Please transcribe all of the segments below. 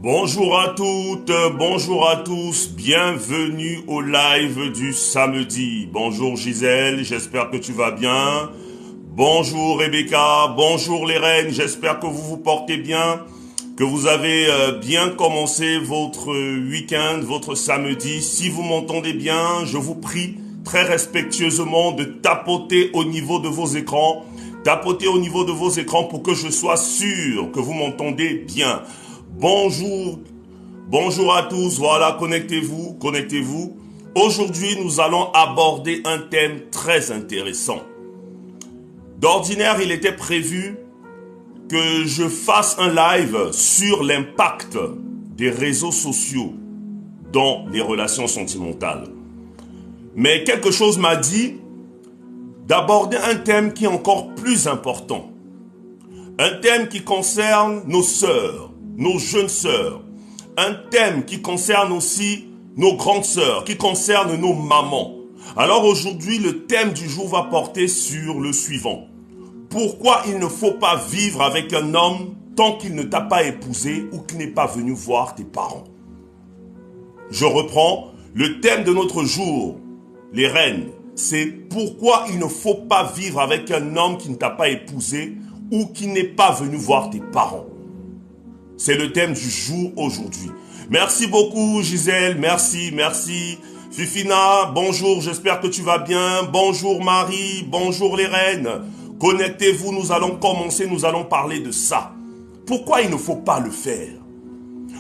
Bonjour à toutes, bonjour à tous, bienvenue au live du samedi. Bonjour Gisèle, j'espère que tu vas bien. Bonjour Rebecca, bonjour les reines, j'espère que vous vous portez bien, que vous avez bien commencé votre week-end, votre samedi. Si vous m'entendez bien, je vous prie très respectueusement de tapoter au niveau de vos écrans. Tapotez au niveau de vos écrans pour que je sois sûr que vous m'entendez bien. Bonjour, bonjour à tous, voilà, connectez-vous, connectez-vous. Aujourd'hui, nous allons aborder un thème très intéressant. D'ordinaire, il était prévu que je fasse un live sur l'impact des réseaux sociaux dans les relations sentimentales. Mais quelque chose m'a dit d'aborder un thème qui est encore plus important. Un thème qui concerne nos sœurs, nos jeunes sœurs. Un thème qui concerne aussi nos grandes sœurs, qui concerne nos mamans. Alors aujourd'hui, le thème du jour va porter sur le suivant. Pourquoi il ne faut pas vivre avec un homme tant qu'il ne t'a pas épousé ou qu'il n'est pas venu voir tes parents? Je reprends. Le thème de notre jour, les reines, c'est pourquoi il ne faut pas vivre avec un homme qui ne t'a pas épousé ou qui n'est pas venu voir tes parents. C'est le thème du jour aujourd'hui. Merci beaucoup Gisèle, merci. Fifina, bonjour, j'espère que tu vas bien. Bonjour Marie, bonjour les reines. Connectez-vous, nous allons commencer, nous allons parler de ça. Pourquoi il ne faut pas le faire?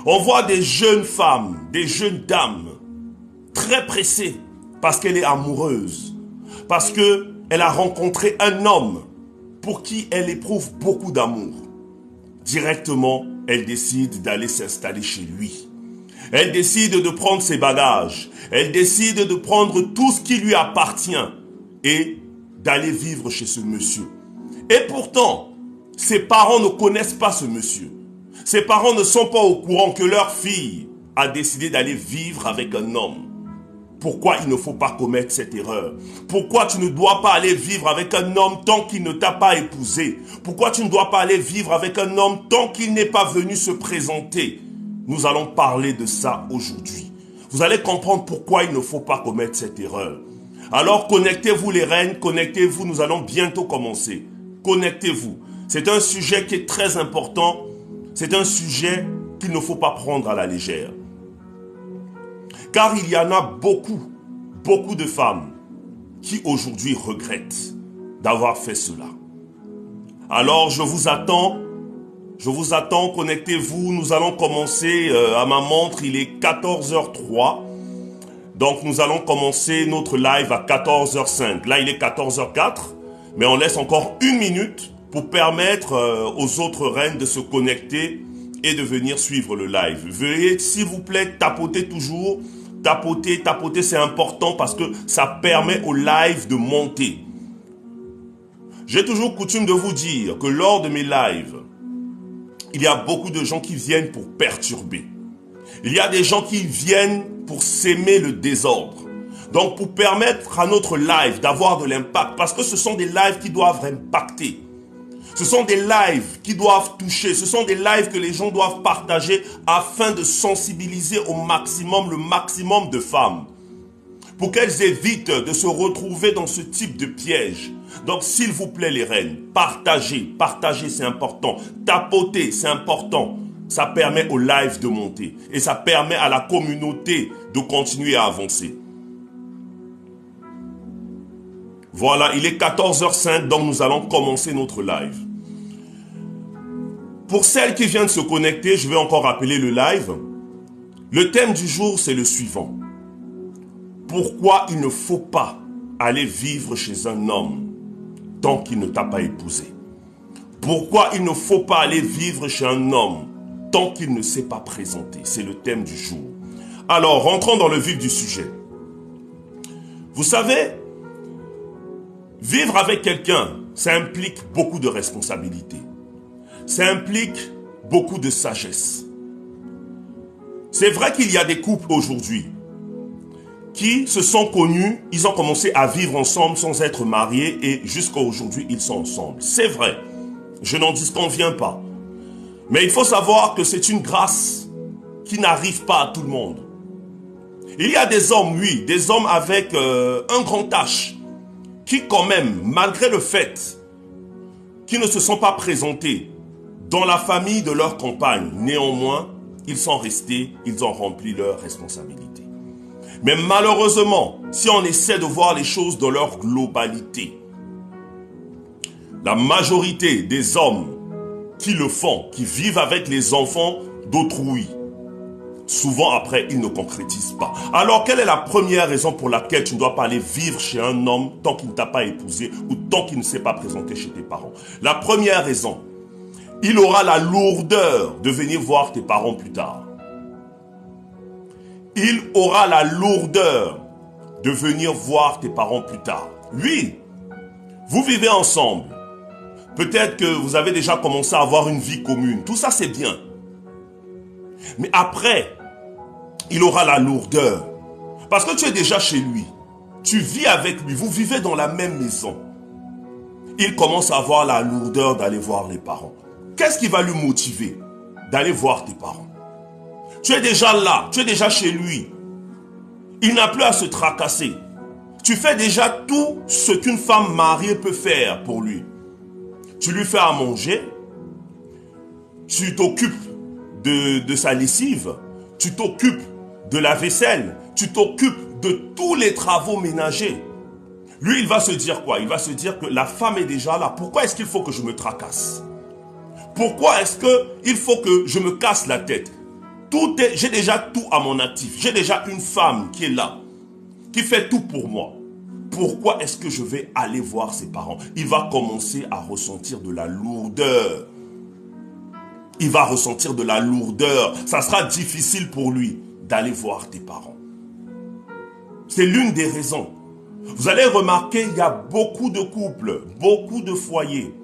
On voit des jeunes femmes, des jeunes dames, très pressées parce qu'elle est amoureuse, parce qu'elle a rencontré un homme pour qui elle éprouve beaucoup d'amour. Directement, elle décide d'aller s'installer chez lui. Elle décide de prendre ses bagages. Elle décide de prendre tout ce qui lui appartient et d'aller vivre chez ce monsieur. Et pourtant, ses parents ne connaissent pas ce monsieur. Ses parents ne sont pas au courant que leur fille a décidé d'aller vivre avec un homme. Pourquoi il ne faut pas commettre cette erreur? Pourquoi tu ne dois pas aller vivre avec un homme tant qu'il ne t'a pas épousé? Pourquoi tu ne dois pas aller vivre avec un homme tant qu'il n'est pas venu se présenter? Nous allons parler de ça aujourd'hui. Vous allez comprendre pourquoi il ne faut pas commettre cette erreur. Alors connectez-vous les reines, connectez-vous, nous allons bientôt commencer. Connectez-vous. C'est un sujet qui est très important. C'est un sujet qu'il ne faut pas prendre à la légère. Car il y en a beaucoup de femmes qui aujourd'hui regrettent d'avoir fait cela. Alors je vous attends, connectez-vous, nous allons commencer à ma montre, il est 14h03. Donc nous allons commencer notre live à 14h05. Là il est 14h04, mais on laisse encore 1 minute pour permettre aux autres reines de se connecter et de venir suivre le live. Veuillez s'il vous plaît tapoter toujours. Tapoter, c'est important parce que ça permet au live de monter. J'ai toujours coutume de vous dire que lors de mes lives, il y a beaucoup de gens qui viennent pour perturber. Il y a des gens qui viennent pour s'aimer le désordre. Donc pour permettre à notre live d'avoir de l'impact, parce que ce sont des lives qui doivent impacter. Ce sont des lives qui doivent toucher, ce sont des lives que les gens doivent partager afin de sensibiliser au maximum, le maximum de femmes. Pour qu'elles évitent de se retrouver dans ce type de piège. Donc s'il vous plaît les reines, partagez, c'est important. Tapotez, c'est important. Ça permet au live de monter et ça permet à la communauté de continuer à avancer. Voilà, il est 14h05, donc nous allons commencer notre live. Pour celles qui viennent se connecter, je vais encore rappeler le live. Le thème du jour, c'est le suivant. Pourquoi il ne faut pas aller vivre chez un homme tant qu'il ne t'a pas épousé? Pourquoi il ne faut pas aller vivre chez un homme tant qu'il ne s'est pas présenté? C'est le thème du jour. Alors, rentrons dans le vif du sujet. Vous savez, vivre avec quelqu'un, ça implique beaucoup de responsabilités. Ça implique beaucoup de sagesse. C'est vrai qu'il y a des couples aujourd'hui qui se sont connus, ils ont commencé à vivre ensemble sans être mariés et jusqu'à aujourd'hui, ils sont ensemble. C'est vrai, je n'en disconviens pas. Mais il faut savoir que c'est une grâce qui n'arrive pas à tout le monde. Il y a des hommes, oui, des hommes avec un grand H, qui quand même, malgré le fait qu'ils ne se sont pas présentés dans la famille de leur compagne, néanmoins, ils sont restés, ils ont rempli leurs responsabilités. Mais malheureusement, si on essaie de voir les choses dans leur globalité, la majorité des hommes qui le font, qui vivent avec les enfants d'autrui, souvent après, ils ne concrétisent pas. Alors, quelle est la première raison pour laquelle tu ne dois pas aller vivre chez un homme tant qu'il ne t'a pas épousé ou tant qu'il ne s'est pas présenté chez tes parents? La première raison, il aura la lourdeur de venir voir tes parents plus tard. Il aura la lourdeur de venir voir tes parents plus tard. Lui, vous vivez ensemble. Peut-être que vous avez déjà commencé à avoir une vie commune. Tout ça, c'est bien. Mais après, il aura la lourdeur. Parce que tu es déjà chez lui. Tu vis avec lui. Vous vivez dans la même maison. Il commence à avoir la lourdeur d'aller voir les parents. Qu'est-ce qui va lui motiver d'aller voir tes parents? Tu es déjà là. Tu es déjà chez lui. Il n'a plus à se tracasser. Tu fais déjà tout ce qu'une femme mariée peut faire pour lui. Tu lui fais à manger. Tu t'occupes de sa lessive, tu t'occupes de la vaisselle, tu t'occupes de tous les travaux ménagers. Lui, il va se dire quoi? Il va se dire que la femme est déjà là. Pourquoi est-ce qu'il faut que je me tracasse? Pourquoi est-ce qu'il faut que je me casse la tête? J'ai déjà tout à mon actif. J'ai déjà une femme qui est là, qui fait tout pour moi. Pourquoi est-ce que je vais aller voir ses parents? Il va commencer à ressentir de la lourdeur. Il va ressentir de la lourdeur. Ça sera difficile pour lui d'aller voir tes parents. C'est l'une des raisons. Vous allez remarquer, il y a beaucoup de couples, beaucoup de foyers,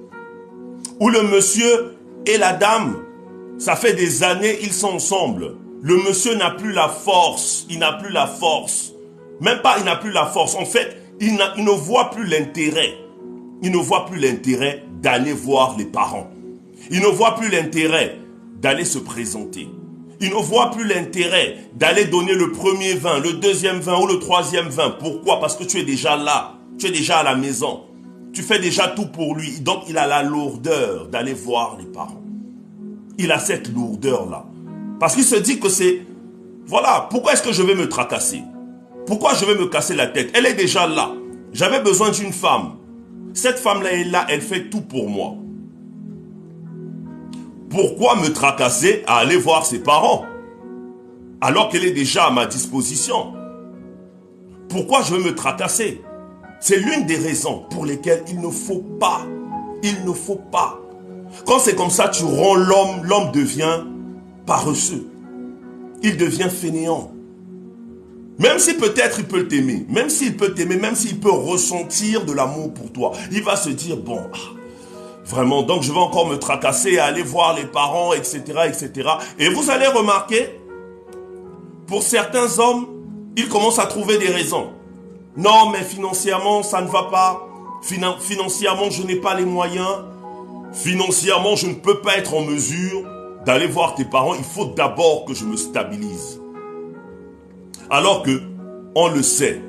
où le monsieur et la dame, ça fait des années, ils sont ensemble. Le monsieur n'a plus la force. Il n'a plus la force. Même pas, il n'a plus la force. En fait, il ne voit plus l'intérêt. Il ne voit plus l'intérêt d'aller voir les parents. Il ne voit plus l'intérêt d'aller se présenter. Il ne voit plus l'intérêt d'aller donner le premier vin, le deuxième vin ou le troisième vin. Pourquoi? Parce que tu es déjà là. Tu es déjà à la maison. Tu fais déjà tout pour lui. Donc, il a la lourdeur d'aller voir les parents. Il a cette lourdeur-là. Parce qu'il se dit que c'est... Voilà, pourquoi est-ce que je vais me tracasser? Pourquoi je vais me casser la tête? Elle est déjà là. J'avais besoin d'une femme. Cette femme-là est là, elle fait tout pour moi. Pourquoi me tracasser à aller voir ses parents alors qu'elle est déjà à ma disposition? Pourquoi je veux me tracasser? C'est l'une des raisons pour lesquelles il ne faut pas. Il ne faut pas. Quand c'est comme ça, tu rends l'homme, l'homme devient paresseux. Il devient fainéant. Même si peut-être il peut t'aimer, même s'il peut t'aimer, même s'il peut ressentir de l'amour pour toi, il va se dire, bon, vraiment, donc je vais encore me tracasser, aller voir les parents, etc., etc. Et vous allez remarquer, pour certains hommes, ils commencent à trouver des raisons. Non, mais financièrement, ça ne va pas. Financièrement, je n'ai pas les moyens. Financièrement, je ne peux pas être en mesure d'aller voir tes parents. Il faut d'abord que je me stabilise. Alors que, on le sait,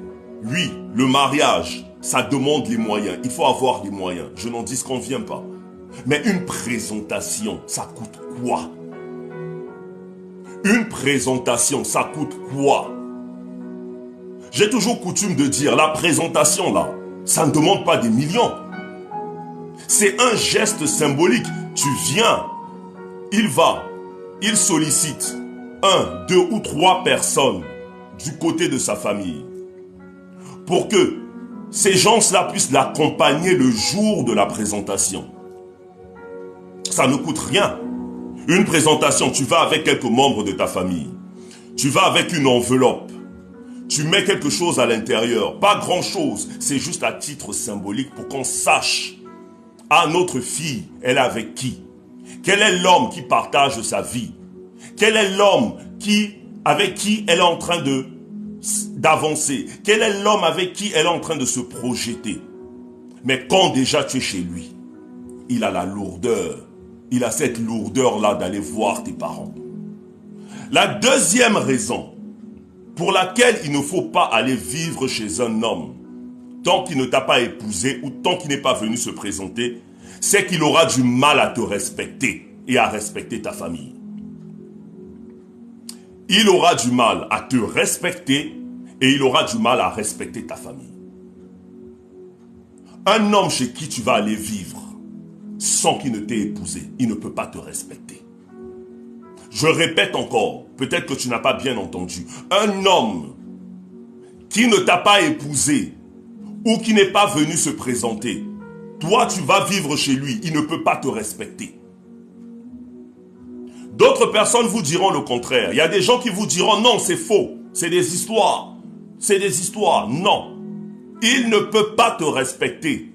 oui, le mariage, ça demande les moyens. Il faut avoir les moyens. Je n'en disconviens pas. Mais une présentation, ça coûte quoi? Une présentation, ça coûte quoi? J'ai toujours coutume de dire, la présentation là, ça ne demande pas des millions. C'est un geste symbolique. Tu viens, il va, il sollicite. un, deux ou trois personnes du côté de sa famille pour que ces gens-là puissent l'accompagner le jour de la présentation. Ça ne coûte rien. Une présentation, tu vas avec quelques membres de ta famille. Tu vas avec une enveloppe. Tu mets quelque chose à l'intérieur. Pas grand-chose. C'est juste à titre symbolique pour qu'on sache. Ah, notre fille, elle est avec qui? Quel est l'homme qui partage sa vie? Quel est l'homme avec qui elle est en train d'avancer? Quel est l'homme avec qui elle est en train de se projeter? Mais quand déjà tu es chez lui, il a la lourdeur. Il a cette lourdeur-là d'aller voir tes parents. La deuxième raison pour laquelle il ne faut pas aller vivre chez un homme tant qu'il ne t'a pas épousé ou tant qu'il n'est pas venu se présenter, c'est qu'il aura du mal à te respecter et à respecter ta famille. Il aura du mal à te respecter et il aura du mal à respecter ta famille. Un homme chez qui tu vas aller vivre sans qu'il ne t'ait épousé, il ne peut pas te respecter. Je répète encore, peut-être que tu n'as pas bien entendu. Un homme qui ne t'a pas épousé ou qui n'est pas venu se présenter, toi tu vas vivre chez lui, il ne peut pas te respecter. D'autres personnes vous diront le contraire. Il y a des gens qui vous diront non, c'est faux, c'est des histoires. C'est des histoires. Non, il ne peut pas te respecter.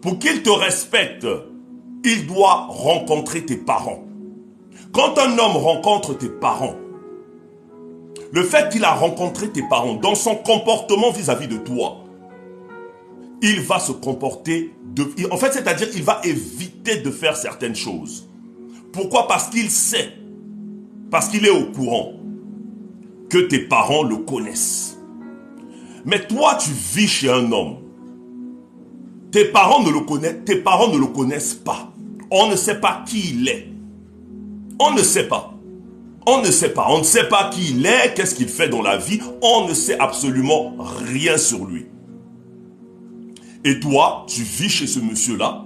Pour qu'il te respecte, il doit rencontrer tes parents. Quand un homme rencontre tes parents, le fait qu'il a rencontré tes parents dans son comportement vis-à-vis de toi, il va se comporter, en fait, c'est-à-dire qu'il va éviter de faire certaines choses. Pourquoi? Parce qu'il sait, parce qu'il est au courant que tes parents le connaissent. Mais toi, tu vis chez un homme. Tes parents ne le connaissent pas. On ne sait pas qui il est. On ne sait pas. On ne sait pas. On ne sait pas qui il est, qu'est-ce qu'il fait dans la vie. On ne sait absolument rien sur lui. Et toi, tu vis chez ce monsieur-là.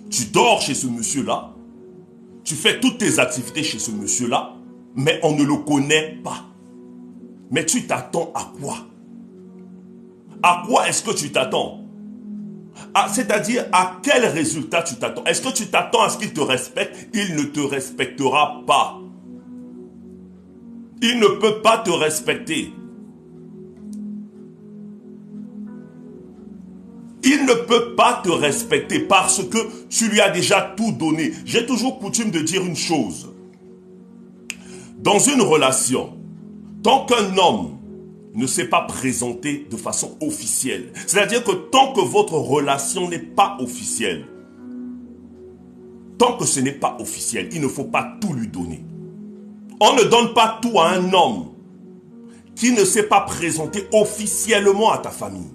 Tu dors chez ce monsieur-là. Tu fais toutes tes activités chez ce monsieur-là. Mais on ne le connaît pas. Mais tu t'attends à quoi? À quoi est-ce que tu t'attends? C'est-à-dire, à quel résultat tu t'attends? Est-ce que tu t'attends à ce qu'il te respecte? Il ne te respectera pas. Il ne peut pas te respecter. Il ne peut pas te respecter parce que tu lui as déjà tout donné. J'ai toujours coutume de dire une chose. Dans une relation, tant qu'un homme ne s'est pas présenté de façon officielle, c'est-à-dire que tant que votre relation n'est pas officielle, tant que ce n'est pas officiel, il ne faut pas tout lui donner. On ne donne pas tout à un homme qui ne s'est pas présenté officiellement à ta famille.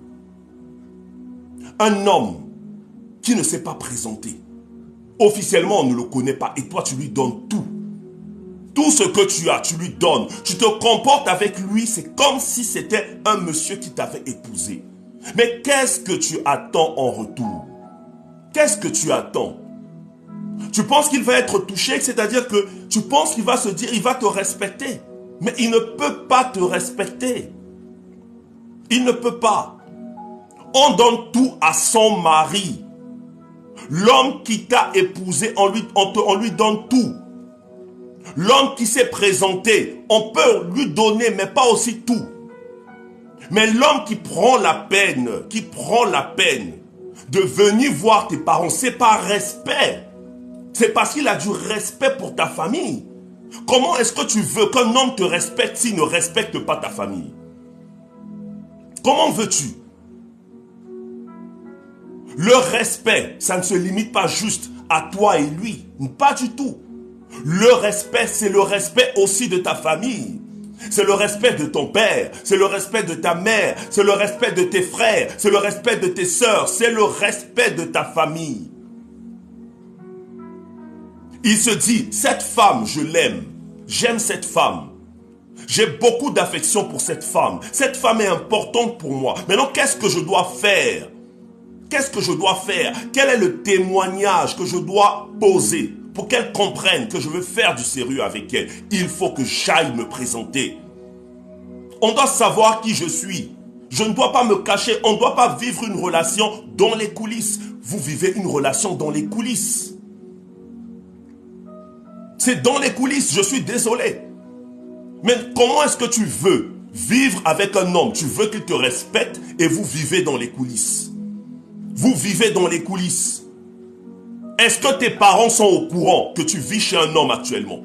Un homme qui ne s'est pas présenté officiellement, on ne le connaît pas, et toi tu lui donnes tout. Tout ce que tu as, tu lui donnes. Tu te comportes avec lui, c'est comme si c'était un monsieur qui t'avait épousé. Mais qu'est-ce que tu attends en retour? Qu'est-ce que tu attends? Tu penses qu'il va être touché, c'est-à-dire que tu penses qu'il va se dire, il va te respecter. Mais il ne peut pas te respecter. Il ne peut pas. On donne tout à son mari. L'homme qui t'a épousé, on lui donne tout. L'homme qui s'est présenté, on peut lui donner, mais pas aussi tout. Mais l'homme qui prend la peine de venir voir tes parents, c'est par respect. C'est parce qu'il a du respect pour ta famille. Comment est-ce que tu veux qu'un homme te respecte s'il ne respecte pas ta famille? Comment veux-tu? Le respect, ça ne se limite pas juste à toi et lui. Pas du tout. Le respect, c'est le respect aussi de ta famille. C'est le respect de ton père, c'est le respect de ta mère, c'est le respect de tes frères, c'est le respect de tes sœurs, c'est le respect de ta famille. Il se dit, cette femme, je l'aime, j'aime cette femme. J'ai beaucoup d'affection pour cette femme est importante pour moi. Maintenant, qu'est-ce que je dois faire? Qu'est-ce que je dois faire? Quel est le témoignage que je dois poser pour qu'elle comprenne que je veux faire du sérieux avec elle, il faut que j'aille me présenter. On doit savoir qui je suis. Je ne dois pas me cacher. On ne doit pas vivre une relation dans les coulisses. Vous vivez une relation dans les coulisses. C'est dans les coulisses, je suis désolé. Mais comment est-ce que tu veux vivre avec un homme? Tu veux qu'il te respecte et vous vivez dans les coulisses. Vous vivez dans les coulisses. Est-ce que tes parents sont au courant que tu vis chez un homme actuellement?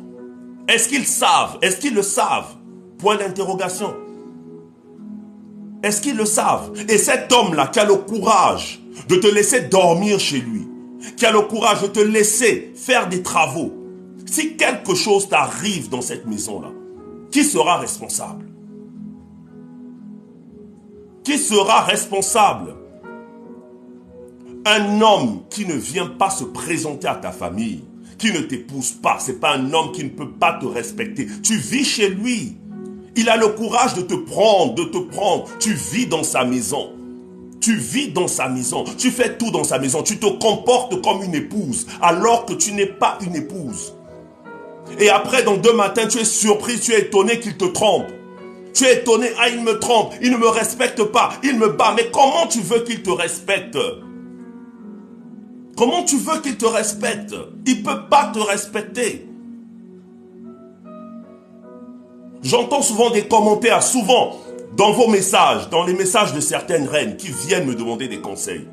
Est-ce qu'ils savent? Est-ce qu'ils le savent? Point d'interrogation. Est-ce qu'ils le savent? Et cet homme-là qui a le courage de te laisser dormir chez lui, qui a le courage de te laisser faire des travaux, si quelque chose t'arrive dans cette maison-là, qui sera responsable? Qui sera responsable? Un homme qui ne vient pas se présenter à ta famille, qui ne t'épouse pas, c'est pas un homme qui ne peut pas te respecter. Tu vis chez lui. Il a le courage de te prendre, de te prendre. Tu vis dans sa maison. Tu vis dans sa maison. Tu fais tout dans sa maison. Tu te comportes comme une épouse, alors que tu n'es pas une épouse. Et après, dans 2 matins, tu es surpris, tu es étonné qu'il te trompe. Tu es étonné, ah, il me trompe, il ne me respecte pas, il me bat. Mais comment tu veux qu'il te respecte? Comment tu veux qu'il te respecte? Il ne peut pas te respecter. J'entends souvent des commentaires, souvent dans vos messages, dans les messages de certaines reines qui viennent me demander des conseils.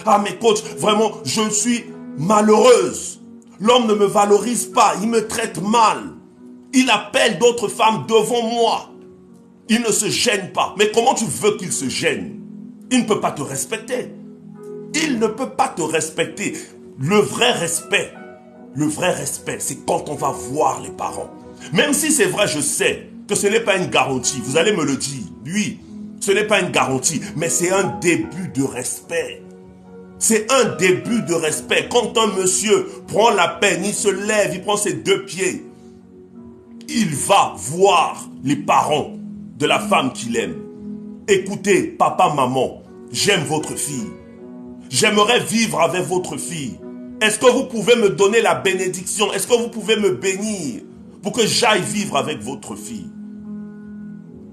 Ah mais coach, vraiment, je suis malheureuse. L'homme ne me valorise pas, il me traite mal. Il appelle d'autres femmes devant moi. Il ne se gêne pas. Mais comment tu veux qu'il se gêne? Il ne peut pas te respecter. Il ne peut pas te respecter. Le vrai respect, c'est quand on va voir les parents. Même si c'est vrai, je sais que ce n'est pas une garantie. Vous allez me le dire. Oui, ce n'est pas une garantie, mais c'est un début de respect. C'est un début de respect. Quand un monsieur prend la peine, il se lève, il prend ses 2 pieds. Il va voir les parents de la femme qu'il aime. Écoutez, papa, maman, j'aime votre fille. J'aimerais vivre avec votre fille. Est-ce que vous pouvez me donner la bénédiction? Est-ce que vous pouvez me bénir pour que j'aille vivre avec votre fille?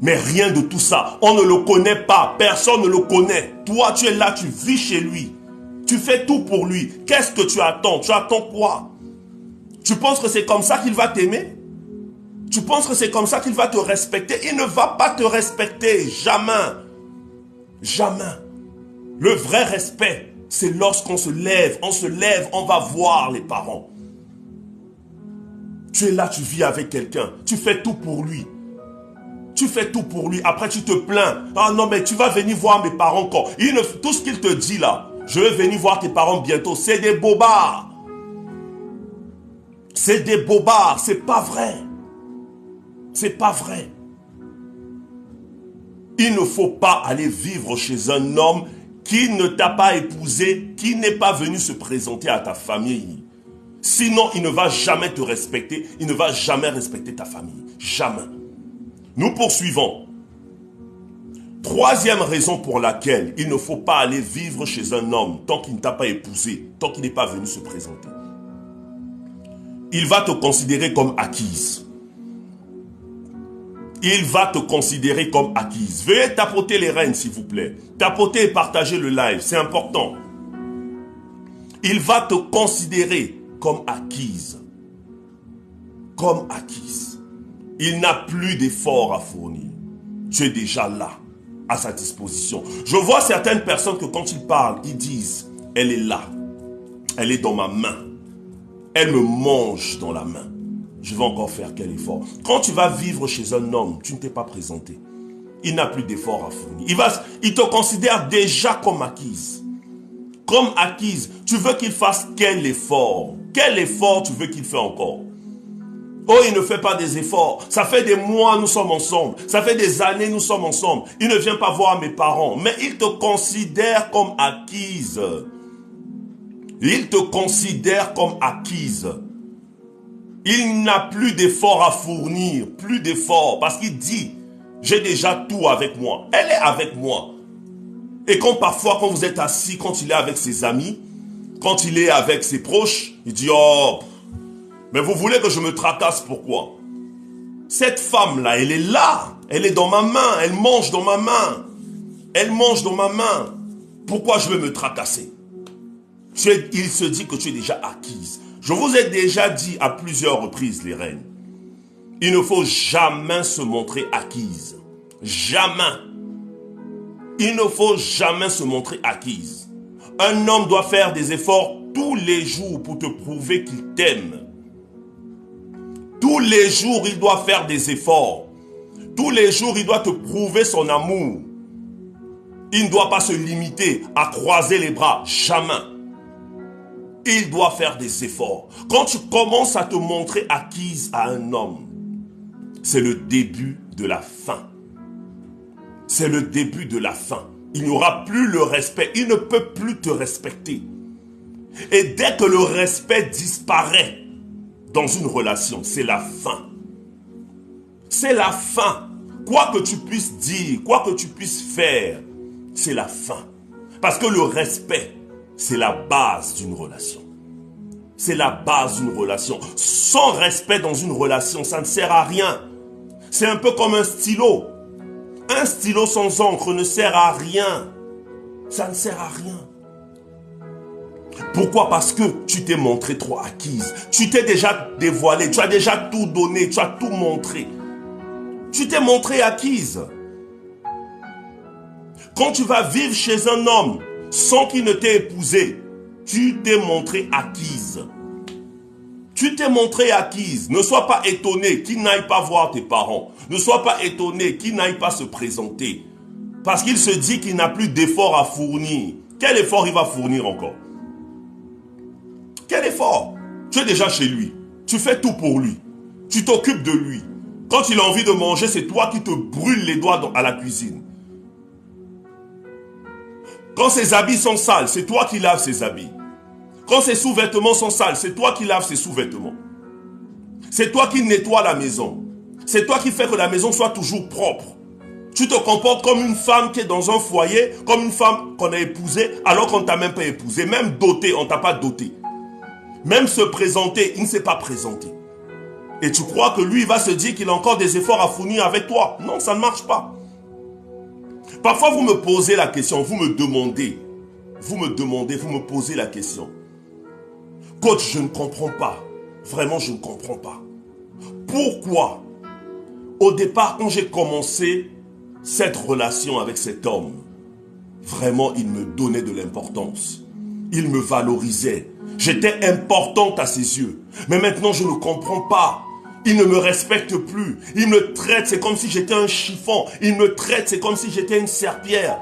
Mais rien de tout ça. On ne le connaît pas. Personne ne le connaît. Toi, tu es là, tu vis chez lui. Tu fais tout pour lui. Qu'est-ce que tu attends? Tu attends quoi? Tu penses que c'est comme ça qu'il va t'aimer? Tu penses que c'est comme ça qu'il va te respecter? Il ne va pas te respecter. Jamais. Jamais. Le vrai respect, c'est lorsqu'on se lève. On se lève, on va voir les parents. Tu es là, tu vis avec quelqu'un. Tu fais tout pour lui. Tu fais tout pour lui. Après, tu te plains. Ah non, mais tu vas venir voir mes parents quand? Tout ce qu'il te dit là, je vais venir voir tes parents bientôt. C'est des bobards. C'est des bobards. C'est pas vrai. C'est pas vrai. Il ne faut pas aller vivre chez un homme qui ne t'a pas épousé, qui n'est pas venu se présenter à ta famille. Sinon, il ne va jamais te respecter. Il ne va jamais respecter ta famille. Jamais. Nous poursuivons. 3e raison pour laquelle il ne faut pas aller vivre chez un homme tant qu'il ne t'a pas épousé, tant qu'il n'est pas venu se présenter. Il va te considérer comme acquise. Il va te considérer comme acquise. Veuillez tapoter les reines, s'il vous plaît. Tapoter et partager le live, c'est important. Il va te considérer comme acquise. Comme acquise. Il n'a plus d'efforts à fournir. Tu es déjà là, à sa disposition. Je vois certaines personnes que quand ils parlent, ils disent, elle est là. Elle est dans ma main. Elle me mange dans la main. Je vais encore faire quel effort? Quand tu vas vivre chez un homme, tu ne t'es pas présenté. Il n'a plus d'efforts à fournir. Il te considère déjà comme acquise. Comme acquise. Tu veux qu'il fasse quel effort? Quel effort tu veux qu'il fasse encore? Oh, il ne fait pas des efforts. Ça fait des mois, nous sommes ensemble. Ça fait des années, nous sommes ensemble. Il ne vient pas voir mes parents. Mais il te considère comme acquise. Il te considère comme acquise. Il n'a plus d'efforts à fournir. Plus d'efforts. Parce qu'il dit, j'ai déjà tout avec moi. Elle est avec moi. Et quand parfois, quand vous êtes assis, quand il est avec ses amis, quand il est avec ses proches, il dit, oh, Mais vous voulez que je me tracasse, pourquoi? Cette femme-là, elle est là. Elle est dans ma main. Elle mange dans ma main. Elle mange dans ma main. Pourquoi je vais me tracasser? Il se dit que tu es déjà acquise. Je vous ai déjà dit à plusieurs reprises, les reines. Il ne faut jamais se montrer acquise. Jamais. Il ne faut jamais se montrer acquise. Un homme doit faire des efforts tous les jours pour te prouver qu'il t'aime. Tous les jours, il doit faire des efforts. Tous les jours, il doit te prouver son amour. Il ne doit pas se limiter à croiser les bras. Jamais. Il doit faire des efforts. Quand tu commences à te montrer acquise à un homme, c'est le début de la fin. C'est le début de la fin. Il n'y aura plus le respect. Il ne peut plus te respecter. Et dès que le respect disparaît dans une relation, c'est la fin. C'est la fin. Quoi que tu puisses dire, quoi que tu puisses faire, c'est la fin. Parce que le respect, c'est la base d'une relation. C'est la base d'une relation. Sans respect dans une relation, ça ne sert à rien. C'est un peu comme un stylo. Un stylo sans encre ne sert à rien. Ça ne sert à rien. Pourquoi? Parce que tu t'es montré trop acquise. Tu t'es déjà dévoilé. Tu as déjà tout donné. Tu as tout montré. Tu t'es montré acquise. Quand tu vas vivre chez un homme sans qu'il ne t'ait épousé, tu t'es montré acquise. Tu t'es montré acquise. Ne sois pas étonné qu'il n'aille pas voir tes parents. Ne sois pas étonné qu'il n'aille pas se présenter. Parce qu'il se dit qu'il n'a plus d'effort à fournir. Quel effort il va fournir encore? Quel effort? Tu es déjà chez lui. Tu fais tout pour lui. Tu t'occupes de lui. Quand il a envie de manger, c'est toi qui te brûles les doigts à la cuisine. Quand ses habits sont sales, c'est toi qui laves ses habits. Quand ses sous-vêtements sont sales, c'est toi qui laves ses sous-vêtements. C'est toi qui nettoies la maison. C'est toi qui fais que la maison soit toujours propre. Tu te comportes comme une femme qui est dans un foyer, comme une femme qu'on a épousée, alors qu'on ne t'a même pas épousée. Même dotée, on ne t'a pas dotée. Même se présenter, il ne s'est pas présenté. Et tu crois que lui, il va se dire qu'il a encore des efforts à fournir avec toi. Non, ça ne marche pas. Parfois, vous me posez la question, vous me demandez, vous me posez la question. Coach, je ne comprends pas. Vraiment, je ne comprends pas. Pourquoi, au départ, quand j'ai commencé cette relation avec cet homme, vraiment, il me donnait de l'importance. Il me valorisait. J'étais importante à ses yeux. Mais maintenant, je ne comprends pas. Il ne me respecte plus. Il me traite, c'est comme si j'étais un chiffon. Il me traite, c'est comme si j'étais une serpillière.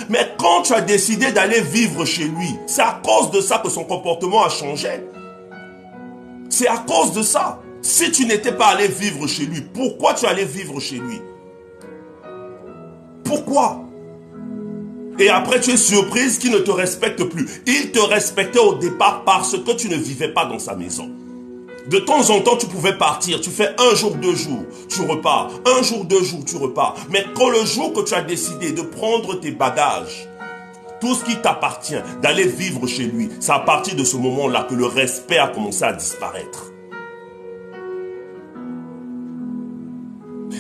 Mais quand tu as décidé d'aller vivre chez lui, c'est à cause de ça que son comportement a changé. C'est à cause de ça. Si tu n'étais pas allé vivre chez lui, pourquoi tu allais vivre chez lui? Pourquoi? Et après tu es surprise qu'il ne te respecte plus. Il te respectait au départ parce que tu ne vivais pas dans sa maison. De temps en temps, tu pouvais partir. Tu fais un jour, 2 jours, tu repars. Un jour, 2 jours, tu repars. Mais quand le jour que tu as décidé de prendre tes bagages, tout ce qui t'appartient, d'aller vivre chez lui, c'est à partir de ce moment-là que le respect a commencé à disparaître.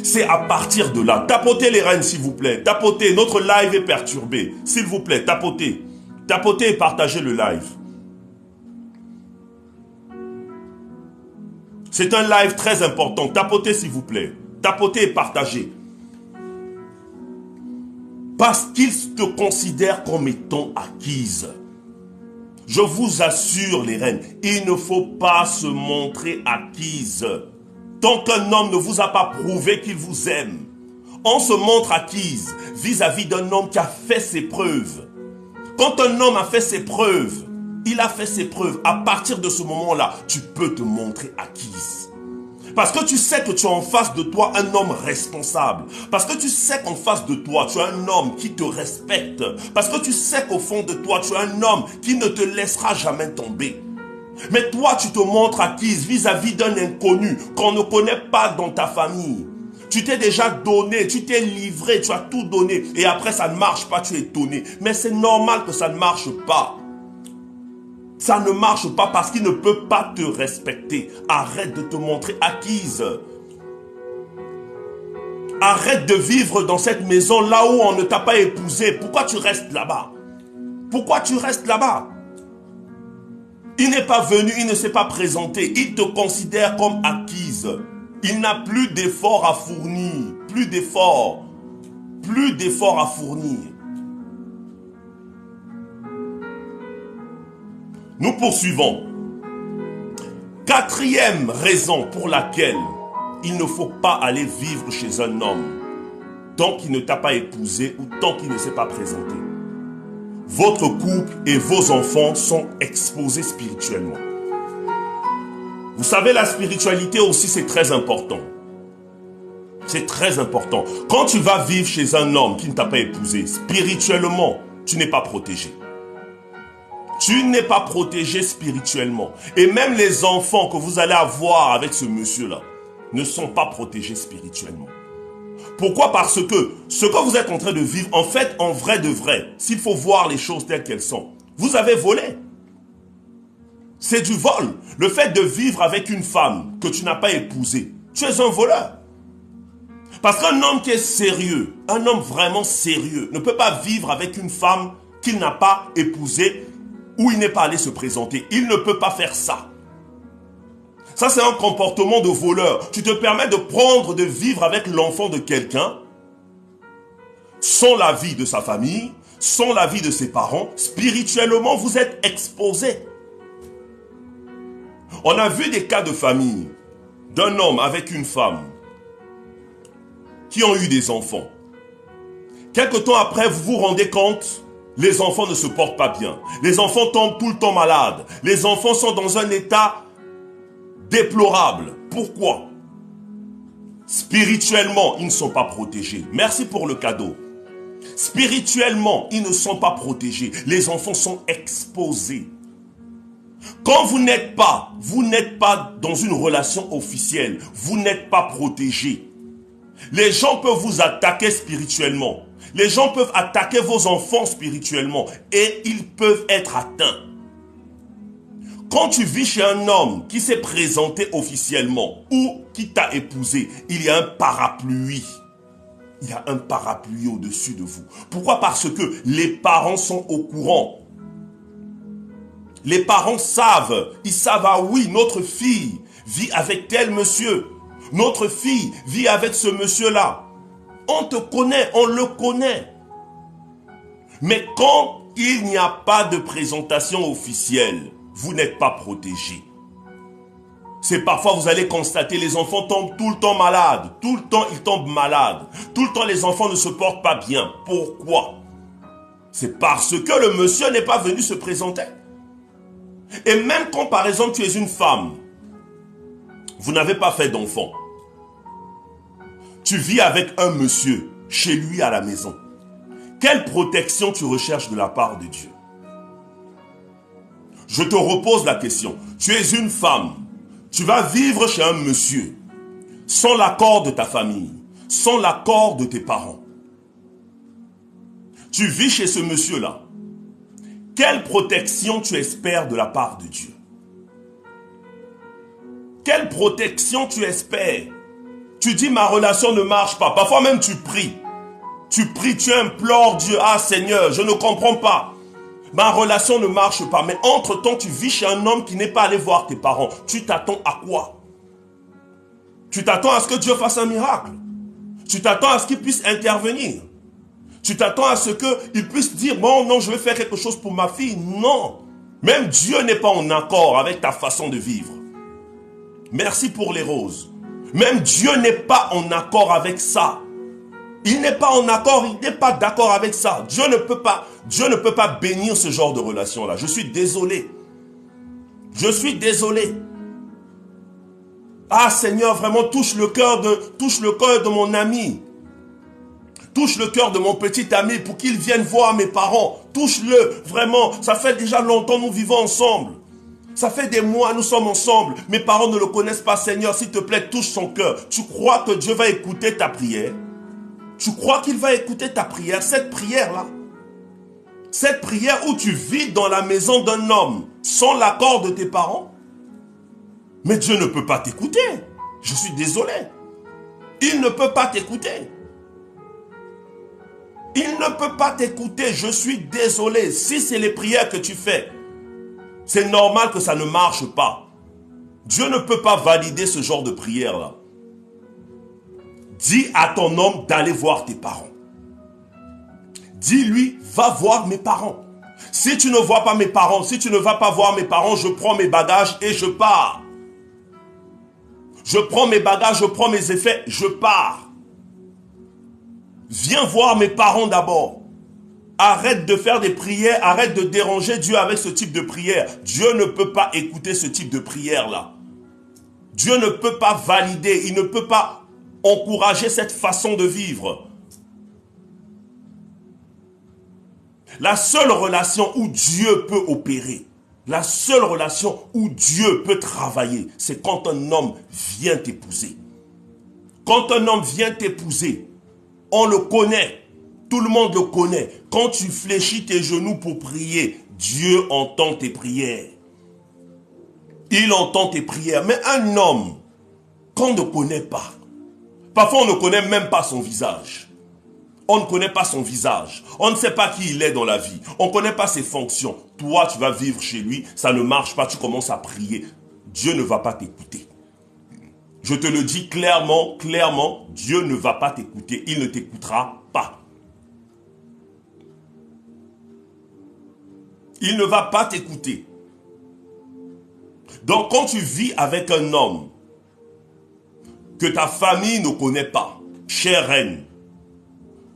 C'est à partir de là. Tapotez les reines, s'il vous plaît. Tapotez. Notre live est perturbé. S'il vous plaît, tapotez. Tapotez et partagez le live. C'est un live très important. Tapotez, s'il vous plaît. Tapotez et partagez. Parce qu'il te considère comme étant acquise. Je vous assure, les reines, il ne faut pas se montrer acquise. Tant qu'un homme ne vous a pas prouvé qu'il vous aime, on se montre acquise vis-à-vis d'un homme qui a fait ses preuves. Quand un homme a fait ses preuves, il a fait ses preuves. À partir de ce moment-là, tu peux te montrer acquise. Parce que tu sais que tu as en face de toi un homme responsable. Parce que tu sais qu'en face de toi, tu as un homme qui te respecte. Parce que tu sais qu'au fond de toi, tu as un homme qui ne te laissera jamais tomber. Mais toi, tu te montres acquise vis-à-vis d'un inconnu qu'on ne connaît pas dans ta famille. Tu t'es déjà donné, tu t'es livré, tu as tout donné. Et après, ça ne marche pas, tu es étonné. Mais c'est normal que ça ne marche pas. Ça ne marche pas parce qu'il ne peut pas te respecter. Arrête de te montrer acquise. Arrête de vivre dans cette maison là où on ne t'a pas épousé. Pourquoi tu restes là-bas? Pourquoi tu restes là-bas? Il n'est pas venu, il ne s'est pas présenté. Il te considère comme acquise. Il n'a plus d'efforts à fournir. Plus d'efforts. Plus d'efforts à fournir. Nous poursuivons. Quatrième raison pour laquelle il ne faut pas aller vivre chez un homme tant qu'il ne t'a pas épousé ou tant qu'il ne s'est pas présenté. Votre couple et vos enfants sont exposés spirituellement. Vous savez, la spiritualité aussi, c'est très important. C'est très important. Quand tu vas vivre chez un homme qui ne t'a pas épousé, spirituellement, tu n'es pas protégé. Tu n'es pas protégé spirituellement. Et même les enfants que vous allez avoir avec ce monsieur-là ne sont pas protégés spirituellement. Pourquoi? Parce que ce que vous êtes en train de vivre, en fait, en vrai de vrai, s'il faut voir les choses telles qu'elles sont, vous avez volé. C'est du vol. Le fait de vivre avec une femme que tu n'as pas épousée, tu es un voleur. Parce qu'un homme qui est sérieux, un homme vraiment sérieux, ne peut pas vivre avec une femme qu'il n'a pas épousée ou il n'est pas allé se présenter. Il ne peut pas faire ça. Ça, c'est un comportement de voleur. Tu te permets de vivre avec l'enfant de quelqu'un sans l'avis de sa famille, sans l'avis de ses parents. Spirituellement, vous êtes exposé. On a vu des cas de famille d'un homme avec une femme qui ont eu des enfants. Quelque temps après, vous vous rendez compte, les enfants ne se portent pas bien. Les enfants tombent tout le temps malades. Les enfants sont dans un état déplorable. Pourquoi? Spirituellement, ils ne sont pas protégés. Merci pour le cadeau. Spirituellement, ils ne sont pas protégés. Les enfants sont exposés. Quand vous n'êtes pas dans une relation officielle, vous n'êtes pas protégé. Les gens peuvent vous attaquer spirituellement. Les gens peuvent attaquer vos enfants spirituellement et ils peuvent être atteints. Quand tu vis chez un homme qui s'est présenté officiellement ou qui t'a épousé, il y a un parapluie. Il y a un parapluie au-dessus de vous. Pourquoi? Parce que les parents sont au courant. Les parents savent. Ils savent, ah oui, notre fille vit avec tel monsieur. Notre fille vit avec ce monsieur-là. On te connaît, on le connaît. Mais quand il n'y a pas de présentation officielle, vous n'êtes pas protégé. C'est parfois, vous allez constater, les enfants tombent tout le temps malades. Tout le temps, ils tombent malades. Tout le temps, les enfants ne se portent pas bien. Pourquoi? C'est parce que le monsieur n'est pas venu se présenter. Et même quand, par exemple, tu es une femme, vous n'avez pas fait d'enfant. Tu vis avec un monsieur, chez lui à la maison. Quelle protection tu recherches de la part de Dieu? Je te repose la question. Tu es une femme. Tu vas vivre chez un monsieur, sans l'accord de ta famille, sans l'accord de tes parents. Tu vis chez ce monsieur-là. Quelle protection tu espères de la part de Dieu? Quelle protection tu espères? Tu dis ma relation ne marche pas. Parfois même tu pries. Tu pries, tu implores Dieu. Ah Seigneur, je ne comprends pas. Ma relation ne marche pas. Mais entre-temps, tu vis chez un homme qui n'est pas allé voir tes parents. Tu t'attends à quoi? Tu t'attends à ce que Dieu fasse un miracle. Tu t'attends à ce qu'il puisse intervenir. Tu t'attends à ce qu'il puisse dire, bon, non, je vais faire quelque chose pour ma fille. Non. Même Dieu n'est pas en accord avec ta façon de vivre. Merci pour les roses. Même Dieu n'est pas en accord avec ça. Il n'est pas en accord, il n'est pas d'accord avec ça. Dieu ne peut pas bénir ce genre de relation-là. Je suis désolé. Je suis désolé. Ah Seigneur, vraiment touche le cœur de mon ami. Touche le cœur de mon petit ami pour qu'il vienne voir mes parents. Touche-le, vraiment. Ça fait déjà longtemps nous vivons ensemble. Ça fait des mois nous sommes ensemble. Mes parents ne le connaissent pas, Seigneur. S'il te plaît, touche son cœur. Tu crois que Dieu va écouter ta prière? Tu crois qu'il va écouter ta prière? Cette prière-là. Cette prière où tu vis dans la maison d'un homme sans l'accord de tes parents. Mais Dieu ne peut pas t'écouter. Je suis désolé. Il ne peut pas t'écouter. Il ne peut pas t'écouter. Je suis désolé. Si c'est les prières que tu fais, c'est normal que ça ne marche pas. Dieu ne peut pas valider ce genre de prière-là. Dis à ton homme d'aller voir tes parents. Dis-lui, va voir mes parents. Si tu ne vois pas mes parents, si tu ne vas pas voir mes parents, je prends mes bagages et je pars. Je prends mes bagages, je prends mes effets, je pars. Viens voir mes parents d'abord. Arrête de faire des prières, arrête de déranger Dieu avec ce type de prière. Dieu ne peut pas écouter ce type de prière-là. Dieu ne peut pas valider, il ne peut pas encourager cette façon de vivre. La seule relation où Dieu peut opérer, la seule relation où Dieu peut travailler, c'est quand un homme vient t'épouser. Quand un homme vient t'épouser, on le connaît, tout le monde le connaît. Quand tu fléchis tes genoux pour prier, Dieu entend tes prières. Il entend tes prières. Mais un homme qu'on ne connaît pas, parfois on ne connaît même pas son visage. On ne connaît pas son visage. On ne sait pas qui il est dans la vie. On ne connaît pas ses fonctions. Toi, tu vas vivre chez lui. Ça ne marche pas. Tu commences à prier. Dieu ne va pas t'écouter. Je te le dis clairement, clairement. Dieu ne va pas t'écouter. Il ne t'écoutera pas. Il ne va pas t'écouter. Donc, quand tu vis avec un homme que ta famille ne connaît pas, chère reine,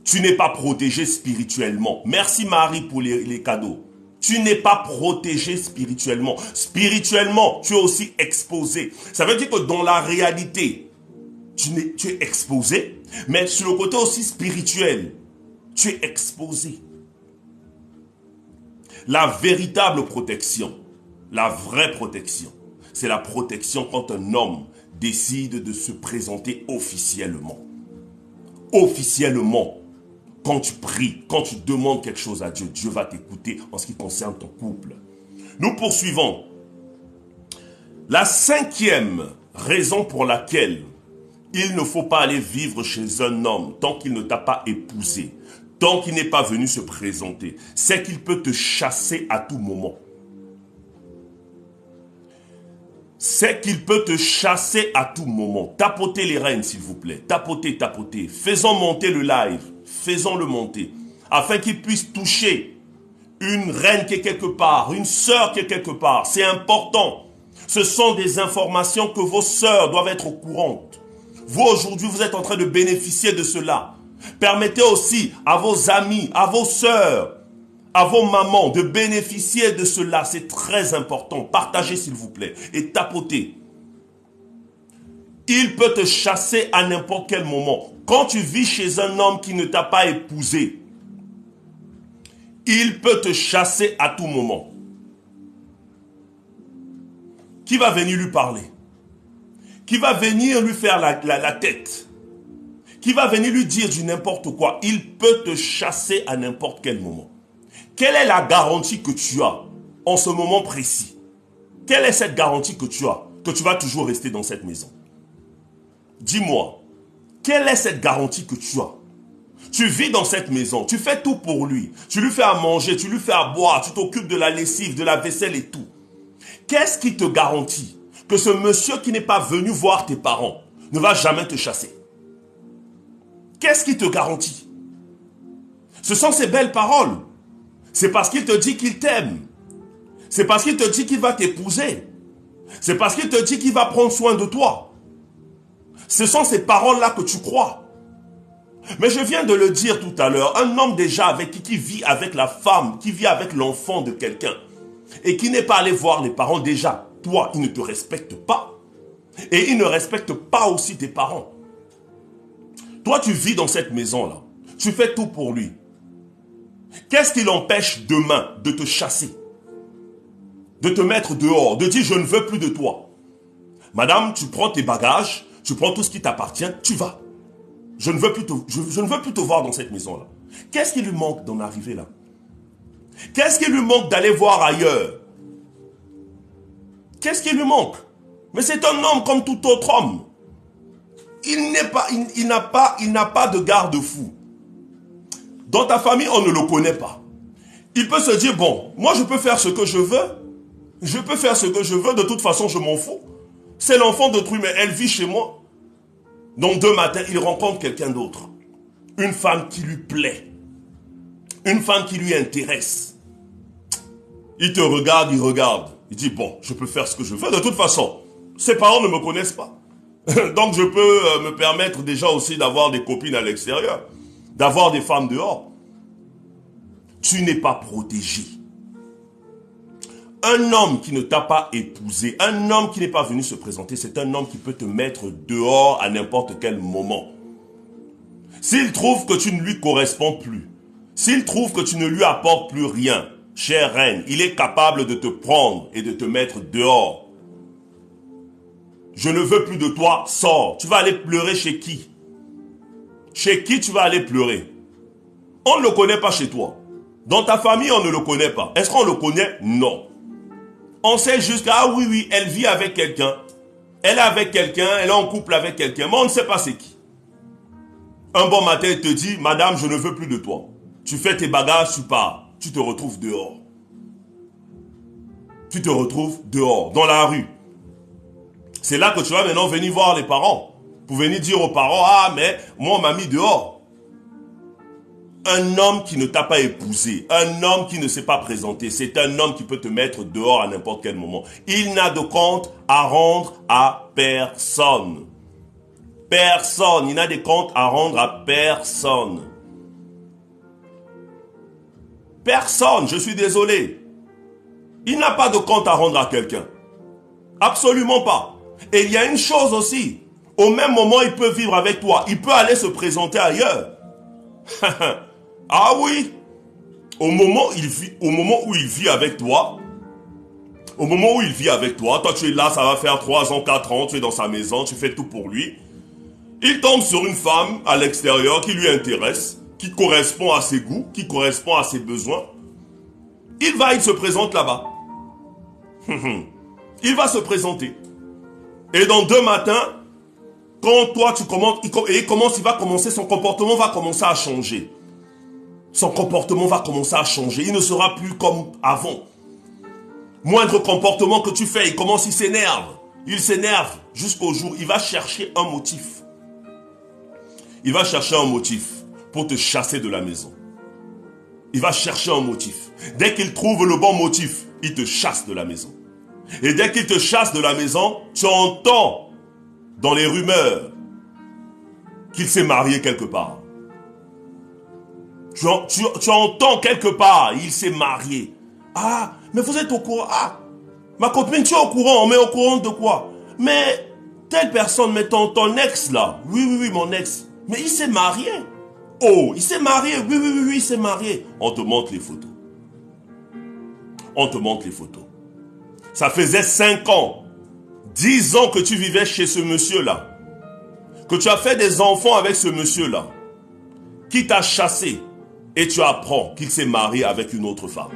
tu n'es pas protégé spirituellement. Merci Marie pour les cadeaux. Tu n'es pas protégé spirituellement. Spirituellement, tu es aussi exposé. Ça veut dire que dans la réalité, tu es exposé, mais sur le côté aussi spirituel, tu es exposé. La véritable protection, la vraie protection, c'est la protection quand un homme décide de se présenter officiellement. Officiellement. Quand tu pries, quand tu demandes quelque chose à Dieu, Dieu va t'écouter en ce qui concerne ton couple. Nous poursuivons. La 5e raison pour laquelle il ne faut pas aller vivre chez un homme tant qu'il ne t'a pas épousé, tant qu'il n'est pas venu se présenter, c'est qu'il peut te chasser à tout moment. C'est qu'il peut te chasser à tout moment. Tapotez les reines, s'il vous plaît. Tapotez, tapotez. Faisons monter le live. Faisons-le monter. Afin qu'il puisse toucher une reine qui est quelque part, une sœur qui est quelque part. C'est important. Ce sont des informations que vos sœurs doivent être au courant. Vous, aujourd'hui, vous êtes en train de bénéficier de cela. Permettez aussi à vos amis, à vos sœurs, à vos mamans de bénéficier de cela. C'est très important. Partagez, s'il vous plaît. Et tapotez. Il peut te chasser à n'importe quel moment. Quand tu vis chez un homme qui ne t'a pas épousé, il peut te chasser à tout moment. Qui va venir lui parler? Qui va venir lui faire la tête? Qui va venir lui dire du n'importe quoi? Il peut te chasser à n'importe quel moment. Quelle est la garantie que tu as en ce moment précis? Quelle est cette garantie que tu as que tu vas toujours rester dans cette maison? Dis-moi, quelle est cette garantie que tu as? Tu vis dans cette maison, tu fais tout pour lui. Tu lui fais à manger, tu lui fais à boire, tu t'occupes de la lessive, de la vaisselle et tout. Qu'est-ce qui te garantit que ce monsieur qui n'est pas venu voir tes parents ne va jamais te chasser? Qu'est-ce qui te garantit? Ce sont ces belles paroles. C'est parce qu'il te dit qu'il t'aime. C'est parce qu'il te dit qu'il va t'épouser. C'est parce qu'il te dit qu'il va prendre soin de toi. Ce sont ces paroles-là que tu crois. Mais je viens de le dire tout à l'heure, un homme déjà avec qui vit avec la femme, qui vit avec l'enfant de quelqu'un, et qui n'est pas allé voir les parents déjà, toi, il ne te respecte pas. Et il ne respecte pas aussi tes parents. Toi, tu vis dans cette maison-là. Tu fais tout pour lui. Qu'est-ce qui l'empêche demain de te chasser? De te mettre dehors, de dire je ne veux plus de toi. Madame, tu prends tes bagages, tu prends tout ce qui t'appartient, tu vas. Je ne veux plus te voir dans cette maison-là. Qu'est-ce qui lui manque d'en arriver là? Qu'est-ce qui lui manque d'aller voir ailleurs? Qu'est-ce qui lui manque? Mais c'est un homme comme tout autre homme. Il n'a pas de garde-fou. Dans ta famille, on ne le connaît pas. Il peut se dire, bon, moi je peux faire ce que je veux. Je peux faire ce que je veux, de toute façon je m'en fous. C'est l'enfant d'autrui, mais elle vit chez moi. Donc demain matin, il rencontre quelqu'un d'autre. Une femme qui lui plaît. Une femme qui lui intéresse. Il te regarde, il regarde. Il dit, bon, je peux faire ce que je veux. De toute façon, ses parents ne me connaissent pas. Donc je peux me permettre déjà aussi d'avoir des copines à l'extérieur. D'avoir des femmes dehors. Tu n'es pas protégé. Un homme qui ne t'a pas épousé, un homme qui n'est pas venu se présenter, c'est un homme qui peut te mettre dehors à n'importe quel moment. S'il trouve que tu ne lui corresponds plus, s'il trouve que tu ne lui apportes plus rien, chère reine, il est capable de te prendre et de te mettre dehors. Je ne veux plus de toi, sors. Tu vas aller pleurer chez qui? Chez qui tu vas aller pleurer? On ne le connaît pas chez toi. Dans ta famille, on ne le connaît pas. Est-ce qu'on le connaît? Non. On sait juste que, ah oui, oui, elle vit avec quelqu'un. Elle est avec quelqu'un, elle est en couple avec quelqu'un. Mais on ne sait pas c'est qui. Un bon matin, il te dit, madame, je ne veux plus de toi. Tu fais tes bagages, tu pars. Tu te retrouves dehors. Tu te retrouves dehors, dans la rue. C'est là que tu vas maintenant venir voir les parents. Pour venir dire aux parents, ah mais moi on m'a mis dehors. Un homme qui ne t'a pas épousé, un homme qui ne s'est pas présenté, c'est un homme qui peut te mettre dehors à n'importe quel moment. Il n'a de compte à rendre à personne. Personne, il n'a de compte à rendre à personne. Personne, je suis désolé. Il n'a pas de compte à rendre à quelqu'un. Absolument pas. Et il y a une chose aussi. Au même moment, il peut vivre avec toi. Il peut aller se présenter ailleurs. Ah oui. Au moment où il vit avec toi, toi tu es là, ça va faire 3 ans, 4 ans, tu es dans sa maison, tu fais tout pour lui. Il tombe sur une femme à l'extérieur qui lui intéresse, qui correspond à ses goûts, qui correspond à ses besoins. Il se présente là-bas. Il va se présenter. Et dans 2 matins, quand toi tu commences, son comportement va commencer à changer. Son comportement va commencer à changer. Il ne sera plus comme avant. Moindre comportement que tu fais, il s'énerve. Il s'énerve jusqu'au jour, il va chercher un motif. Il va chercher un motif pour te chasser de la maison. Il va chercher un motif. Dès qu'il trouve le bon motif, il te chasse de la maison. Et dès qu'il te chasse de la maison, tu entends dans les rumeurs qu'il s'est marié quelque part. Tu entends quelque part, il s'est marié. Ah, mais vous êtes au courant. Ah, ma copine, tu es au courant. Mais au courant de quoi? Mais telle personne, mais ton ex là. Oui, mon ex. Mais il s'est marié. Oh, il s'est marié. Oui, il s'est marié. On te montre les photos. On te montre les photos. Ça faisait 5 ans, 10 ans que tu vivais chez ce monsieur-là. Que tu as fait des enfants avec ce monsieur-là. Qui t'a chassé. Et tu apprends qu'il s'est marié avec une autre femme.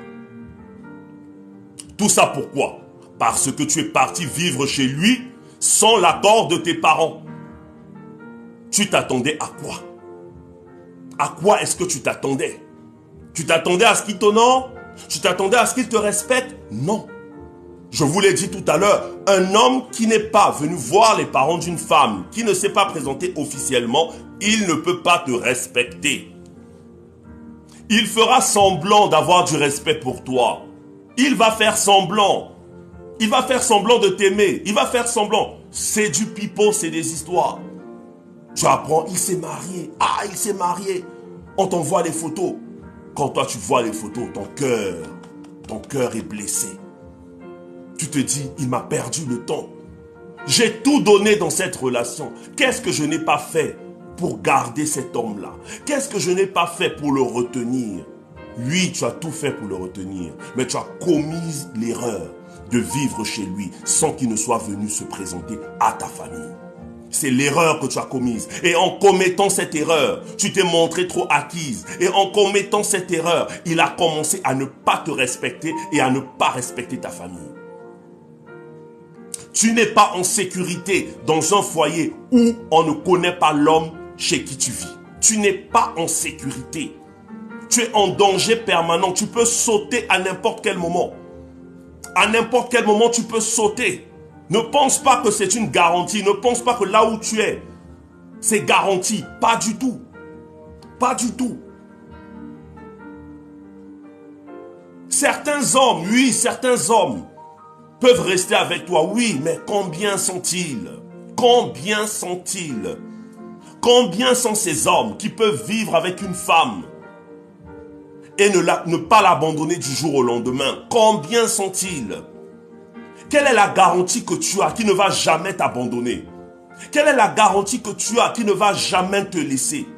Tout ça pourquoi? Parce que tu es parti vivre chez lui sans l'accord de tes parents. Tu t'attendais à quoi? À quoi est-ce que tu t'attendais? Tu t'attendais à ce qu'il t'honore? Tu t'attendais à ce qu'il te respecte? Non. Je vous l'ai dit tout à l'heure, un homme qui n'est pas venu voir les parents d'une femme, qui ne s'est pas présenté officiellement, il ne peut pas te respecter. Il fera semblant d'avoir du respect pour toi. Il va faire semblant. Il va faire semblant de t'aimer. Il va faire semblant. C'est du pipeau, c'est des histoires. Tu apprends, il s'est marié. Ah, il s'est marié. On t'envoie les photos. Quand toi tu vois les photos, ton cœur est blessé. Tu te dis, il m'a perdu le temps. J'ai tout donné dans cette relation. Qu'est-ce que je n'ai pas fait pour garder cet homme-là? Qu'est-ce que je n'ai pas fait pour le retenir? Lui, tu as tout fait pour le retenir. Mais tu as commis l'erreur de vivre chez lui sans qu'il ne soit venu se présenter à ta famille. C'est l'erreur que tu as commise. Et en commettant cette erreur, tu t'es montré trop acquise. Et en commettant cette erreur, il a commencé à ne pas te respecter et à ne pas respecter ta famille. Tu n'es pas en sécurité dans un foyer où on ne connaît pas l'homme chez qui tu vis. Tu n'es pas en sécurité. Tu es en danger permanent. Tu peux sauter à n'importe quel moment. À n'importe quel moment, tu peux sauter. Ne pense pas que c'est une garantie. Ne pense pas que là où tu es, c'est garanti. Pas du tout. Pas du tout. Certains hommes, oui, certains hommes peuvent rester avec toi, oui, mais combien sont-ils? Combien sont-ils? Combien sont ces hommes qui peuvent vivre avec une femme et ne pas l'abandonner du jour au lendemain? Combien sont-ils? Quelle est la garantie que tu as qui ne va jamais t'abandonner? Quelle est la garantie que tu as qui ne va jamais te laisser?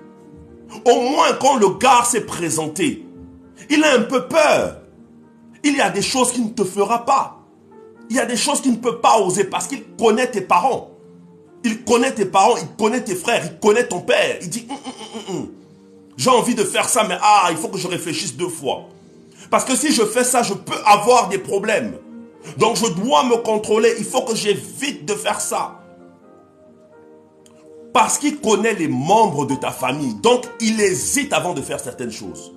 Au moins quand le gars s'est présenté, il a un peu peur. Il y a des choses qu'il ne te fera pas. Il y a des choses qu'il ne peut pas oser parce qu'il connaît tes parents. Il connaît tes parents, il connaît tes frères, il connaît ton père. Il dit, j'ai envie de faire ça, mais il faut que je réfléchisse 2 fois. Parce que si je fais ça, je peux avoir des problèmes. Donc je dois me contrôler, il faut que j'évite de faire ça. Parce qu'il connaît les membres de ta famille. Donc il hésite avant de faire certaines choses.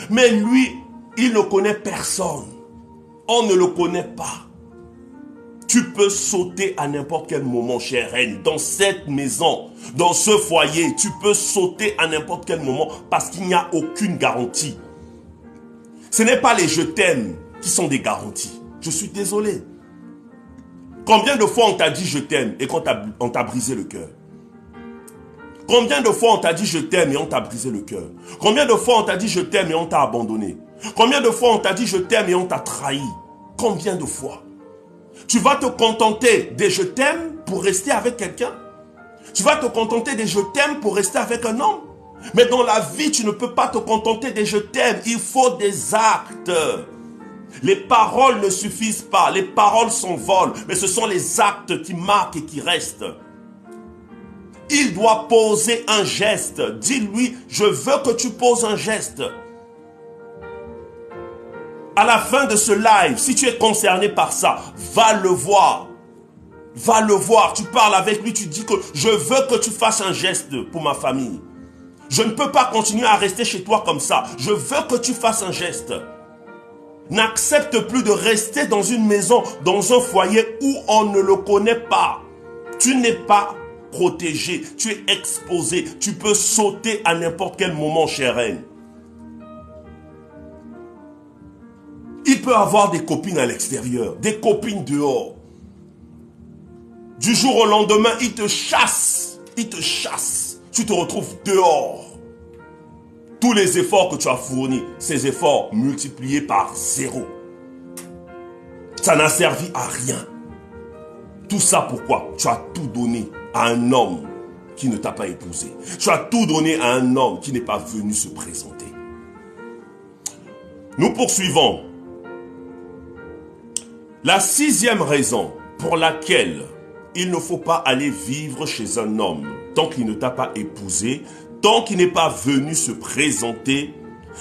Mais lui, il ne connaît personne. On ne le connaît pas. Tu peux sauter à n'importe quel moment, chère reine, dans cette maison, dans ce foyer. Tu peux sauter à n'importe quel moment parce qu'il n'y a aucune garantie. Ce n'est pas les je t'aime qui sont des garanties. Je suis désolé. Combien de fois on t'a dit je t'aime et qu'on t'a brisé le cœur? Combien de fois on t'a dit je t'aime et on t'a brisé le cœur? Combien de fois on t'a dit je t'aime et on t'a abandonné? Combien de fois on t'a dit je t'aime et on t'a trahi? Combien de fois? Tu vas te contenter des je t'aime pour rester avec quelqu'un? Tu vas te contenter des je t'aime pour rester avec un homme? Mais dans la vie, tu ne peux pas te contenter des je t'aime. Il faut des actes. Les paroles ne suffisent pas. Les paroles s'envolent. Mais ce sont les actes qui marquent et qui restent. Il doit poser un geste. Dis-lui, je veux que tu poses un geste. À la fin de ce live, si tu es concerné par ça, va le voir. Va le voir. Tu parles avec lui, tu dis que je veux que tu fasses un geste pour ma famille. Je ne peux pas continuer à rester chez toi comme ça. Je veux que tu fasses un geste. N'accepte plus de rester dans une maison, dans un foyer où on ne le connaît pas. Tu n'es pas protégé, tu es exposé. Tu peux sauter à n'importe quel moment, chère reine. Il peut avoir des copines à l'extérieur, des copines dehors. Du jour au lendemain, il te chasse. Il te chasse. Tu te retrouves dehors. Tous les efforts que tu as fournis, ces efforts multipliés par 0. Ça n'a servi à rien. Tout ça pourquoi? Tu as tout donné à un homme qui ne t'a pas épousé. Tu as tout donné à un homme qui n'est pas venu se présenter. Nous poursuivons. La 6e raison pour laquelle il ne faut pas aller vivre chez un homme tant qu'il ne t'a pas épousé, tant qu'il n'est pas venu se présenter,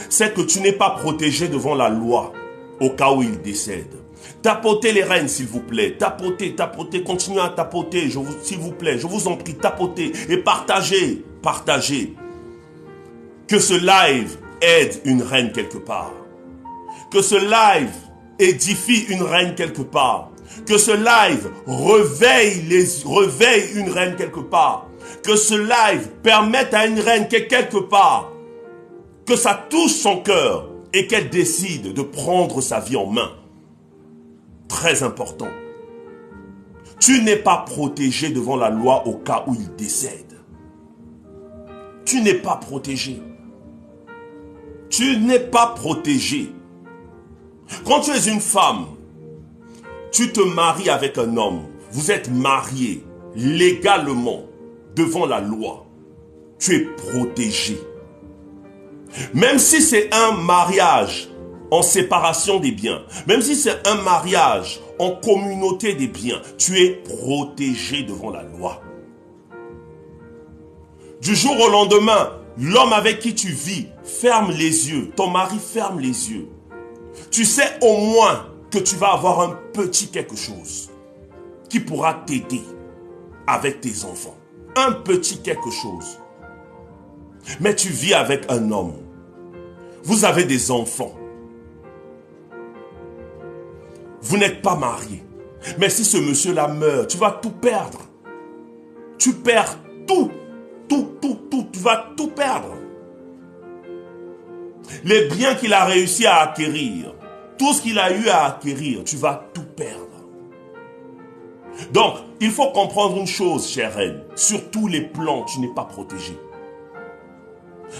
c'est que tu n'es pas protégé devant la loi au cas où il décède. Tapotez les reines, s'il vous plaît. Tapotez, tapotez, continuez à tapoter, s'il vous plaît. Je vous en prie, tapotez et partagez, partagez. Que ce live aide une reine quelque part. Que ce live édifie une reine quelque part. Que ce live réveille une reine quelque part. Que ce live permette à une reine qui est quelque part, que ça touche son cœur et qu'elle décide de prendre sa vie en main. Très important. Tu n'es pas protégé devant la loi au cas où il décède. Tu n'es pas protégé. Tu n'es pas protégé. Quand tu es une femme, tu te maries avec un homme. Vous êtes mariés légalement devant la loi. Tu es protégé. Même si c'est un mariage en séparation des biens, même si c'est un mariage en communauté des biens, tu es protégé devant la loi. Du jour au lendemain, l'homme avec qui tu vis ferme les yeux. Ton mari ferme les yeux. Tu sais au moins que tu vas avoir un petit quelque chose. qui pourra t'aider avec tes enfants. Un petit quelque chose. Mais tu vis avec un homme. Vous avez des enfants. Vous n'êtes pas marié. Mais si ce monsieur-là meurt, tu vas tout perdre. Tu perds tout. Tu vas tout perdre. Les biens qu'il a réussi à acquérir, tout ce qu'il a eu à acquérir, tu vas tout perdre. Donc, il faut comprendre une chose, chère reine. Sur tous les plans, tu n'es pas protégé.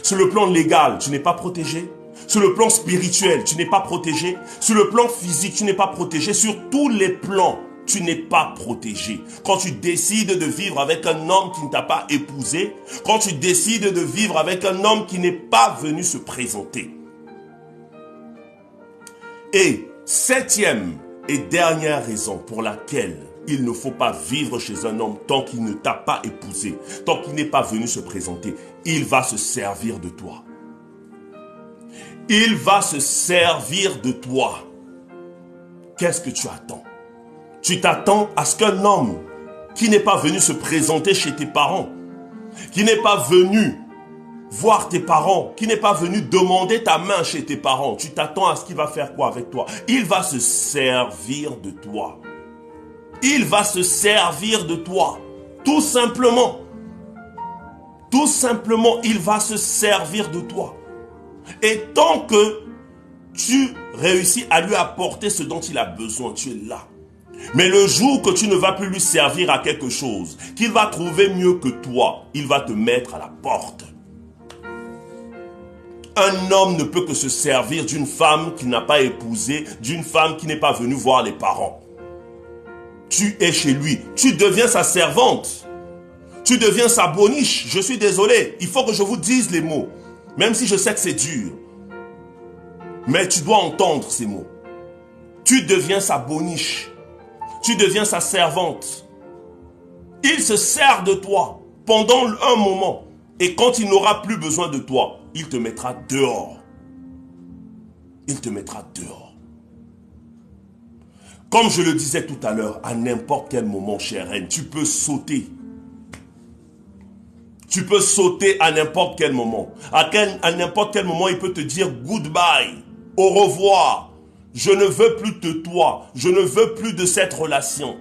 Sur le plan légal, tu n'es pas protégé. Sur le plan spirituel, tu n'es pas protégé. Sur le plan physique, tu n'es pas protégé. Sur tous les plans, tu n'es pas protégé. Quand tu décides de vivre avec un homme qui ne t'a pas épousé, quand tu décides de vivre avec un homme qui n'est pas venu se présenter. Et septième et dernière raison pour laquelle il ne faut pas vivre chez un homme tant qu'il ne t'a pas épousé, tant qu'il n'est pas venu se présenter, il va se servir de toi. Il va se servir de toi. Qu'est-ce que tu attends? Tu t'attends à ce qu'un homme qui n'est pas venu se présenter chez tes parents, qui n'est pas venu voir tes parents, qui n'est pas venu demander ta main chez tes parents, tu t'attends à ce qu'il va faire quoi avec toi? Il va se servir de toi. Il va se servir de toi. Tout simplement. Tout simplement, il va se servir de toi. Et tant que tu réussis à lui apporter ce dont il a besoin, tu es là. Mais le jour que tu ne vas plus lui servir à quelque chose, qu'il va trouver mieux que toi, il va te mettre à la porte. Un homme ne peut que se servir d'une femme qu'il n'a pas épousée, d'une femme qui n'est pas venue voir les parents. Tu es chez lui, tu deviens sa servante. Tu deviens sa boniche. Je suis désolé, il faut que je vous dise les mots. Même si je sais que c'est dur. Mais tu dois entendre ces mots. Tu deviens sa boniche. Tu deviens sa servante. Il se sert de toi pendant un moment. Et quand il n'aura plus besoin de toi, il te mettra dehors. Il te mettra dehors. Comme je le disais tout à l'heure, à n'importe quel moment, chère reine, tu peux sauter. Tu peux sauter à n'importe quel moment. À n'importe quel moment, il peut te dire goodbye, au revoir. Je ne veux plus de toi. Je ne veux plus de cette relation.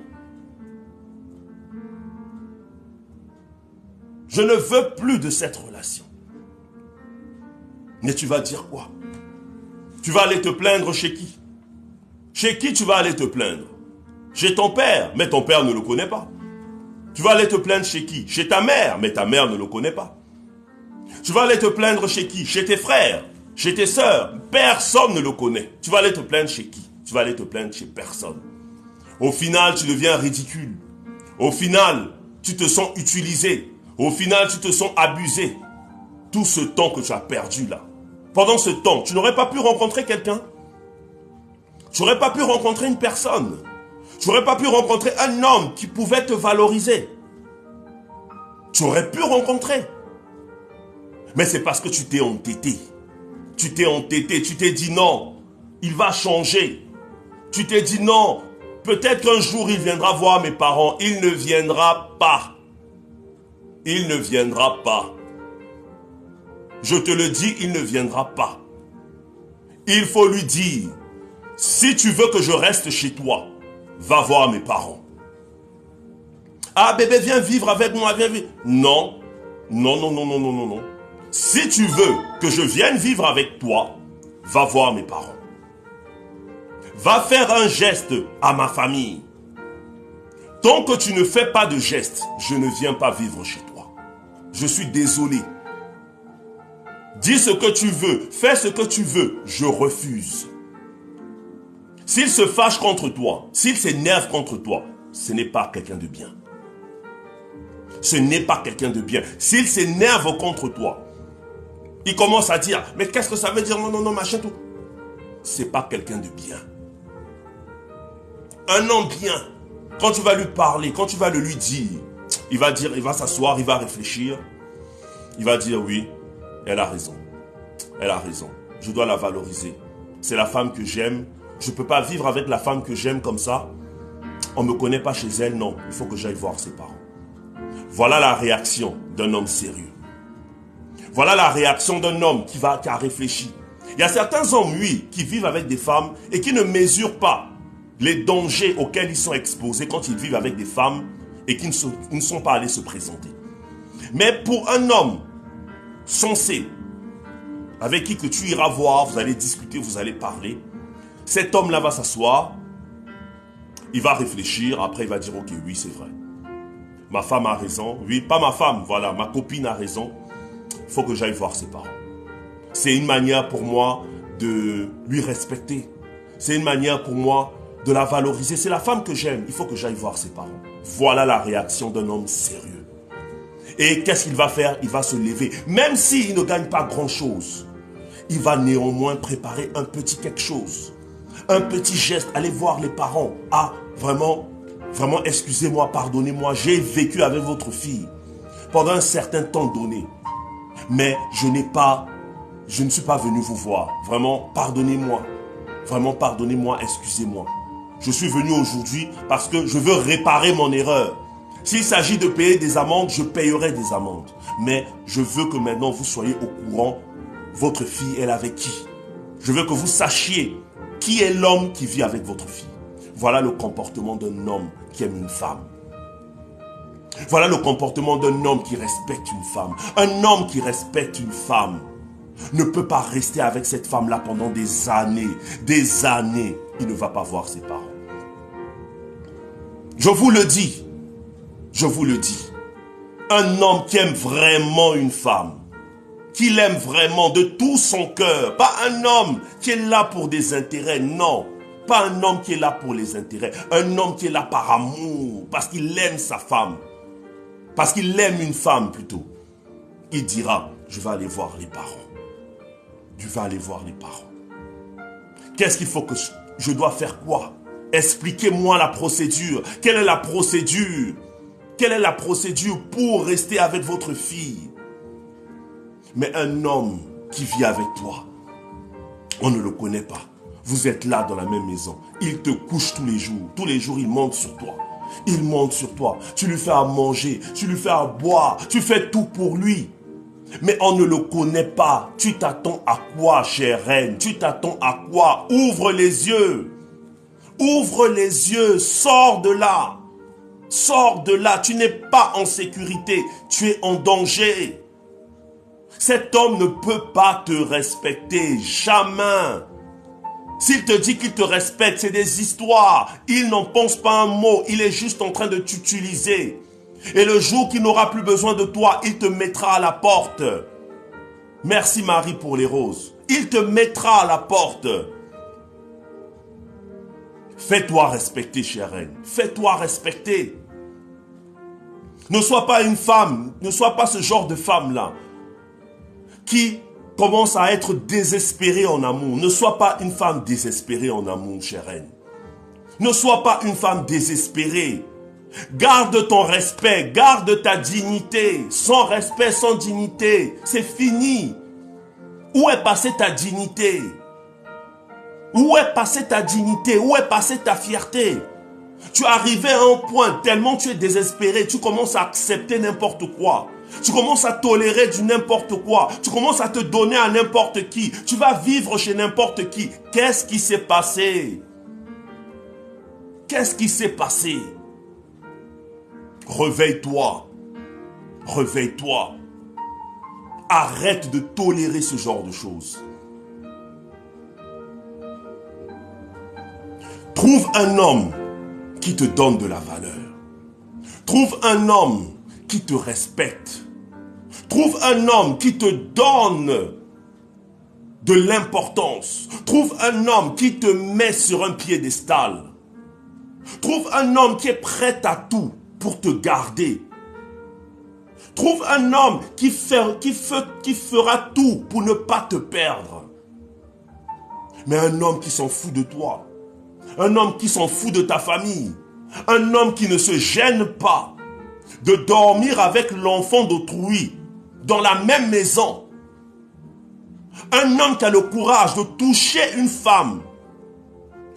Je ne veux plus de cette relation. Mais tu vas dire quoi? Tu vas aller te plaindre chez qui? Chez qui tu vas aller te plaindre? Chez ton père, mais ton père ne le connaît pas. Tu vas aller te plaindre chez qui? Chez ta mère, mais ta mère ne le connaît pas. Tu vas aller te plaindre chez qui? Chez tes frères, chez tes sœurs, personne ne le connaît. Tu vas aller te plaindre chez qui? Tu vas aller te plaindre chez personne. Au final, tu deviens ridicule. Au final, tu te sens utilisé. Au final, tu te sens abusé. Tout ce temps que tu as perdu là. Pendant ce temps, tu n'aurais pas pu rencontrer quelqu'un. Tu n'aurais pas pu rencontrer une personne. Tu n'aurais pas pu rencontrer un homme qui pouvait te valoriser. Tu aurais pu rencontrer. Mais c'est parce que tu t'es entêté. Tu t'es entêté, tu t'es dit non, il va changer. Tu t'es dit non, peut-être qu'un jour il viendra voir mes parents. Il ne viendra pas. Il ne viendra pas. Je te le dis, il ne viendra pas. Il faut lui dire, si tu veux que je reste chez toi, va voir mes parents. Ah bébé, viens vivre avec moi, viens vivre. Non, non, non, non, non, non, non, non. Si tu veux que je vienne vivre avec toi, va voir mes parents. Va faire un geste à ma famille. Tant que tu ne fais pas de geste, je ne viens pas vivre chez toi. Je suis désolé. Dis ce que tu veux, fais ce que tu veux, je refuse. S'il se fâche contre toi, s'il s'énerve contre toi, ce n'est pas quelqu'un de bien. Ce n'est pas quelqu'un de bien. S'il s'énerve contre toi, il commence à dire, mais qu'est-ce que ça veut dire? Non, non, non, machin, tout. C'est pas quelqu'un de bien. Un homme bien, quand tu vas lui parler, quand tu vas le lui dire, il va s'asseoir, il va réfléchir. Il va dire, oui, elle a raison. Elle a raison. Je dois la valoriser. C'est la femme que j'aime. Je ne peux pas vivre avec la femme que j'aime comme ça. On ne me connaît pas chez elle, non. Il faut que j'aille voir ses parents. Voilà la réaction d'un homme sérieux. Voilà la réaction d'un homme qui a réfléchi. Il y a certains hommes, oui, qui vivent avec des femmes et qui ne mesurent pas les dangers auxquels ils sont exposés quand ils vivent avec des femmes et qui ne sont pas allés se présenter. Mais pour un homme sensé, avec qui que tu iras voir, vous allez discuter, vous allez parler, cet homme-là va s'asseoir, il va réfléchir, après il va dire, ok, oui, c'est vrai. Ma femme a raison, oui, pas ma femme, voilà, ma copine a raison, il faut que j'aille voir ses parents. C'est une manière pour moi de lui respecter. C'est une manière pour moi de la valoriser. C'est la femme que j'aime, il faut que j'aille voir ses parents. Voilà la réaction d'un homme sérieux. Et qu'est-ce qu'il va faire? Il va se lever. Même s'il ne gagne pas grand-chose, il va néanmoins préparer un petit quelque chose. Un petit geste, aller voir les parents. Ah, vraiment, excusez-moi, pardonnez-moi, j'ai vécu avec votre fille pendant un certain temps donné. Mais je ne suis pas venu vous voir. Vraiment, pardonnez-moi. Vraiment, pardonnez-moi, excusez-moi. Je suis venu aujourd'hui parce que je veux réparer mon erreur. S'il s'agit de payer des amendes, je payerai des amendes. Mais je veux que maintenant vous soyez au courant, votre fille, elle est avec qui? Je veux que vous sachiez qui est l'homme qui vit avec votre fille. Voilà le comportement d'un homme qui aime une femme. Voilà le comportement d'un homme qui respecte une femme. Un homme qui respecte une femme ne peut pas rester avec cette femme-là pendant des années. Des années. Il ne va pas voir ses parents. Je vous le dis. Je vous le dis. Un homme qui aime vraiment une femme, qui l'aime vraiment de tout son cœur. Pas un homme qui est là pour des intérêts, non. Pas un homme qui est là pour les intérêts. Un homme qui est là par amour, parce qu'il aime sa femme. Parce qu'il aime une femme plutôt. Il dira, je vais aller voir les parents. Je vais aller voir les parents. Qu'est-ce qu'il faut que je dois faire quoi? Expliquez-moi la procédure. Quelle est la procédure? Quelle est la procédure pour rester avec votre fille? Mais un homme qui vit avec toi, on ne le connaît pas. Vous êtes là dans la même maison. Il te couche tous les jours. Tous les jours, il monte sur toi. Il monte sur toi. Tu lui fais à manger. Tu lui fais à boire. Tu fais tout pour lui. Mais on ne le connaît pas. Tu t'attends à quoi, chère reine? Tu t'attends à quoi? Ouvre les yeux. Ouvre les yeux. Sors de là. Sors de là. Tu n'es pas en sécurité. Tu es en danger. Cet homme ne peut pas te respecter. Jamais. S'il te dit qu'il te respecte, c'est des histoires. Il n'en pense pas un mot. Il est juste en train de t'utiliser. Et le jour qu'il n'aura plus besoin de toi, il te mettra à la porte. Merci Marie pour les roses. Il te mettra à la porte. Fais-toi respecter, chère reine. Fais-toi respecter. Ne sois pas une femme. Ne sois pas ce genre de femme-là qui commence à être désespérée en amour. Ne sois pas une femme désespérée en amour, chère reine. Ne sois pas une femme désespérée. Garde ton respect, garde ta dignité. Sans respect, sans dignité, c'est fini. Où est passée ta dignité? Où est passée ta dignité? Où est passée ta fierté? Tu es arrivé à un point, tellement tu es désespéré, tu commences à accepter n'importe quoi. Tu commences à tolérer du n'importe quoi. Tu commences à te donner à n'importe qui. Tu vas vivre chez n'importe qui. Qu'est-ce qui s'est passé? Qu'est-ce qui s'est passé? Réveille-toi. Réveille-toi. Arrête de tolérer ce genre de choses. Trouve un homme qui te donne de la valeur. Trouve un homme qui te respecte. Trouve un homme qui te donne de l'importance. Trouve un homme qui te met sur un piédestal. Trouve un homme qui est prêt à tout pour te garder. Trouve un homme qui fera tout pour ne pas te perdre. Mais un homme qui s'en fout de toi. Un homme qui s'en fout de ta famille. Un homme qui ne se gêne pas de dormir avec l'enfant d'autrui dans la même maison. Un homme qui a le courage de toucher une femme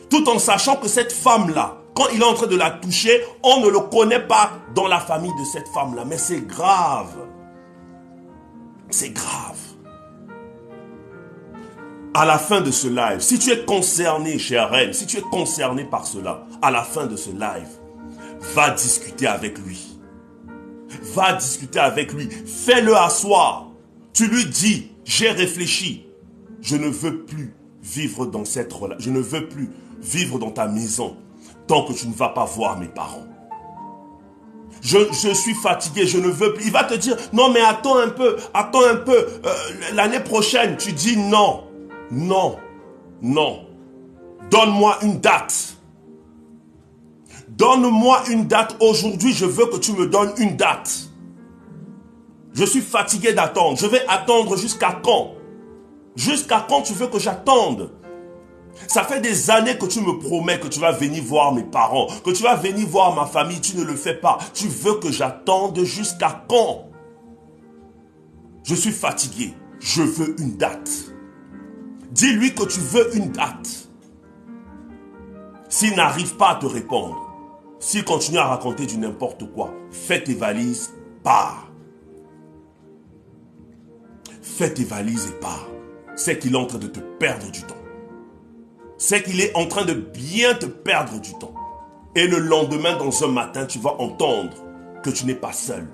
tout en sachant que cette femme-là, quand il est en train de la toucher, on ne le connaît pas dans la famille de cette femme-là. Mais c'est grave. C'est grave. À la fin de ce live, si tu es concerné, chère reine, si tu es concerné par cela, à la fin de ce live, va discuter avec lui. Va discuter avec lui. Fais-le asseoir. Tu lui dis, j'ai réfléchi. Je ne veux plus vivre dans cette relation. Je ne veux plus vivre dans ta maison tant que tu ne vas pas voir mes parents. Je suis fatigué, je ne veux plus. Il va te dire, non mais attends un peu, l'année prochaine. Tu dis non, non, non. Donne-moi une date. Donne-moi une date aujourd'hui, je veux que tu me donnes une date. Je suis fatigué d'attendre, je vais attendre jusqu'à quand? Jusqu'à quand tu veux que j'attende? Ça fait des années que tu me promets que tu vas venir voir mes parents, que tu vas venir voir ma famille, tu ne le fais pas. Tu veux que j'attende jusqu'à quand? Je suis fatigué, je veux une date. Dis-lui que tu veux une date. S'il n'arrive pas à te répondre, s'il continue à raconter du n'importe quoi, fais tes valises, pars. Fais tes valises et pars. C'est qu'il est en train de te perdre du temps. C'est qu'il est en train de bien te perdre du temps. Et le lendemain, dans un matin, tu vas entendre que tu n'es pas seul.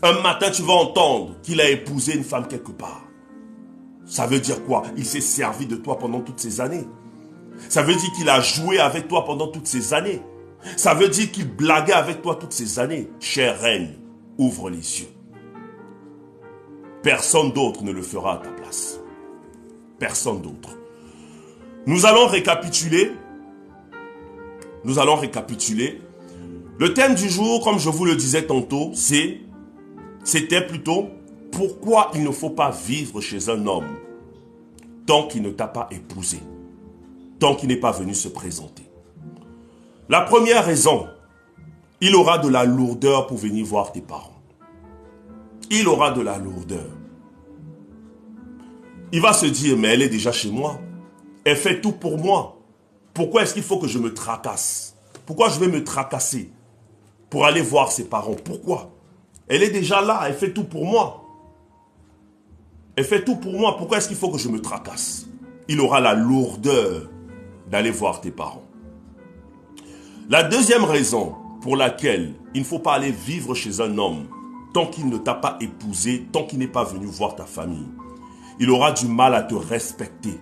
Un matin, tu vas entendre qu'il a épousé une femme quelque part. Ça veut dire quoi? Il s'est servi de toi pendant toutes ces années. Ça veut dire qu'il a joué avec toi pendant toutes ces années. Ça veut dire qu'il blaguait avec toi toutes ces années. Chère reine, ouvre les yeux. Personne d'autre ne le fera à ta place. Personne d'autre. Nous allons récapituler. Le thème du jour, comme je vous le disais tantôt, c'était plutôt pourquoi il ne faut pas vivre chez un homme tant qu'il ne t'a pas épousé, tant qu'il n'est pas venu se présenter. La première raison, il aura de la lourdeur pour venir voir tes parents. Il aura de la lourdeur. Il va se dire, mais elle est déjà chez moi. Elle fait tout pour moi. Pourquoi est-ce qu'il faut que je me tracasse? Pourquoi je vais me tracasser pour aller voir ses parents? Pourquoi? Elle est déjà là, elle fait tout pour moi. Elle fait tout pour moi. Pourquoi est-ce qu'il faut que je me tracasse? Il aura la lourdeur d'aller voir tes parents. La deuxième raison pour laquelle il ne faut pas aller vivre chez un homme tant qu'il ne t'a pas épousé, tant qu'il n'est pas venu voir ta famille, il aura du mal à te respecter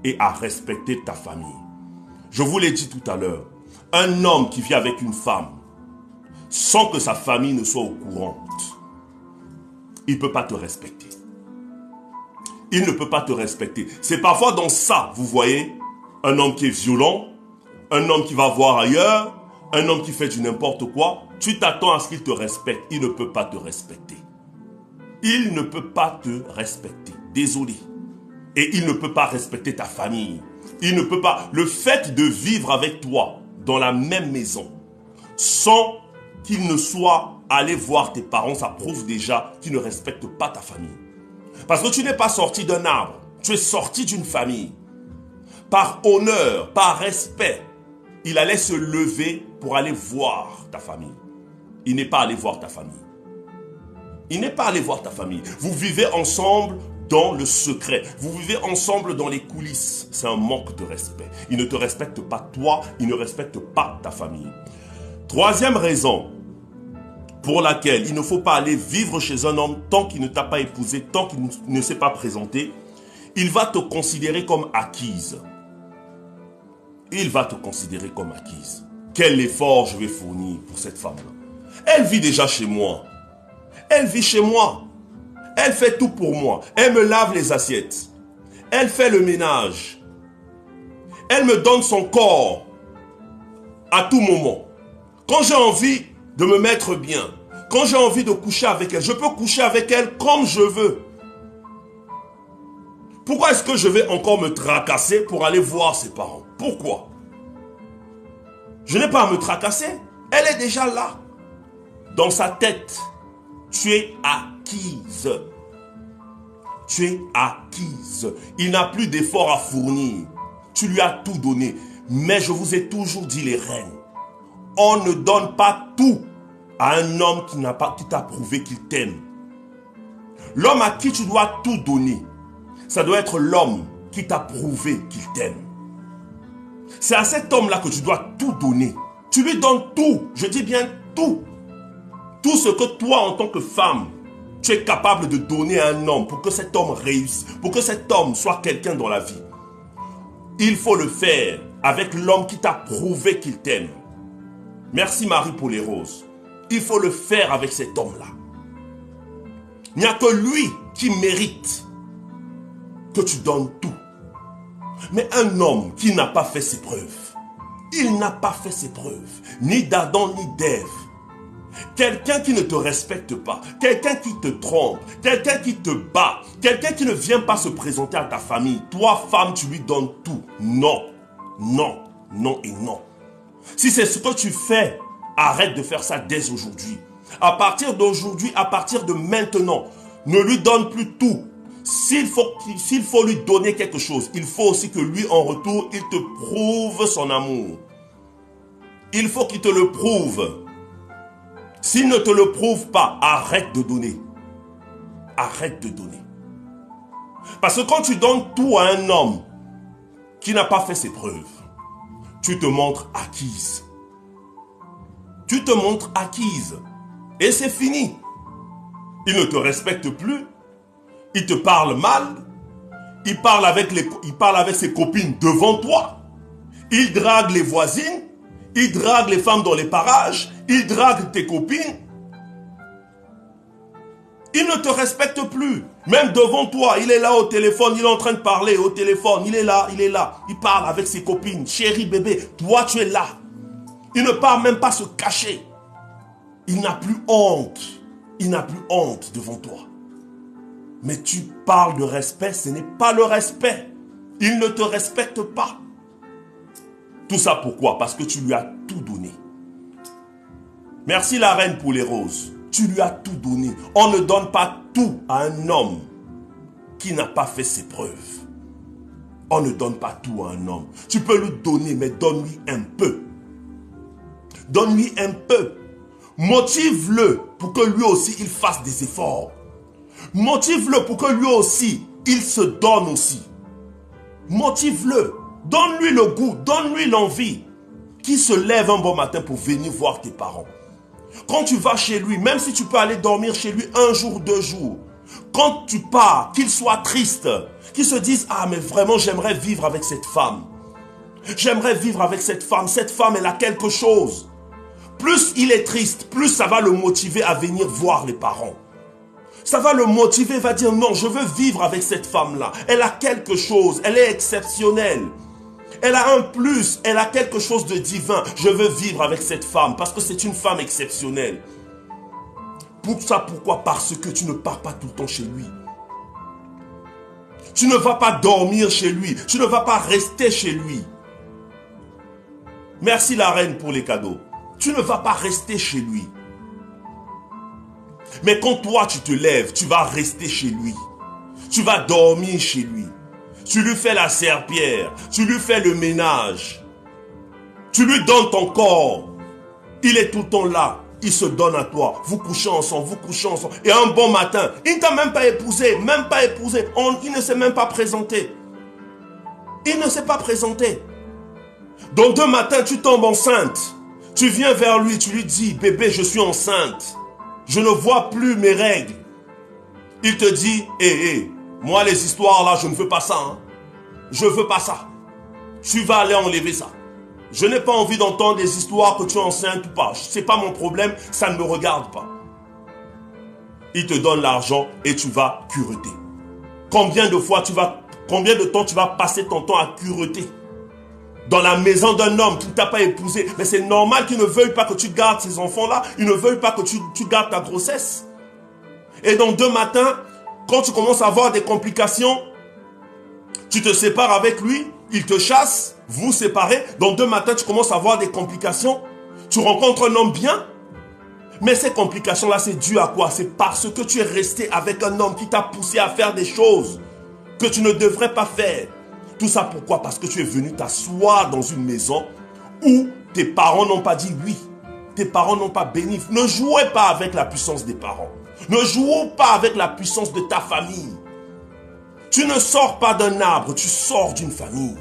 et à respecter ta famille. Je vous l'ai dit tout à l'heure, un homme qui vit avec une femme sans que sa famille ne soit au courant, il ne peut pas te respecter. Il ne peut pas te respecter. C'est parfois dans ça, vous voyez, un homme qui est violent, un homme qui va voir ailleurs, un homme qui fait du n'importe quoi, tu t'attends à ce qu'il te respecte. Il ne peut pas te respecter. Il ne peut pas te respecter. Désolé. Et il ne peut pas respecter ta famille. Il ne peut pas. Le fait de vivre avec toi dans la même maison, sans qu'il ne soit allé voir tes parents, ça prouve déjà qu'il ne respecte pas ta famille. Parce que tu n'es pas sorti d'un arbre. Tu es sorti d'une famille. Par honneur, par respect, il allait se lever pour aller voir ta famille. Il n'est pas allé voir ta famille. Il n'est pas allé voir ta famille. Vous vivez ensemble dans le secret. Vous vivez ensemble dans les coulisses. C'est un manque de respect. Il ne te respecte pas toi, il ne respecte pas ta famille. Troisième raison pour laquelle il ne faut pas aller vivre chez un homme tant qu'il ne t'a pas épousé, tant qu'il ne s'est pas présenté. Il va te considérer comme acquise. Il va te considérer comme acquise. Quel effort je vais fournir pour cette femme-là? Elle vit déjà chez moi. Elle vit chez moi. Elle fait tout pour moi. Elle me lave les assiettes. Elle fait le ménage. Elle me donne son corps à tout moment. Quand j'ai envie de me mettre bien, quand j'ai envie de coucher avec elle, je peux coucher avec elle comme je veux. Pourquoi est-ce que je vais encore me tracasser pour aller voir ses parents? Pourquoi? Je n'ai pas à me tracasser. Elle est déjà là. Dans sa tête, tu es acquise. Tu es acquise. Il n'a plus d'effort à fournir. Tu lui as tout donné. Mais je vous ai toujours dit, les reines, on ne donne pas tout à un homme qui t'a prouvé qu'il t'aime. L'homme à qui tu dois tout donner, ça doit être l'homme qui t'a prouvé qu'il t'aime. C'est à cet homme-là que tu dois tout donner. Tu lui donnes tout, je dis bien tout. Tout ce que toi, en tant que femme, tu es capable de donner à un homme pour que cet homme réussisse, pour que cet homme soit quelqu'un dans la vie. Il faut le faire avec l'homme qui t'a prouvé qu'il t'aime. Merci Marie pour les roses. Il faut le faire avec cet homme-là. Il n'y a que lui qui mérite que tu donnes tout. Mais un homme qui n'a pas fait ses preuves, il n'a pas fait ses preuves, ni d'Adam ni d'Ève. Quelqu'un qui ne te respecte pas, quelqu'un qui te trompe, quelqu'un qui te bat, quelqu'un qui ne vient pas se présenter à ta famille, toi femme tu lui donnes tout. Non, non, non et non. Si c'est ce que tu fais, arrête de faire ça dès aujourd'hui. À partir d'aujourd'hui, à partir de maintenant, ne lui donne plus tout. S'il faut lui donner quelque chose, il faut aussi que lui en retour, il te prouve son amour. Il faut qu'il te le prouve. S'il ne te le prouve pas, arrête de donner. Arrête de donner. Parce que quand tu donnes tout à un homme qui n'a pas fait ses preuves, tu te montres acquise. Tu te montres acquise. Et c'est fini. Il ne te respecte plus. Il te parle mal. Il parle avec ses copines devant toi. Il drague les voisines. Il drague les femmes dans les parages. Il drague tes copines. Il ne te respecte plus. Même devant toi, il est là au téléphone. Il est en train de parler au téléphone. Il est là, il est là. Il parle avec ses copines. Chérie, bébé, toi tu es là. Il ne part même pas se cacher. Il n'a plus honte. Il n'a plus honte devant toi. Mais tu parles de respect, ce n'est pas le respect. Il ne te respecte pas. Tout ça pourquoi? Parce que tu lui as tout donné. Merci la reine pour les roses. Tu lui as tout donné. On ne donne pas tout à un homme qui n'a pas fait ses preuves. On ne donne pas tout à un homme. Tu peux lui donner, mais donne-lui un peu. Donne-lui un peu. Motive-le pour que lui aussi, il fasse des efforts. Motive-le pour que lui aussi, il se donne aussi. Motive-le. Donne-lui le goût, donne-lui l'envie. Qui se lève un bon matin pour venir voir tes parents. Quand tu vas chez lui, même si tu peux aller dormir chez lui un jour, 2 jours. Quand tu pars, qu'il soit triste. Qu'il se dise, ah mais vraiment j'aimerais vivre avec cette femme. J'aimerais vivre avec cette femme. Cette femme, elle a quelque chose. Plus il est triste, plus ça va le motiver à venir voir les parents. Ça va le motiver, il va dire non, je veux vivre avec cette femme-là. Elle a quelque chose, elle est exceptionnelle. Elle a un plus, elle a quelque chose de divin. Je veux vivre avec cette femme parce que c'est une femme exceptionnelle. Pour ça, pourquoi? Parce que tu ne pars pas tout le temps chez lui. Tu ne vas pas dormir chez lui. Tu ne vas pas rester chez lui. Merci la reine pour les cadeaux. Tu ne vas pas rester chez lui. Mais quand toi tu te lèves, tu vas rester chez lui. Tu vas dormir chez lui. Tu lui fais la serpillière. Tu lui fais le ménage. Tu lui donnes ton corps. Il est tout le temps là. Il se donne à toi. Vous couchez ensemble, vous couchez ensemble. Et un bon matin, il ne t'a même pas épousé. Même pas épousé. Il ne s'est même pas présenté. Il ne s'est pas présenté. Donc 2 matins, tu tombes enceinte. Tu viens vers lui, tu lui dis, bébé, je suis enceinte. Je ne vois plus mes règles. Il te dit, moi les histoires là, je ne veux pas ça. Hein. Je ne veux pas ça. Tu vas aller enlever ça. Je n'ai pas envie d'entendre des histoires que tu es enceinte ou pas. Ce n'est pas mon problème, ça ne me regarde pas. Il te donne l'argent et tu vas cureter. Combien de temps tu vas passer ton temps à cureter? Dans la maison d'un homme qui ne t'a pas épousé. Mais c'est normal qu'il ne veuille pas que tu gardes ces enfants-là. Il ne veuille pas que tu gardes ta grossesse. Et donc 2 matins, quand tu commences à avoir des complications, tu te sépares avec lui, il te chasse, vous séparez. Donc 2 matins, tu commences à avoir des complications. Tu rencontres un homme bien. Mais ces complications-là, c'est dû à quoi? C'est parce que tu es resté avec un homme qui t'a poussé à faire des choses que tu ne devrais pas faire. Tout ça pourquoi? Parce que tu es venu t'asseoir dans une maison où tes parents n'ont pas dit oui. tes parents n'ont pas béni. Ne jouez pas avec la puissance des parents. Ne jouez pas avec la puissance de ta famille. Tu ne sors pas d'un arbre, tu sors d'une famille.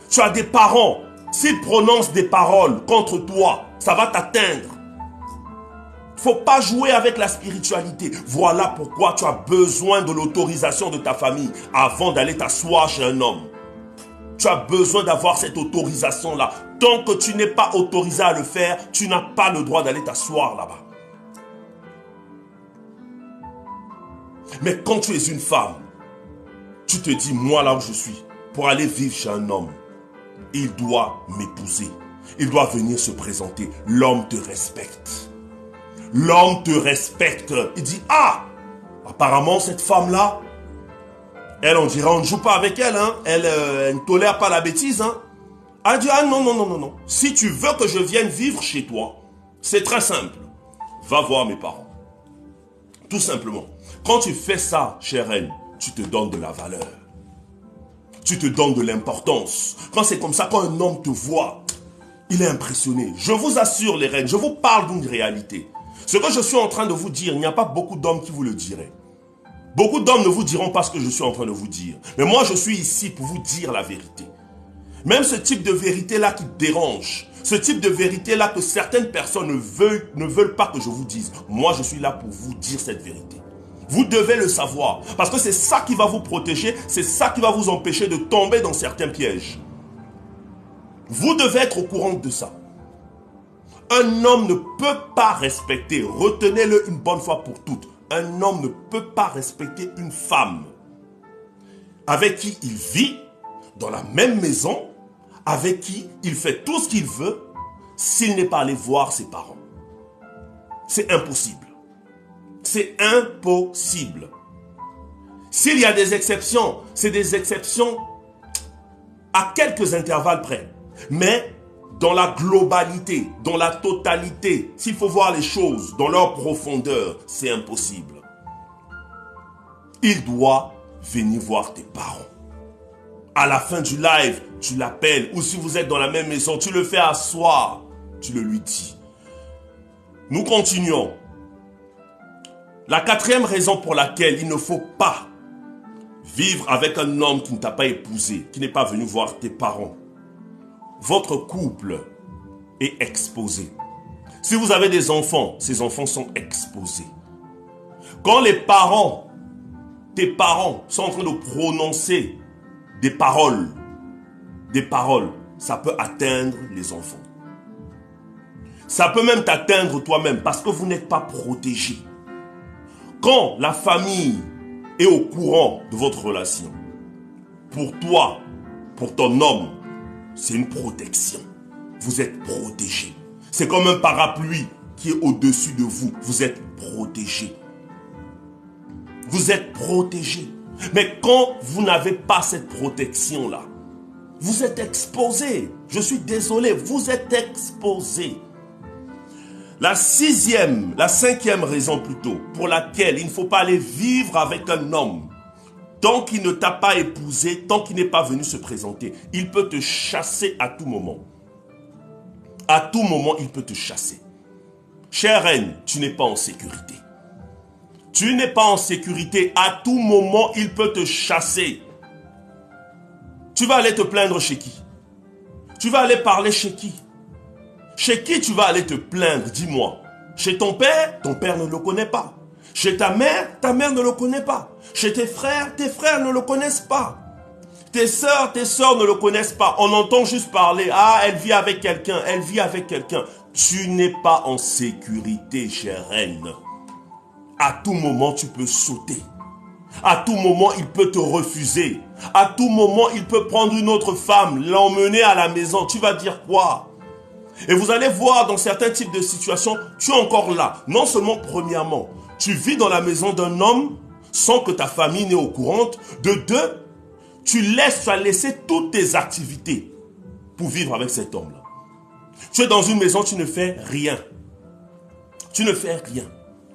Tu as des parents. S'ils prononcent des paroles contre toi, ça va t'atteindre. Il ne faut pas jouer avec la spiritualité. Voilà pourquoi tu as besoin de l'autorisation de ta famille avant d'aller t'asseoir chez un homme. Tu as besoin d'avoir cette autorisation-là. Tant que tu n'es pas autorisé à le faire, tu n'as pas le droit d'aller t'asseoir là-bas. Mais quand tu es une femme, tu te dis, moi là où je suis, pour aller vivre chez un homme, il doit m'épouser. Il doit venir se présenter. L'homme te respecte. L'homme te respecte. Il dit, ah, apparemment cette femme-là, elle, on dirait, on ne joue pas avec elle, hein. Elle ne tolère pas la bêtise, hein. Elle dit, ah non, non, non, non, non. Si tu veux que je vienne vivre chez toi, c'est très simple. Va voir mes parents. Tout simplement. Quand tu fais ça, chère reine, tu te donnes de la valeur. Tu te donnes de l'importance. Quand c'est comme ça, quand un homme te voit, il est impressionné. Je vous assure, les reines, je vous parle d'une réalité. Ce que je suis en train de vous dire, il n'y a pas beaucoup d'hommes qui vous le diraient. Beaucoup d'hommes ne vous diront pas ce que je suis en train de vous dire. Mais moi, je suis ici pour vous dire la vérité. Même ce type de vérité-là qui dérange, ce type de vérité-là que certaines personnes ne veulent pas que je vous dise. Moi, je suis là pour vous dire cette vérité. Vous devez le savoir. Parce que c'est ça qui va vous protéger. C'est ça qui va vous empêcher de tomber dans certains pièges. Vous devez être au courant de ça. Un homme ne peut pas respecter, retenez-le une bonne fois pour toutes, un homme ne peut pas respecter une femme avec qui il vit dans la même maison, avec qui il fait tout ce qu'il veut, s'il n'est pas allé voir ses parents. C'est impossible. C'est impossible. S'il y a des exceptions, c'est des exceptions à quelques intervalles près. Mais dans la globalité, dans la totalité, s'il faut voir les choses dans leur profondeur, c'est impossible. Il doit venir voir tes parents. À la fin du live, tu l'appelles. Ou si vous êtes dans la même maison, tu le fais asseoir. Tu le lui dis. Nous continuons. La quatrième raison pour laquelle il ne faut pas vivre avec un homme qui ne t'a pas épousé, qui n'est pas venu voir tes parents. Votre couple est exposé. Si vous avez des enfants, ces enfants sont exposés. Quand les parents, tes parents sont en train de prononcer des paroles, ça peut atteindre les enfants. Ça peut même t'atteindre toi-même parce que vous n'êtes pas protégé. Quand la famille est au courant de votre relation, pour toi, pour ton homme, c'est une protection. Vous êtes protégé. C'est comme un parapluie qui est au-dessus de vous. Vous êtes protégé. Vous êtes protégé. Mais quand vous n'avez pas cette protection-là, vous êtes exposé. Je suis désolé, vous êtes exposé. La cinquième raison plutôt, pour laquelle il ne faut pas aller vivre avec un homme, tant qu'il ne t'a pas épousé, tant qu'il n'est pas venu se présenter, il peut te chasser à tout moment. À tout moment, il peut te chasser. Chère reine, tu n'es pas en sécurité. Tu n'es pas en sécurité. À tout moment, il peut te chasser. Tu vas aller te plaindre chez qui? Tu vas aller parler chez qui? Chez qui tu vas aller te plaindre, dis-moi? Chez ton père ne le connaît pas. Chez ta mère ne le connaît pas. Chez tes frères ne le connaissent pas. Tes sœurs ne le connaissent pas. On entend juste parler. Ah, elle vit avec quelqu'un, elle vit avec quelqu'un. Tu n'es pas en sécurité, chère reine. À tout moment, tu peux sauter. À tout moment, il peut te refuser. À tout moment, il peut prendre une autre femme, l'emmener à la maison. Tu vas dire quoi? Et vous allez voir dans certains types de situations, tu es encore là. Non seulement, premièrement, tu vis dans la maison d'un homme sans que ta famille n'est au courant. De deux, tu as laissé toutes tes activités pour vivre avec cet homme-là. Tu es dans une maison, tu ne fais rien. Tu ne fais rien.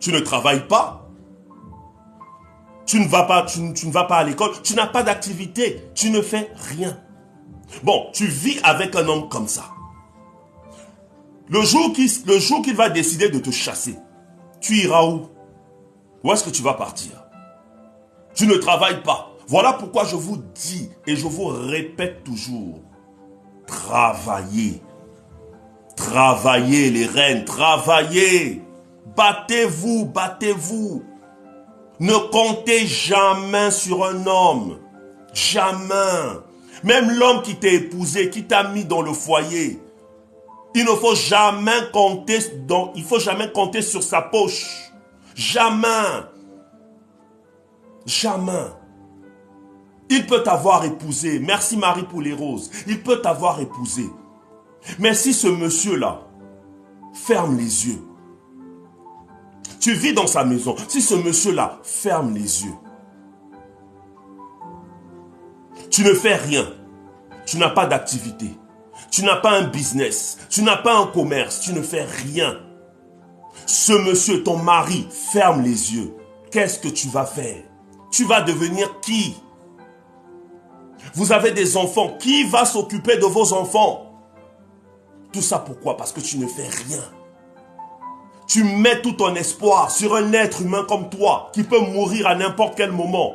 Tu ne travailles pas. Tu ne vas pas à l'école. Tu n'as pas d'activité. Tu ne fais rien. Bon, tu vis avec un homme comme ça. Le jour qu'il va décider de te chasser, tu iras où? Où est-ce que tu vas partir? Tu ne travailles pas. Voilà pourquoi je vous dis et je vous répète toujours, travaillez. Travaillez les reines, travaillez. Battez-vous, battez-vous. Ne comptez jamais sur un homme. Jamais. Même l'homme qui t'a épousé, qui t'a mis dans le foyer, il ne faut jamais compter sur sa poche. Jamais. Jamais. Il peut t'avoir épousé. Merci Marie pour les roses. Il peut t'avoir épousé. Mais si ce monsieur-là ferme les yeux, tu vis dans sa maison, si ce monsieur-là ferme les yeux, tu ne fais rien, tu n'as pas d'activité, tu n'as pas un business, tu n'as pas un commerce, tu ne fais rien. Ce monsieur, ton mari, ferme les yeux. Qu'est-ce que tu vas faire? Tu vas devenir qui? Vous avez des enfants. Qui va s'occuper de vos enfants? Tout ça pourquoi? Parce que tu ne fais rien. Tu mets tout ton espoir sur un être humain comme toi qui peut mourir à n'importe quel moment.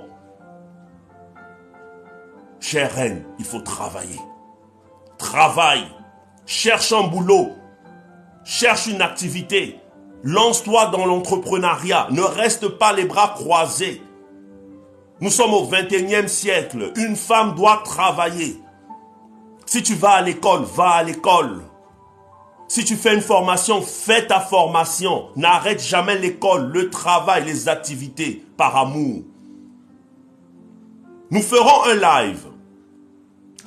Chère reine, il faut travailler. Travaille. Cherche un boulot. Cherche une activité. Lance-toi dans l'entrepreneuriat. Ne reste pas les bras croisés. Nous sommes au 21e siècle. Une femme doit travailler. Si tu vas à l'école, va à l'école. Si tu fais une formation, fais ta formation. N'arrête jamais l'école, le travail, les activités par amour. Nous ferons un live.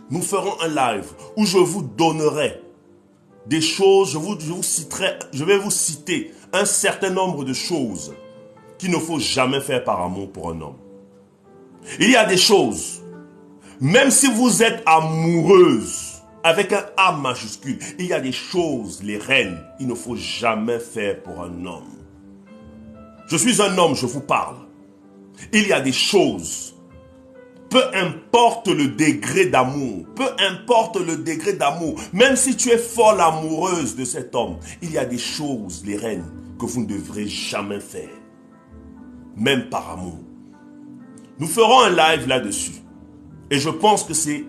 Nous ferons un live où je vous donnerai des choses, je vais vous citer un certain nombre de choses qu'il ne faut jamais faire par amour pour un homme. Il y a des choses, même si vous êtes amoureuse, avec un A majuscule, il y a des choses, les reines, il ne faut jamais faire pour un homme. Je suis un homme, je vous parle. Il y a des choses, peu importe le degré d'amour, même si tu es folle amoureuse de cet homme, il y a des choses, les reines, que vous ne devrez jamais faire, même par amour. Nous ferons un live là-dessus. Et je pense que c'est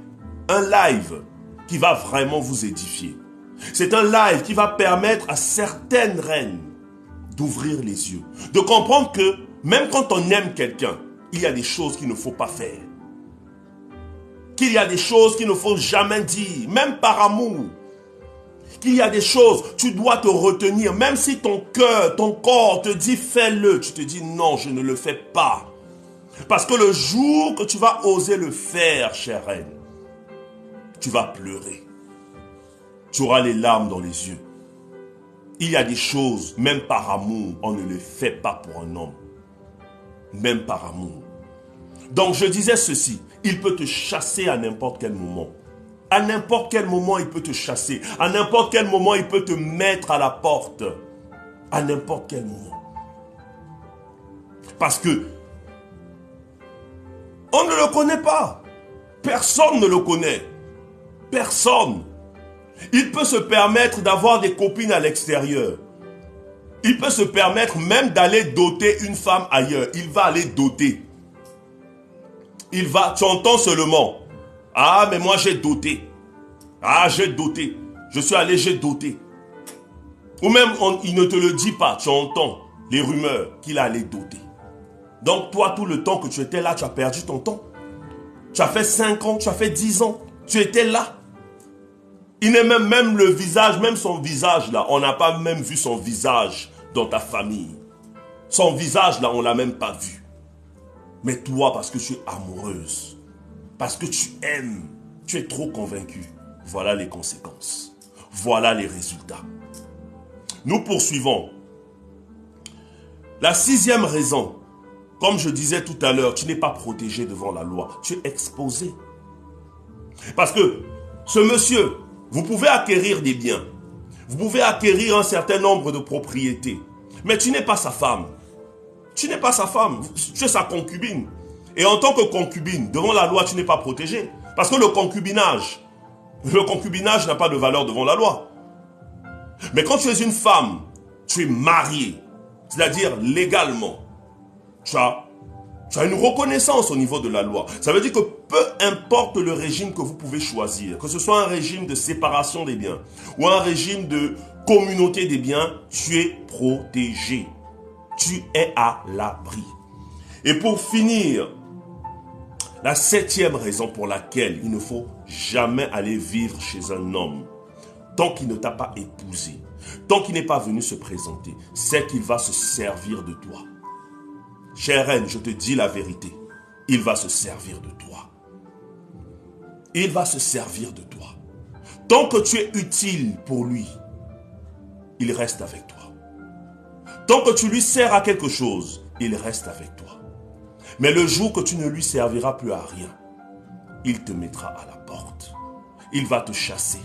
un live qui va vraiment vous édifier. C'est un live qui va permettre à certaines reines d'ouvrir les yeux, de comprendre que même quand on aime quelqu'un, il y a des choses qu'il ne faut pas faire. Qu'il y a des choses qu'il ne faut jamais dire, même par amour. Qu'il y a des choses, tu dois te retenir, même si ton cœur, ton corps te dit fais-le, tu te dis non, je ne le fais pas. Parce que le jour que tu vas oser le faire, chère reine, tu vas pleurer. Tu auras les larmes dans les yeux. Il y a des choses, même par amour, on ne le fait pas pour un homme. Même par amour. Donc je disais ceci, il peut te chasser à n'importe quel moment. À n'importe quel moment, il peut te chasser. À n'importe quel moment, il peut te mettre à la porte. À n'importe quel moment. Parce que on ne le connaît pas. Personne ne le connaît. Personne. Il peut se permettre d'avoir des copines à l'extérieur. Il peut se permettre même d'aller doter une femme ailleurs. Il va aller doter. Tu entends seulement. Ah, mais moi j'ai doté. Ah, j'ai doté. Je suis allé, j'ai doté. Ou même, il ne te le dit pas. Tu entends les rumeurs qu'il a allé doter. Donc toi, tout le temps que tu étais là, tu as perdu ton temps. Tu as fait 5 ans, tu as fait 10 ans. Tu étais là. Il n'est même le visage, même son visage là. On n'a pas même vu son visage dans ta famille. Son visage là, on ne l'a même pas vu. Mais toi, parce que tu es amoureuse, parce que tu aimes, tu es trop convaincu. Voilà les conséquences. Voilà les résultats. Nous poursuivons. La 6e raison, comme je disais tout à l'heure, tu n'es pas protégé devant la loi. Tu es exposé. Parce que ce monsieur, vous pouvez acquérir des biens. Vous pouvez acquérir un certain nombre de propriétés. Mais tu n'es pas sa femme. Tu n'es pas sa femme. Tu es sa concubine. Et en tant que concubine, devant la loi, tu n'es pas protégé. Parce que le concubinage n'a pas de valeur devant la loi. Mais quand tu es une femme, tu es mariée, c'est-à-dire légalement, tu as une reconnaissance au niveau de la loi. Ça veut dire que peu importe le régime que vous pouvez choisir, que ce soit un régime de séparation des biens ou un régime de communauté des biens, tu es protégé. Tu es à l'abri. Et pour finir, la 7e raison pour laquelle il ne faut jamais aller vivre chez un homme, tant qu'il ne t'a pas épousé, tant qu'il n'est pas venu se présenter, c'est qu'il va se servir de toi. Chère reine, je te dis la vérité, il va se servir de toi. Il va se servir de toi. Tant que tu es utile pour lui, il reste avec toi. Tant que tu lui sers à quelque chose, il reste avec toi. Mais le jour que tu ne lui serviras plus à rien, il te mettra à la porte. Il va te chasser.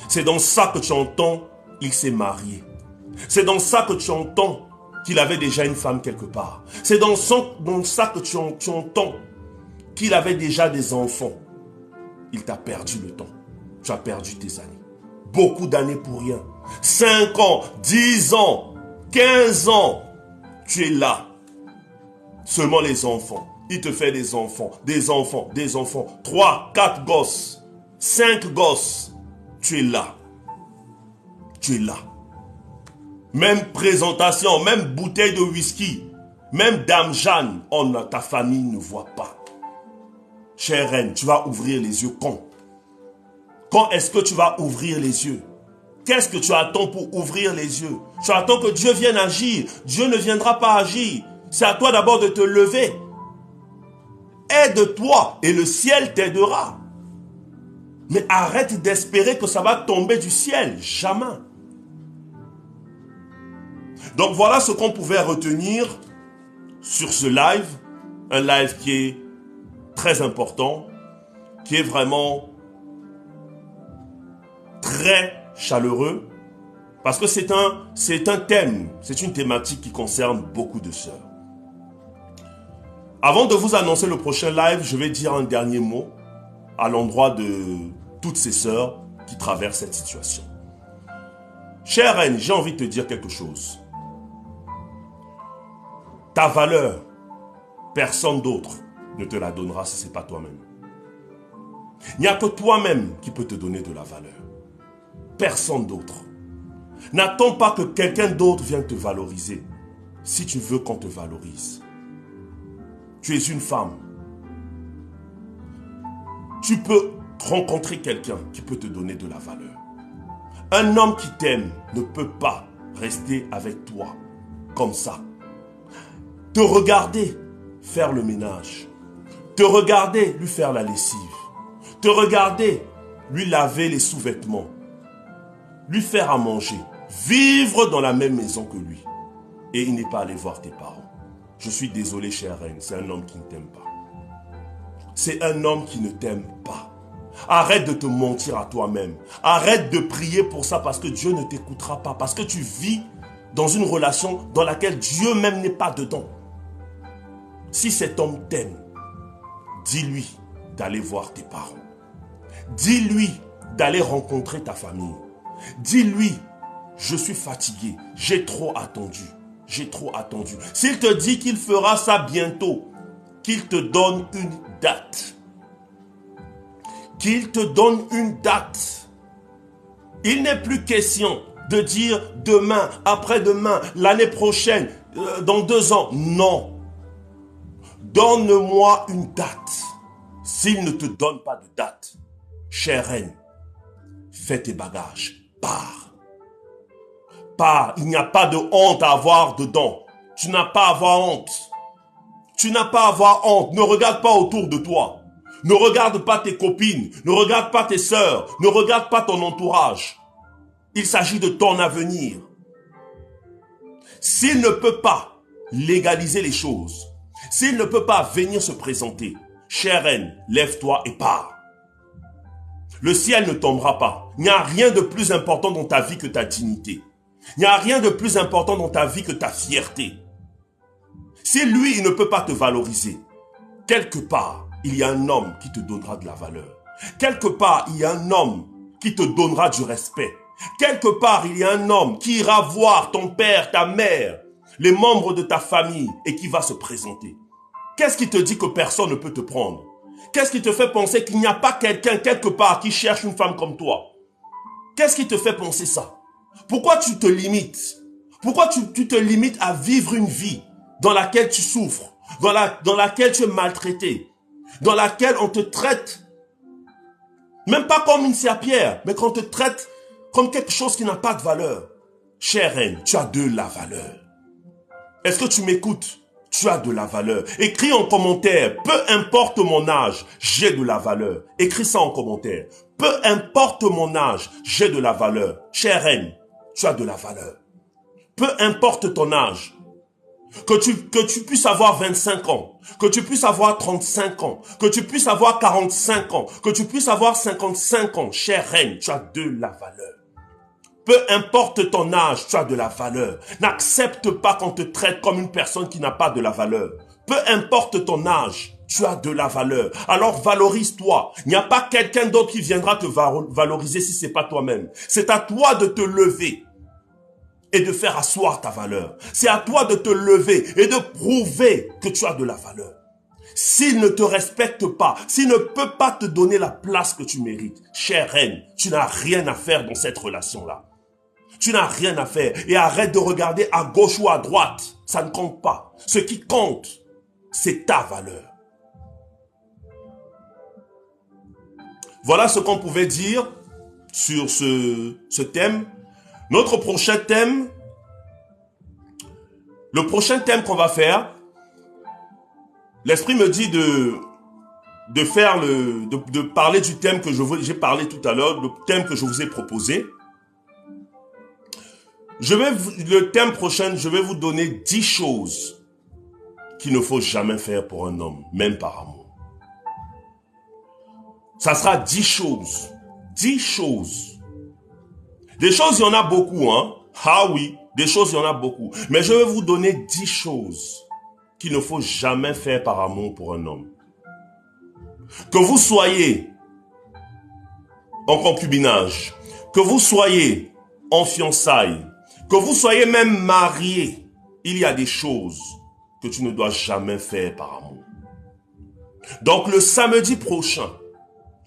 C'est dans ça que tu entends, il s'est marié. C'est dans ça que tu entends qu'il avait déjà une femme quelque part. C'est dans ça que tu entends qu'il avait déjà des enfants. Il t'a perdu le temps. Tu as perdu tes années. Beaucoup d'années pour rien. 5 ans, 10 ans, 15 ans. Tu es là. Seulement les enfants. Il te fait des enfants, des enfants, des enfants. 3, 4 gosses, 5 gosses. Tu es là. Tu es là. Même présentation, même bouteille de whisky, même Dame Jeanne, ta famille ne voit pas. Chère reine, tu vas ouvrir les yeux quand? Quand est-ce que tu vas ouvrir les yeux? Qu'est-ce que tu attends pour ouvrir les yeux? Tu attends que Dieu vienne agir. Dieu ne viendra pas agir. C'est à toi d'abord de te lever. Aide-toi et le ciel t'aidera. Mais arrête d'espérer que ça va tomber du ciel. Jamais. Donc voilà ce qu'on pouvait retenir sur ce live. Un live qui est très important, qui est vraiment très chaleureux, parce que c'est un thème, c'est une thématique qui concerne beaucoup de sœurs. Avant de vous annoncer le prochain live, je vais dire un dernier mot à l'endroit de toutes ces sœurs qui traversent cette situation. Chère reine, j'ai envie de te dire quelque chose. Ta valeur, personne d'autre ne te la donnera si ce n'est pas toi-même. Il n'y a que toi-même qui peut te donner de la valeur. Personne d'autre. N'attends pas que quelqu'un d'autre vienne te valoriser si tu veux qu'on te valorise. Tu es une femme. Tu peux rencontrer quelqu'un qui peut te donner de la valeur. Un homme qui t'aime ne peut pas rester avec toi comme ça. Te regarder faire le ménage. Te regarder lui faire la lessive. Te regarder lui laver les sous-vêtements. Lui faire à manger. Vivre dans la même maison que lui. Et il n'est pas allé voir tes parents. Je suis désolé, chère reine, c'est un homme qui ne t'aime pas. C'est un homme qui ne t'aime pas. Arrête de te mentir à toi-même. Arrête de prier pour ça parce que Dieu ne t'écoutera pas. Parce que tu vis dans une relation dans laquelle Dieu même n'est pas dedans. Si cet homme t'aime, dis-lui d'aller voir tes parents. Dis-lui d'aller rencontrer ta famille. Dis-lui, je suis fatigué, j'ai trop attendu. J'ai trop attendu. S'il te dit qu'il fera ça bientôt, qu'il te donne une date. Qu'il te donne une date. Il n'est plus question de dire demain, après-demain, l'année prochaine, dans 2 ans. Non. Donne-moi une date. S'il ne te donne pas de date, chère reine, fais tes bagages, pars. Pars, il n'y a pas de honte à avoir dedans. Tu n'as pas à avoir honte. Tu n'as pas à avoir honte. Ne regarde pas autour de toi. Ne regarde pas tes copines. Ne regarde pas tes sœurs. Ne regarde pas ton entourage. Il s'agit de ton avenir. S'il ne peut pas légaliser les choses, s'il ne peut pas venir se présenter, chère reine, lève-toi et pars. Le ciel ne tombera pas. Il n'y a rien de plus important dans ta vie que ta dignité. Il n'y a rien de plus important dans ta vie que ta fierté. Si lui, il ne peut pas te valoriser, quelque part, il y a un homme qui te donnera de la valeur. Quelque part, il y a un homme qui te donnera du respect. Quelque part, il y a un homme qui ira voir ton père, ta mère, les membres de ta famille et qui va se présenter. Qu'est-ce qui te dit que personne ne peut te prendre? Qu'est-ce qui te fait penser qu'il n'y a pas quelqu'un quelque part qui cherche une femme comme toi? Qu'est-ce qui te fait penser ça? Pourquoi tu te limites? Pourquoi tu te limites à vivre une vie dans laquelle tu souffres, dans laquelle tu es maltraité, dans laquelle on te traite, même pas comme une serpillère, mais qu'on te traite comme quelque chose qui n'a pas de valeur? Chère reine, tu as de la valeur. Est-ce que tu m'écoutes? Tu as de la valeur. Écris en commentaire, peu importe mon âge, j'ai de la valeur. Écris ça en commentaire. Peu importe mon âge, j'ai de la valeur. Chère reine, tu as de la valeur. Peu importe ton âge, que tu puisses avoir 25 ans, que tu puisses avoir 35 ans, que tu puisses avoir 45 ans, que tu puisses avoir 55 ans, chère reine, tu as de la valeur. Peu importe ton âge, tu as de la valeur. N'accepte pas qu'on te traite comme une personne qui n'a pas de la valeur. Peu importe ton âge, tu as de la valeur. Alors valorise-toi. Il n'y a pas quelqu'un d'autre qui viendra te valoriser si c'est pas toi-même. C'est à toi de te lever et de faire asseoir ta valeur. C'est à toi de te lever et de prouver que tu as de la valeur. S'il ne te respecte pas, s'il ne peut pas te donner la place que tu mérites, chère reine, tu n'as rien à faire dans cette relation-là. Tu n'as rien à faire. Et arrête de regarder à gauche ou à droite. Ça ne compte pas. Ce qui compte, c'est ta valeur. Voilà ce qu'on pouvait dire sur ce thème. Notre prochain thème, le prochain thème qu'on va faire, l'esprit me dit de parler du thème que j'ai parlé tout à l'heure, le thème que je vous ai proposé. Le thème prochain, je vais vous donner 10 choses qu'il ne faut jamais faire pour un homme, même par amour. Ça sera 10 choses. 10 choses. Des choses, il y en a beaucoup, hein. Ah oui, des choses, il y en a beaucoup. Mais je vais vous donner 10 choses qu'il ne faut jamais faire par amour pour un homme. Que vous soyez en concubinage, que vous soyez en fiançailles, que vous soyez même marié, il y a des choses que tu ne dois jamais faire par amour. Donc le samedi prochain,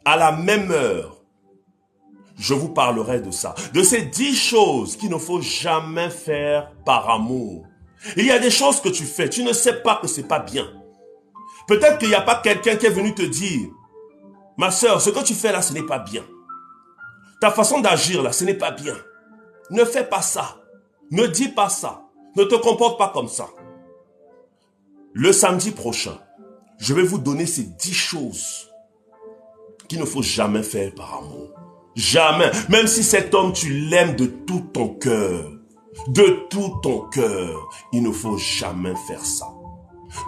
à la même heure, je vous parlerai de ça. De ces 10 choses qu'il ne faut jamais faire par amour. Il y a des choses que tu fais, tu ne sais pas que c'est pas bien. Peut-être qu'il n'y a pas quelqu'un qui est venu te dire, ma sœur, ce que tu fais là, ce n'est pas bien. Ta façon d'agir là, ce n'est pas bien. Ne fais pas ça. Ne dis pas ça. Ne te comporte pas comme ça. Le samedi prochain, je vais vous donner ces 10 choses qu'il ne faut jamais faire par amour. Jamais. Même si cet homme, tu l'aimes de tout ton cœur. De tout ton cœur. Il ne faut jamais faire ça.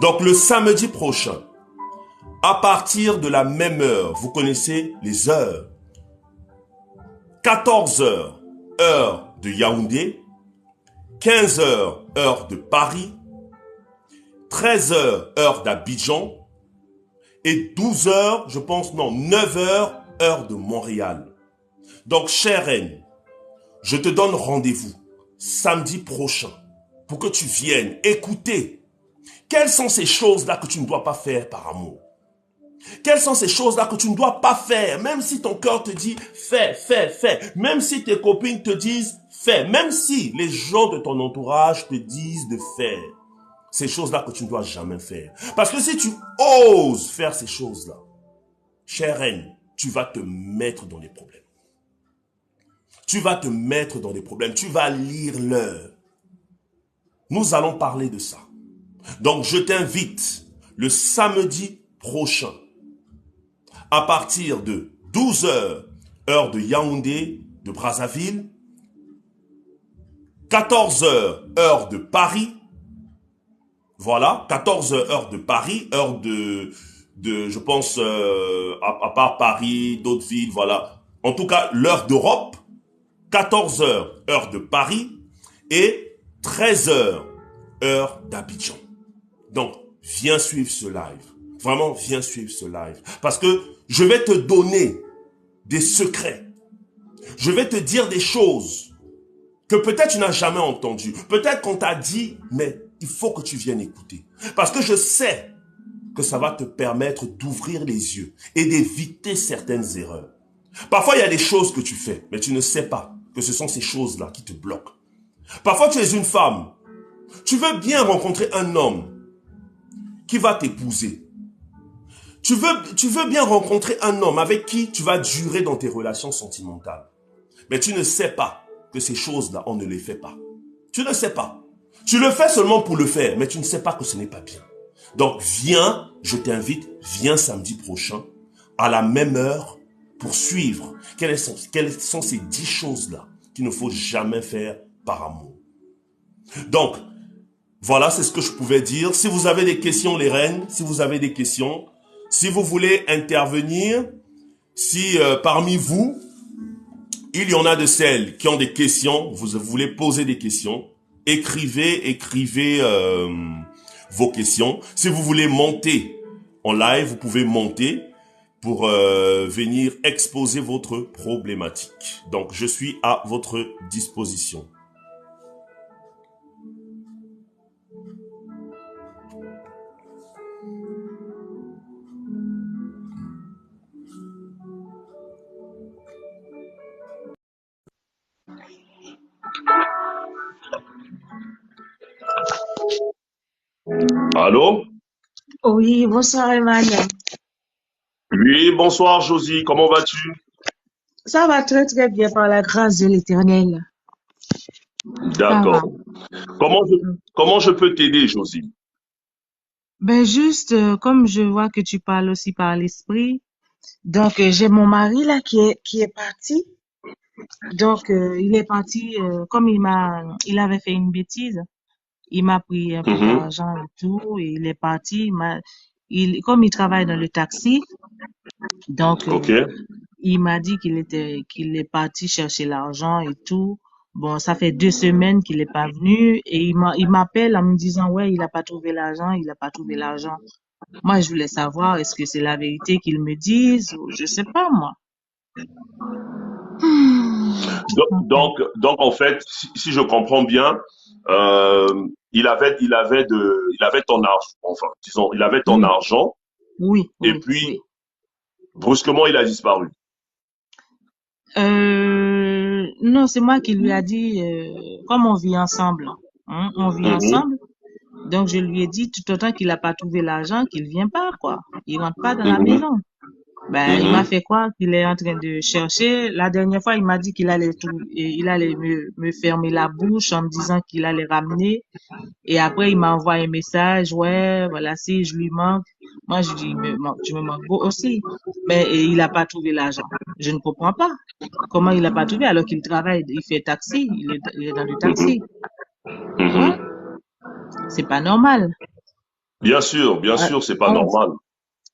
Donc le samedi prochain, à partir de la même heure, vous connaissez les heures. 14 heures, heure de Yaoundé. 15 heures, heure de Paris. 13 heures, heure d'Abidjan. Et 12 heures, je pense, non, 9 heures, heure de Montréal. Donc, chère reine, je te donne rendez-vous samedi prochain pour que tu viennes écouter. Quelles sont ces choses-là que tu ne dois pas faire par amour? Quelles sont ces choses-là que tu ne dois pas faire, même si ton cœur te dit fais, fais, fais, même si tes copines te disent fais, même si les gens de ton entourage te disent de faire. Ces choses-là que tu ne dois jamais faire. Parce que si tu oses faire ces choses-là, chère reine, tu vas te mettre dans les problèmes. Tu vas te mettre dans des problèmes. Tu vas lire l'heure. Nous allons parler de ça. Donc, je t'invite le samedi prochain, à partir de 12 heures, heure de Yaoundé, de Brazzaville, 14 heures, heure de Paris. Voilà, 14 heures, heure de Paris, heure de je pense, à part Paris, d'autres villes, voilà. En tout cas, l'heure d'Europe. 14 heures, heure de Paris, et 13 heures, heure d'Abidjan. Donc, viens suivre ce live. Vraiment, viens suivre ce live. Parce que je vais te donner des secrets. Je vais te dire des choses que peut-être tu n'as jamais entendues. Peut-être qu'on t'a dit, mais il faut que tu viennes écouter. Parce que je sais que ça va te permettre d'ouvrir les yeux et d'éviter certaines erreurs. Parfois, il y a des choses que tu fais, mais tu ne sais pas que ce sont ces choses-là qui te bloquent. Parfois, tu es une femme. Tu veux bien rencontrer un homme qui va t'épouser. Tu veux bien rencontrer un homme avec qui tu vas durer dans tes relations sentimentales. Mais tu ne sais pas que ces choses-là, on ne les fait pas. Tu ne sais pas. Tu le fais seulement pour le faire, mais tu ne sais pas que ce n'est pas bien. Donc viens, je t'invite, viens samedi prochain, à la même heure, pour suivre quelles sont ces 10 choses-là qu'il ne faut jamais faire par amour. Donc, voilà, c'est ce que je pouvais dire. Si vous avez des questions, les reines, si vous avez des questions, si vous voulez intervenir, si parmi vous, il y en a de celles qui ont des questions, vous voulez poser des questions, écrivez vos questions. Si vous voulez monter en live, vous pouvez monter pour venir exposer votre problématique. Donc, je suis à votre disposition. Allô? Oui, bonsoir Emmanuel. Oui, bonsoir Josie, comment vas-tu? Ça va très très bien par la grâce de l'Éternel. Ça va. D'accord. Comment je peux t'aider, Josie? Ben juste, comme je vois que tu parles aussi par l'esprit, donc j'ai mon mari là qui est parti. Donc il est parti, comme il avait fait une bêtise, il m'a pris un peu Mhm. d'argent et tout, et il est parti. Comme il travaille dans le taxi, donc Ok. il m'a dit qu'il est parti chercher l'argent et tout. Bon, ça fait 2 semaines qu'il est pas venu et il m'appelle en me disant, ouais, il a pas trouvé l'argent, il a pas trouvé l'argent. Moi, je voulais savoir, est-ce que c'est la vérité qu'il me dise ou je sais pas, moi. Enfin, Donc, en fait, si je comprends bien, il avait ton argent, enfin, disons, il avait ton oui, argent, oui, et oui, puis, oui. brusquement, il a disparu. Non, c'est moi qui lui a dit, comme on vit ensemble, hein, on vit Mhm. ensemble. Donc, je lui ai dit tout autant qu'il a pas trouvé l'argent, qu'il vient pas, quoi. Il rentre pas dans la Mhm. maison. Ben, il m'a Mhm. fait croire qu'il est en train de chercher. La dernière fois, il m'a dit qu'il allait il allait me fermer la bouche en me disant qu'il allait ramener. Et après, il m'a envoyé un message, ouais, voilà, si je lui manque. Moi, je dis, tu me manques aussi. Mais et il a pas trouvé l'argent. Je ne comprends pas. Comment il a pas trouvé alors qu'il travaille, il fait taxi, il est dans le Mhm. taxi. Hein? Mhm. C'est pas normal. Bien Euh, sûr, c'est pas On, normal.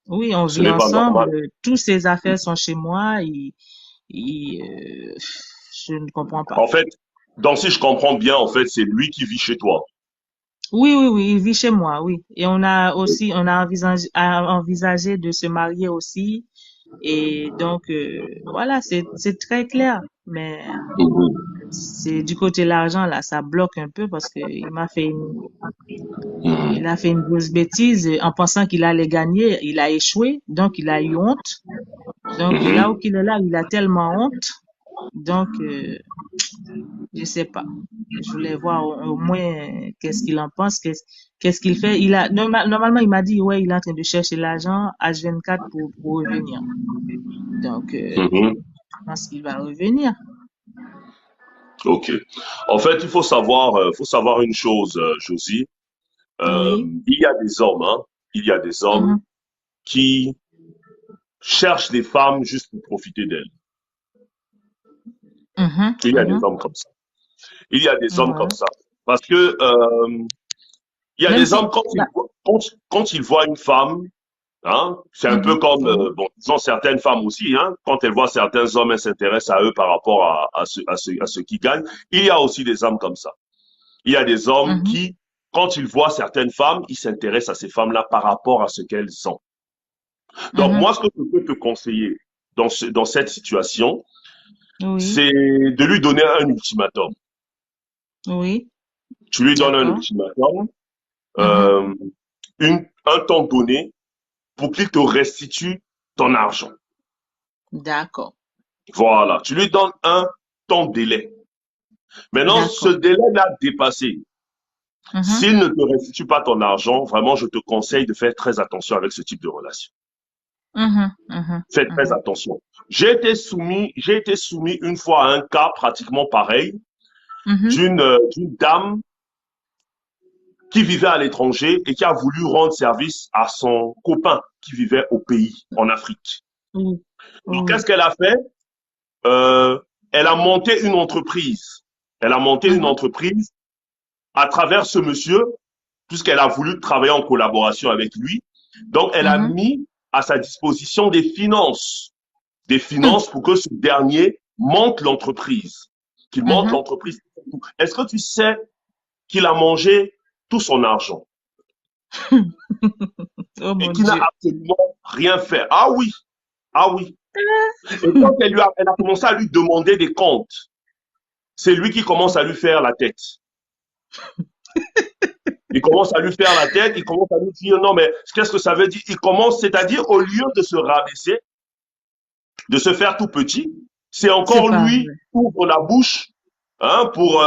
oui, on Ce vit n'est pas ensemble. normal. Tous ses affaires sont chez moi. Je ne comprends pas. En fait, donc si je comprends bien, en fait, c'est lui qui vit chez toi. Oui, oui, oui, il vit chez moi, oui. Et on a envisagé de se marier aussi. Et donc, voilà, c'est très clair. Mais Mhm. c'est du côté de l'argent, là, ça bloque un peu parce que il a Mhm. fait une grosse bêtise en pensant qu'il allait gagner. Il a échoué, donc il a eu honte. Donc, là où Mhm. il est là, il a tellement honte. Donc, je sais pas. Je voulais voir au moins qu'est-ce qu'il en pense, qu'est-ce qu'il fait. Normalement, il m'a dit, ouais, il est en train de chercher l'argent H24 pour revenir. Donc, Mhm. je pense qu'il va revenir. Ok. En fait, faut savoir une chose, Josie. Oui. Il y a des hommes, hein. Il y a des hommes Mhm, qui cherchent des femmes juste pour profiter d'elles. mhm, Il y a des mhm. hommes comme ça. Il y a des hommes comme Ouais. ça. Parce que il y a Même des si, hommes bah, quand ils voient une femme, hein, c'est un peu mhm, comme mhm, bon, disons certaines femmes aussi, hein, quand elles voient certains hommes, elles s'intéressent à eux par rapport à ce qu'ils gagnent. Il y a aussi des hommes comme ça. Il y a des hommes mhm, qui, quand ils voient certaines femmes, ils s'intéressent à ces femmes-là par rapport à ce qu'elles sont. Donc mhm, moi, ce que je peux te conseiller dans cette situation, Oui. c'est de lui donner un ultimatum. Oui. Tu lui donnes un D'accord. ultimatum, Mhm. euh, un temps donné pour qu'il te restitue ton argent. D'accord. Voilà, tu lui donnes un temps délai. Maintenant, ce D'accord. délai-là dépassé, Mhm. s'il ne te restitue pas ton argent, vraiment, je te conseille de faire très attention avec ce type de relation. Mhm. Mhm. Fais très Mhm. attention. J'ai été soumis une fois à un cas pratiquement pareil Mhm. d'une dame qui vivait à l'étranger et qui a voulu rendre service à son copain qui vivait au pays, en Afrique. Oui. Donc, qu'est-ce Oui. qu'elle a fait? Euh, Elle a monté une entreprise. Elle a monté une Mhm. entreprise à travers ce monsieur, puisqu'elle a voulu travailler en collaboration avec lui. Donc, elle a Mhm. mis à sa disposition des finances pour que ce dernier monte l'entreprise, qu'il monte Mhm. l'entreprise. Est-ce que tu sais qu'il a mangé tout son argent Oh et mon qu'il n'a Dieu. absolument rien fait? Ah oui, ah oui. Et quand elle a commencé à lui demander des comptes, c'est lui qui commence à lui faire la tête. Il commence à lui faire la tête, il commence à lui dire non, mais qu'est-ce que ça veut dire? Il commence, c'est-à-dire au lieu de se rabaisser, de se faire tout petit, c'est C'est encore pas lui vrai. qui ouvre la bouche pour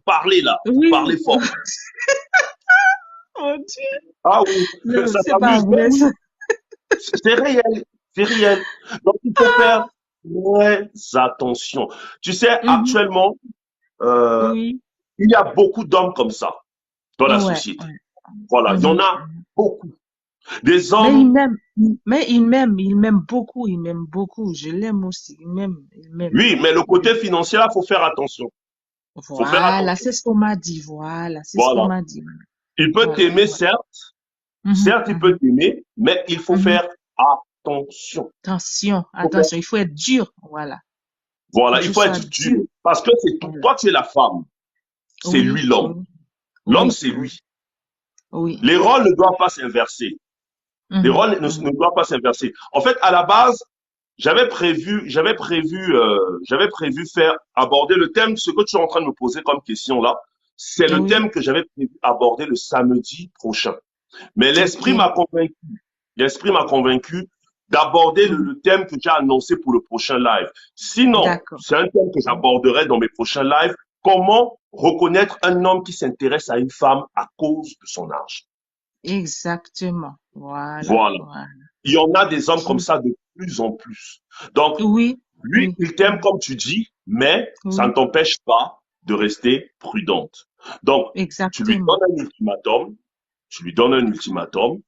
parler là, pour parler Oui. fort. Mon Dieu. Ah oui, Non, ça c'est pas t'amuse, mais vrai oui, ça. c'est réel, c'est réel. Donc il faut faire très attention. Tu sais, Mhm. actuellement, euh, Oui. il y a beaucoup d'hommes comme ça dans la Ouais. société. Ouais. Voilà, il y en Mhm. a beaucoup. Des Mais hommes, il m'aime beaucoup, il m'aime beaucoup. Je l'aime aussi, il m'aime, il m'aime. oui, mais le côté financier, là, faut faire attention. Faut faire Voilà, attention. c'est ce qu'on m'a dit, voilà, c'est ce qu'on Voilà. m'a dit. Il peut Voilà, t'aimer, voilà. certes, Mhm, certes, il peut mhm, t'aimer, mais il faut mhm. faire attention. Attention, Faut faire- attention, il faut être dur, voilà. Faut Voilà, que il je faut sois être dur. dur, Parce que c'est tout. voilà. Toi, tu es la femme. C'est lui Oui, l'homme. oui, L'homme, oui, c'est oui, lui. oui. Les rôles ne doivent pas s'inverser. Les Mhm, rôles mhm. ne doivent pas s'inverser. En fait, à la base, j'avais prévu faire aborder le thème, ce que tu es en train de me poser comme question là, c'est le Oui, thème que j'avais prévu aborder le samedi prochain. Mais ok. l'esprit m'a convaincu d'aborder Mhm. le thème que j'ai annoncé pour le prochain live. Sinon, D'accord. c'est un thème que j'aborderai dans mes prochains lives. Comment reconnaître un homme qui s'intéresse à une femme à cause de son âge? Exactement. Voilà, Voilà. voilà. Il y en a des hommes comme Ok. ça de plus en plus. Donc, Oui, lui, oui, il t'aime comme tu dis, mais ça ne oui, t'empêche pas de rester prudente. Donc, tu lui exactement. donnes un ultimatum, tu lui donnes un ultimatum,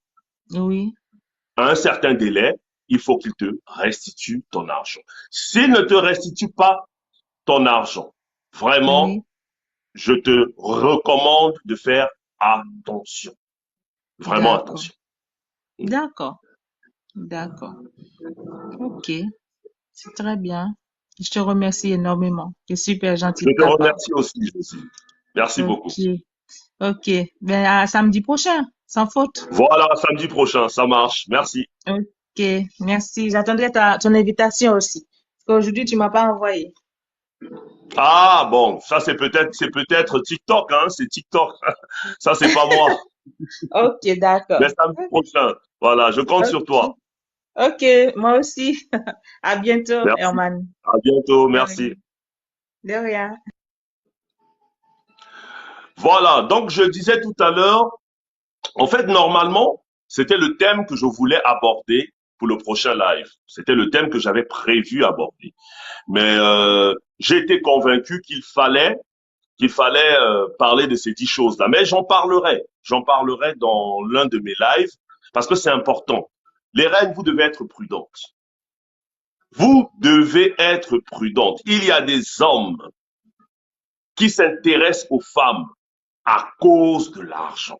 Oui, à un certain délai, il faut qu'il te restitue ton argent. S'il ne te restitue pas ton argent, vraiment, oui. je te recommande de faire attention. Vraiment D'accord, attention. d'accord, d'accord. Ok, c'est très bien. Je te remercie énormément. C'est super gentil Je de te ta part. remercie aussi, Josie. Merci beaucoup. Ok, ok. Ben, à samedi prochain, sans faute. Voilà, samedi prochain, ça marche. Merci. Ok, merci. J'attendrai ton invitation aussi. Parce qu'aujourd'hui, tu m'as pas envoyé. Ah bon, ça c'est peut-être TikTok, hein, c'est TikTok. Ça c'est pas moi. Ok, Mais d'accord. samedi prochain, voilà, je compte sur Ok, toi. ok, moi aussi. À bientôt, Merci. Herman. À bientôt, De merci. rien. De rien. Voilà, donc je disais tout à l'heure, en fait, normalement, c'était le thème que je voulais aborder pour le prochain live. C'était le thème que j'avais prévu aborder. Mais j'ai été convaincu qu'il fallait parler de ces 10 choses-là. Mais j'en parlerai dans l'un de mes lives parce que c'est important. Les reines, vous devez être prudentes. Vous devez être prudentes. Il y a des hommes qui s'intéressent aux femmes à cause de l'argent.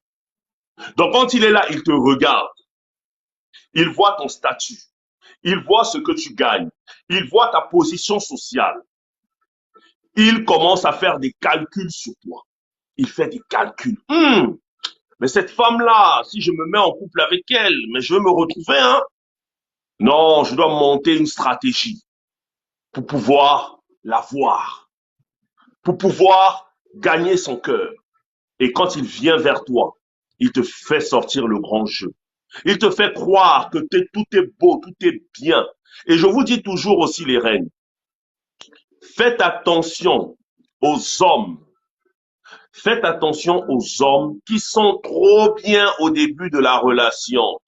Donc quand il est là, il te regarde, il voit ton statut, il voit ce que tu gagnes, il voit ta position sociale, il commence à faire des calculs sur toi. Il fait des calculs. Mais cette femme-là, si je me mets en couple avec elle, mais je vais me retrouver, hein? Non, je dois monter une stratégie pour pouvoir la voir, pour pouvoir gagner son cœur. Et quand il vient vers toi, il te fait sortir le grand jeu. Il te fait croire que tout est beau, tout est bien. Et je vous dis toujours aussi, les reines, faites attention aux hommes. Faites attention aux hommes qui sont trop bien au début de la relation.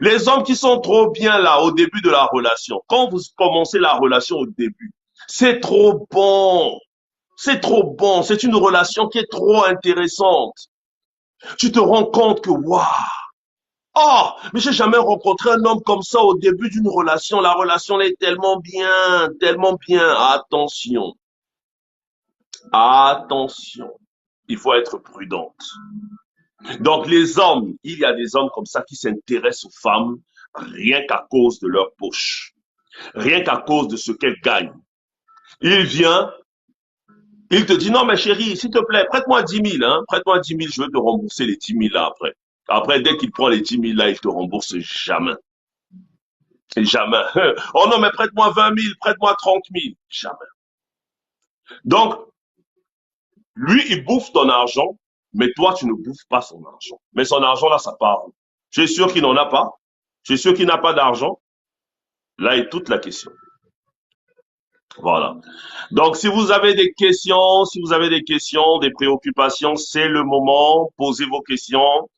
Les hommes qui sont trop bien là au début de la relation. Quand vous commencez la relation au début, c'est trop bon. C'est trop bon. C'est une relation qui est trop intéressante. Tu te rends compte que, waouh, oh, mais j'ai jamais rencontré un homme comme ça au début d'une relation. La relation est tellement bien, tellement bien. Attention, attention. Il faut être prudente. Donc les hommes, il y a des hommes comme ça qui s'intéressent aux femmes rien qu'à cause de leur poche, rien qu'à cause de ce qu'elles gagnent. Il vient, il te dit non mais chérie, s'il te plaît, prête-moi 10 000, hein, prête-moi 10 000, je vais te rembourser les 10 000 là après. Après, dès qu'il prend les 10 000 là, il te rembourse jamais. Jamais. Oh non, mais prête-moi 20 000, prête-moi 30 000. Jamais. Donc, lui, il bouffe ton argent, mais toi, tu ne bouffes pas son argent. Mais son argent, là, ça part. Tu es sûr qu'il n'en a pas? Tu es sûr qu'il n'a pas d'argent? Là est toute la question. Voilà. Donc, si vous avez des questions, si vous avez des questions, des préoccupations, c'est le moment. Posez vos questions,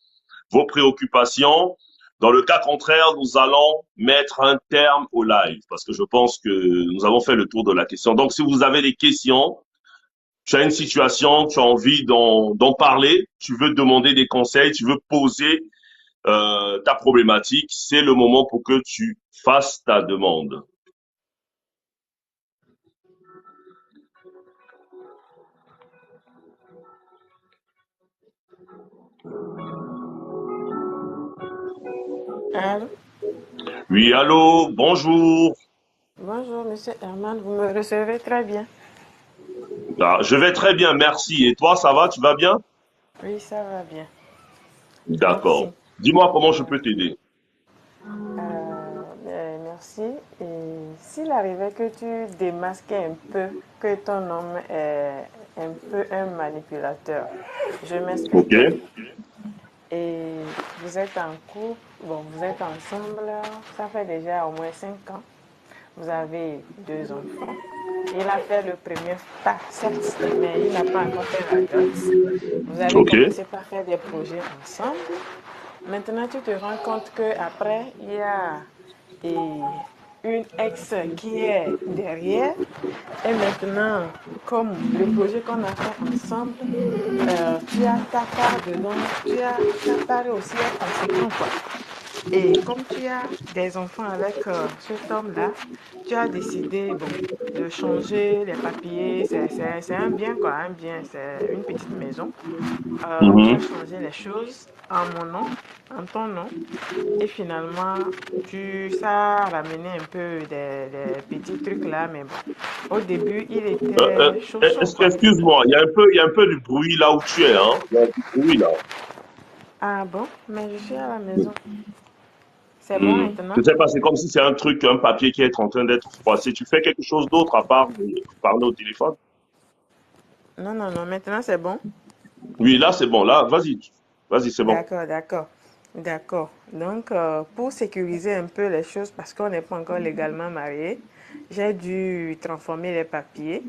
vos préoccupations. Dans le cas contraire, nous allons mettre un terme au live parce que je pense que nous avons fait le tour de la question. Donc, si vous avez des questions, tu as une situation, tu as envie d'en parler, tu veux demander des conseils, tu veux poser ta problématique, c'est le moment pour que tu fasses ta demande. Allô? Oui, allô, bonjour. Bonjour, Monsieur Herman, vous me recevez très bien. Ah, je vais très bien, merci. Et toi, ça va, tu vas bien? Oui, ça va bien. Merci. D'accord. Dis-moi comment je peux t'aider. Merci. Et s'il arrivait que tu démasquais un peu que ton homme est un peu un manipulateur, je Ok. m'explique. Et vous êtes en couple, bon, vous êtes ensemble, ça fait déjà au moins 5 ans. Vous avez 2 enfants. Il a fait le premier pas, certes, mais il n'a pas encore fait la dot. Vous avez Ok. commencé par faire des projets ensemble. Maintenant, tu te rends compte qu'après, il y a une ex qui est derrière. Et maintenant, comme le projet qu'on a fait ensemble, tu as ta part dedans, ta part aussi est conséquente, quoi. Et comme tu as des enfants avec cet homme-là, tu as décidé, bon, de changer les papiers. C'est un bien, quoi, un bien, c'est une petite maison. Tu as Mhm. changé les choses en mon nom, en ton nom. Et finalement, ça a ramené un peu des petits trucs là, mais bon. Au début, il était chaud, quoi. Excuse-moi, il y a un peu de bruit là où tu es, hein. Il y a du bruit là. Ah bon? Mais je suis à la maison. C'est bon Hmm. maintenant? Je sais pas, c'est comme si c'est un truc, un papier qui est en train d'être froissé. Tu fais quelque chose d'autre à part parler au téléphone? Non, non, non, maintenant c'est bon. Oui, là c'est bon. Là, vas-y. Vas-y, c'est bon. D'accord, d'accord. D'accord. Donc, pour sécuriser un peu les choses, parce qu'on n'est pas encore légalement mariés, j'ai dû transformer les papiers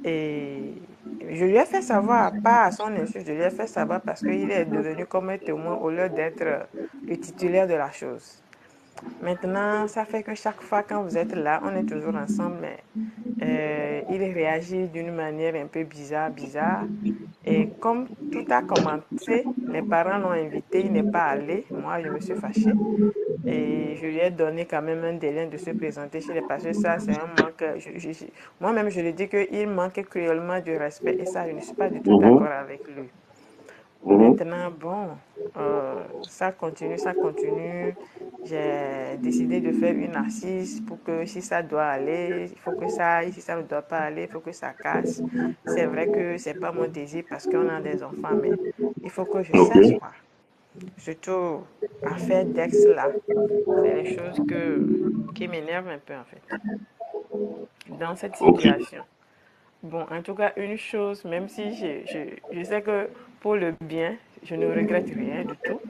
et je lui ai fait savoir, pas à son insu, je lui ai fait savoir parce qu'il est devenu comme un témoin au lieu d'être le titulaire de la chose. Maintenant, ça fait que chaque fois quand vous êtes là, on est toujours ensemble, mais il réagit d'une manière un peu bizarre, bizarre. Et comme tout a commencé, les parents l'ont invité, il n'est pas allé. Moi, je me suis fâchée. Et je lui ai donné quand même un délai de se présenter chez les pasteurs. Ça, c'est un manque. Moi-même, je lui dis qu'il manque cruellement de respect. Et ça, je ne suis pas du tout d'accord Mhm. avec lui. Mhm. Maintenant, bon, ça continue, ça continue. J'ai décidé de faire une assise pour que si ça doit aller, il faut que ça aille. Si ça ne doit pas aller, il faut que ça casse. C'est vrai que c'est pas mon désir parce qu'on a des enfants, mais il faut que je Ok. sache quoi. Surtout affaire d'ex là. C'est les choses qui m'énervent un peu en fait. dans cette Ok. situation. Bon, en tout cas, une chose, même si je sais que pour le bien, je ne regrette rien du tout.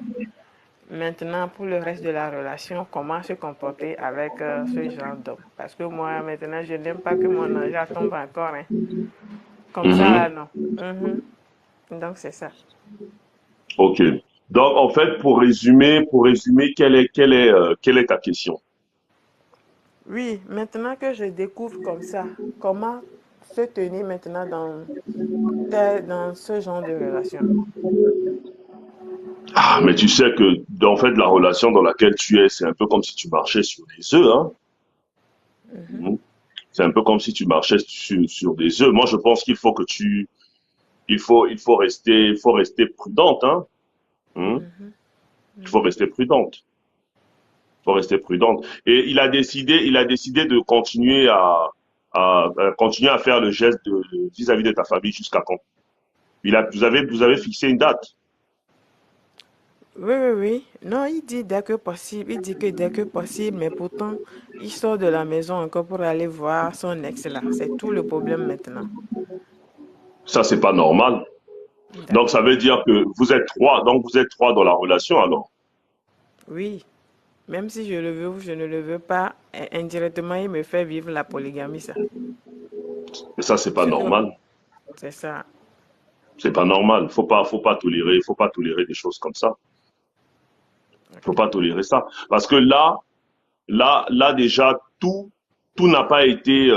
Maintenant, pour le reste de la relation, comment se comporter avec ce genre d'homme? Parce que moi, maintenant, je n'aime pas que mon argent tombe encore, hein. Comme ça, là, Mhm. non. Mhm. Donc, c'est ça. Ok. Donc, en fait, pour résumer, quelle est ta question? Oui, maintenant que je découvre comme ça, comment se tenir maintenant dans ce genre de relation? Ah, mais tu sais que, en fait, la relation dans laquelle tu es, c'est un peu comme si tu marchais sur des œufs, hein. Mhm, Mhm. C'est un peu comme si tu marchais sur des œufs. Moi, je pense qu'il faut que il faut rester prudente, hein. Mhm. mhm, Il faut rester prudente. Il faut rester prudente. Et il a décidé de continuer à faire le geste vis-à-vis de ta famille jusqu'à quand? Vous avez fixé une date. oui, oui, oui. Non, il dit dès que possible. Il dit que dès que possible, mais pourtant, il sort de la maison encore pour aller voir son ex là. C'est tout le problème maintenant. Ça, c'est pas normal. Donc, ça D'accord. veut dire que vous êtes trois. Donc, vous êtes trois dans la relation, alors. Oui, même si je le veux ou je ne le veux pas, indirectement, il me fait vivre la polygamie, ça. Et ça, c'est pas Ce que normal. c'est ça. C'est pas normal. Faut pas tolérer des choses comme ça. Faut Ok. pas tolérer ça. Parce que là, déjà, tout n'a pas été,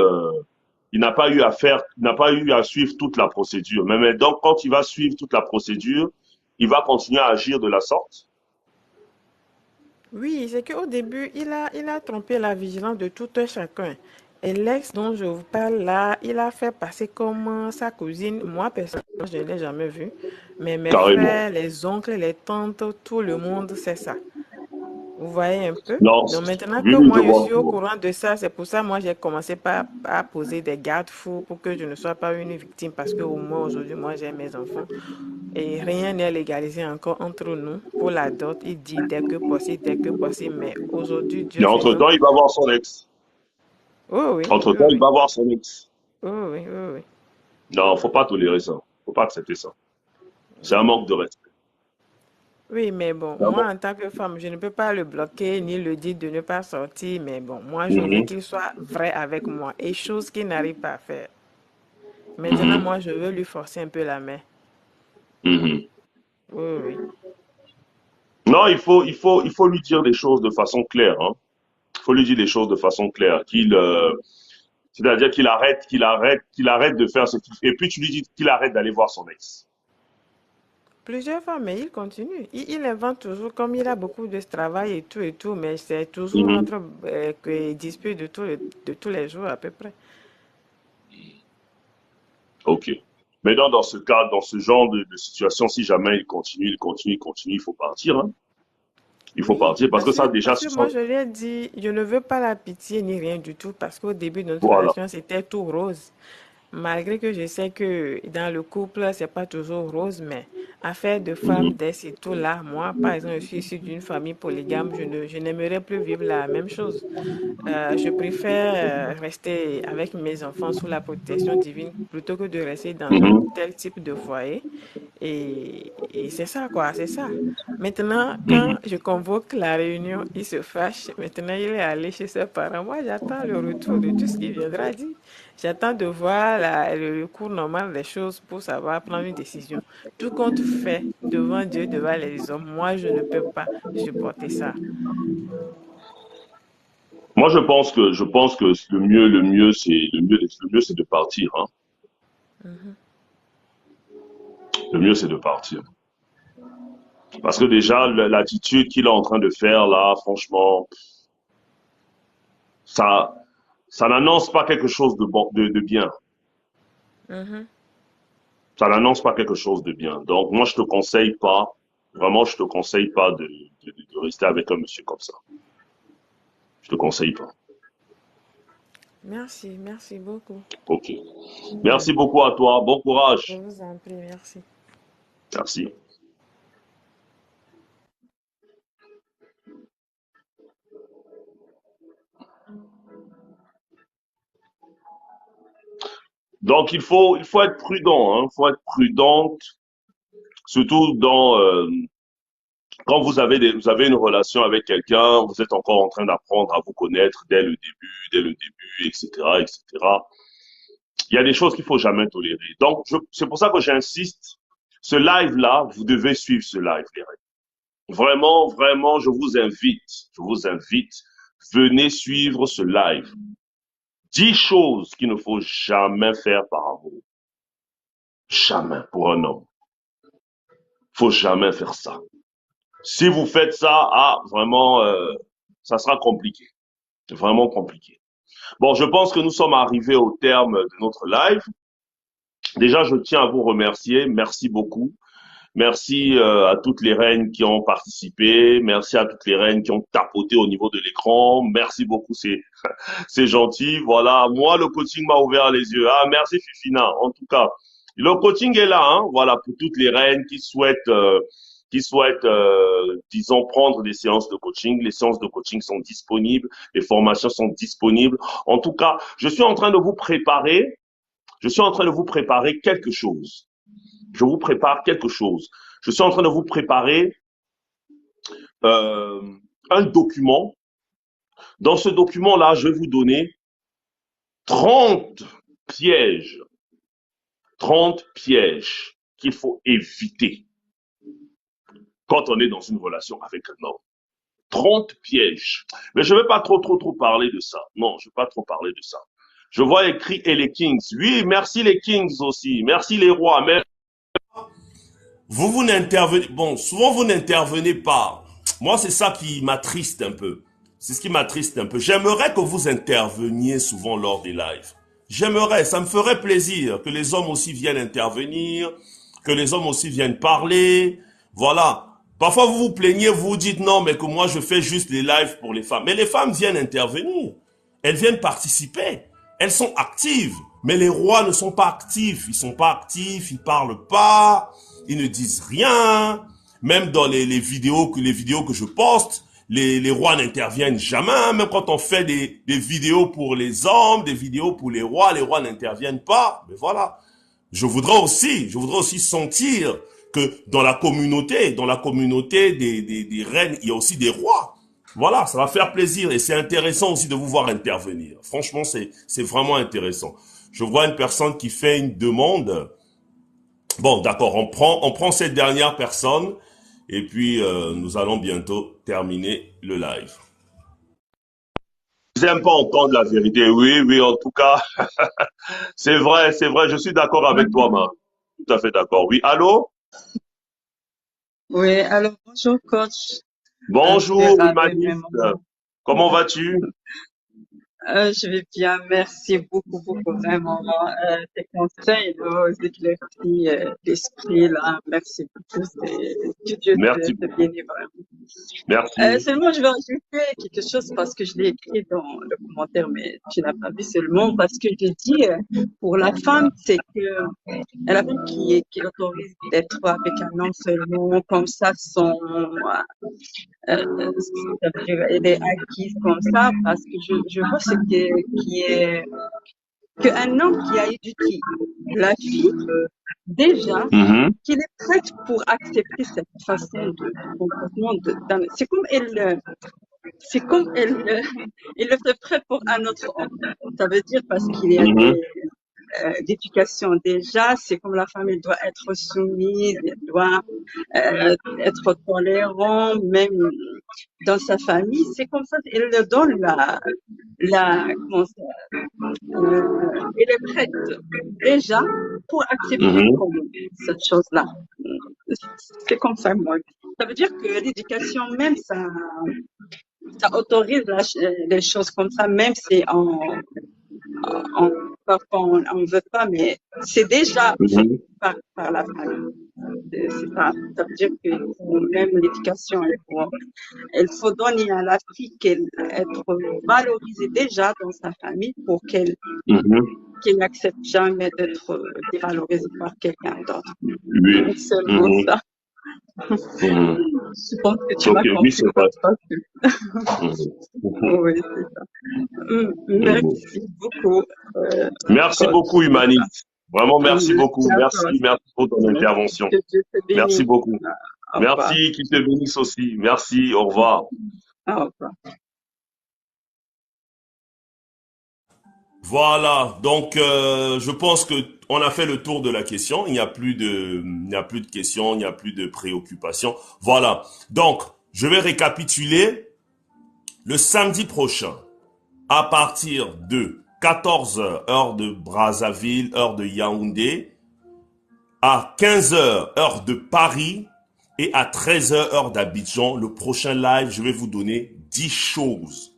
il n'a pas eu à suivre toute la procédure. Mais donc, quand il va suivre toute la procédure, il va continuer à agir de la sorte. Oui, c'est qu'au début, il a trompé la vigilance de tout un chacun. Et l'ex dont je vous parle là, il a fait passer comme sa cousine. Moi, personnellement, je ne l'ai jamais vue. Mais mes Carrément. frères, les oncles, les tantes, tout le monde sait ça. Vous voyez un peu? Non, Donc maintenant oui, que oui, je moi je vois. suis au courant de ça, c'est pour ça moi j'ai commencé à poser des garde-fous pour que je ne sois pas une victime parce que au moins aujourd'hui moi j'ai mes enfants et rien n'est légalisé encore entre nous pour la dot. Il dit dès que possible, mais aujourd'hui Mais Dieu sait que entre-temps, il va voir son ex. oui oui oui Entre-temps, il oui va voir son ex. oui oui oui oui. Non, faut pas tolérer ça. Faut pas accepter ça. C'est un manque de respect. Oui, mais bon, C'est un moi manque- en tant que femme, je ne peux pas le bloquer ni le dire de ne pas sortir, mais bon, moi je veux Mhm, qu'il soit vrai avec moi et chose qu'il n'arrive pas à faire. Maintenant, mhm, moi, je veux lui forcer un peu la main. mhm. Oui, oui, oui. Non, il faut lui dire des choses de façon claire, hein. Il faut lui dire des choses de façon claire. C'est-à-dire qu'il arrête de faire ce qu'il fait. Et puis tu lui dis qu'il arrête d'aller voir son ex. Plusieurs fois, mais il continue. Il invente toujours, comme il a beaucoup de travail et tout, mais c'est toujours Mhm. notre dispute de tous les jours à peu près. Ok. Maintenant, dans ce cas, dans ce genre de situation, si jamais il continue, il faut partir, hein. Il faut Oui, partir parce que ça, déjà, parce ce que moi, sont. je lui ai dit, je ne veux pas la pitié ni rien du tout, parce qu'au début de notre Voilà. relation, c'était tout rose. Malgré que je sais que dans le couple, c'est pas toujours rose, mais affaire de femme, Mhm. d'ess et tout là, moi, par exemple, je suis issue d'une famille polygame, je n'aimerais plus vivre la même chose. Je préfère rester avec mes enfants sous la protection divine plutôt que de rester dans un Mhm. tel type de foyer. Et c'est ça, quoi, c'est ça. Maintenant, quand Mhm. je convoque la réunion, il se fâche. Maintenant, il est allé chez ses parents. Moi, j'attends le retour de tout ce qu'il viendra dire. J'attends de voir le cours normal des choses pour savoir prendre une décision. Tout compte fait devant Dieu, devant les hommes. Moi, je ne peux pas supporter ça. Moi, je pense que le mieux, c'est de partir, hein. Mhm. Le mieux, c'est de partir. Parce que déjà, l'attitude qu'il est en train de faire là, franchement, ça, ça n'annonce pas quelque chose de bon, de bien. Mhm. Ça n'annonce pas quelque chose de bien. Donc, moi, je te conseille pas, vraiment, je te conseille pas de rester avec un monsieur comme ça. Je te conseille pas. Merci, merci beaucoup. Ok. Merci beaucoup à toi. Bon Je courage. vous en prie, merci. Merci. Donc il faut être prudent, hein. Il faut être prudente, surtout quand vous avez une relation avec quelqu'un, vous êtes encore en train d'apprendre à vous connaître dès le début, etc., etc. Il y a des choses qu'il faut jamais tolérer. Donc, c'est pour ça que j'insiste. Ce live-là, vous devez suivre ce live, les règles. Vraiment, vraiment, je vous invite, venez suivre ce live. 10 choses qu'il ne faut jamais faire par amour. Jamais pour un homme. Faut jamais faire ça. Si vous faites ça, vraiment, ça sera compliqué. Vraiment compliqué. Bon, je pense que nous sommes arrivés au terme de notre live. Déjà, je tiens à vous remercier. Merci beaucoup. Merci à toutes les reines qui ont participé. Merci à toutes les reines qui ont tapoté au niveau de l'écran. Merci beaucoup, c'est gentil. Voilà, moi, le coaching m'a ouvert les yeux. Ah, merci Fifina. En tout cas, le coaching est là, hein. Voilà, pour toutes les reines qui souhaitent, disons, prendre des séances de coaching. Les séances de coaching sont disponibles. Les formations sont disponibles. En tout cas, je suis en train de vous préparer. Je suis en train de vous préparer quelque chose. Je vous prépare quelque chose. Je suis en train de vous préparer euh, un document. Dans ce document-là, je vais vous donner 30 pièges. 30 pièges qu'il faut éviter quand on est dans une relation avec un homme. 30 pièges. Mais je ne vais pas trop parler de ça. Non, je ne vais pas trop parler de ça. Je vois écrit et les kings. Oui, merci les kings aussi. Merci les rois. Mais vous n'intervenez, bon, souvent vous n'intervenez pas. Moi, c'est ça qui m'attriste un peu. C'est ce qui m'attriste un peu. J'aimerais que vous interveniez souvent lors des lives. J'aimerais, ça me ferait plaisir que les hommes aussi viennent intervenir, que les hommes aussi viennent parler. Voilà. Parfois, vous vous plaignez, vous vous dites non, mais que moi, je fais juste les lives pour les femmes. Mais les femmes viennent intervenir. Elles viennent participer. Elles sont actives. Mais les rois ne sont pas actifs. Ils sont pas actifs, ils parlent pas, ils ne disent rien. Même dans les vidéos que je poste, les rois n'interviennent jamais. Même quand on fait des vidéos pour les hommes, des vidéos pour les rois n'interviennent pas. Mais voilà. Je voudrais aussi sentir que dans la communauté des reines, il y a aussi des rois. Voilà, ça va faire plaisir et c'est intéressant aussi de vous voir intervenir. Franchement, c'est vraiment intéressant. Je vois une personne qui fait une demande. Bon, d'accord, on prend cette dernière personne et puis nous allons bientôt terminer le live. Ils n'aiment pas entendre la vérité. Oui, oui, en tout cas, c'est vrai, je suis d'accord avec toi, Ma. Tout à fait d'accord. Oui, allô? Oui, alors bonjour coach. Bonjour, J'étais ravie Humaniste. vraiment. Comment vas-tu? Je vais bien, merci beaucoup vraiment. Tes conseils, là, aux éclaircies d'esprit, là, merci beaucoup. Que Dieu Merci, te bénisse vraiment. merci. Seulement, je vais ajouter quelque chose parce que je l'ai écrit dans le commentaire, mais tu n'as pas vu seulement parce que je dis, pour la femme, c'est que la femme qui autorise d'être avec un homme seulement, comme ça, ça veut dire, elle est acquise comme ça parce que je vois qui est qu'un homme qui a éduqué la fille déjà Mhm, qu'il est prête pour accepter cette façon de comportement c'est comme elle il le fait prêt pour un autre homme. Ça veut dire parce qu'il y a mhm, d'éducation déjà, c'est comme la femme, elle doit être soumise, elle doit être tolérant, même dans sa famille, c'est comme ça, elle le donne comment ça, elle est prête déjà pour accepter mhm. comme cette chose-là. C'est comme ça, moi. Ça veut dire que l'éducation même, ça autorise les choses comme ça, même si on, parfois on ne veut pas, mais c'est déjà fait Mhm, par la famille. C'est ça. Ça veut dire que même l'éducation, il faut donner à la fille qu'elle être valorisée déjà dans sa famille pour qu'elle mhm. n'accepte jamais d'être dévalorisée par quelqu'un d'autre. Oui. Seulement Mhm, ça. mhm. Je pense que tu Ok, m'as oui, compris c'est quoi. vrai. Parce que- Mhm, mhm, Oui, c'est ça. mhm. Merci beaucoup. Merci encore. beaucoup, Voilà. humaniste. Vraiment, merci beaucoup. Merci à toi. Merci pour ton intervention. Que Dieu te Merci bénisse. beaucoup. Au revoir. Merci, qu'il te bénisse aussi. Merci, au revoir. Au revoir. Voilà, donc je pense que on a fait le tour de la question. Il n'y a plus de questions, il n'y a plus de préoccupations. Voilà. Donc, je vais récapituler le samedi prochain à partir de 14 heures, heure de Brazzaville, heure de Yaoundé, à 15 heures, heure de Paris, et à 13 heures, heure d'Abidjan. Le prochain live, je vais vous donner 10 choses.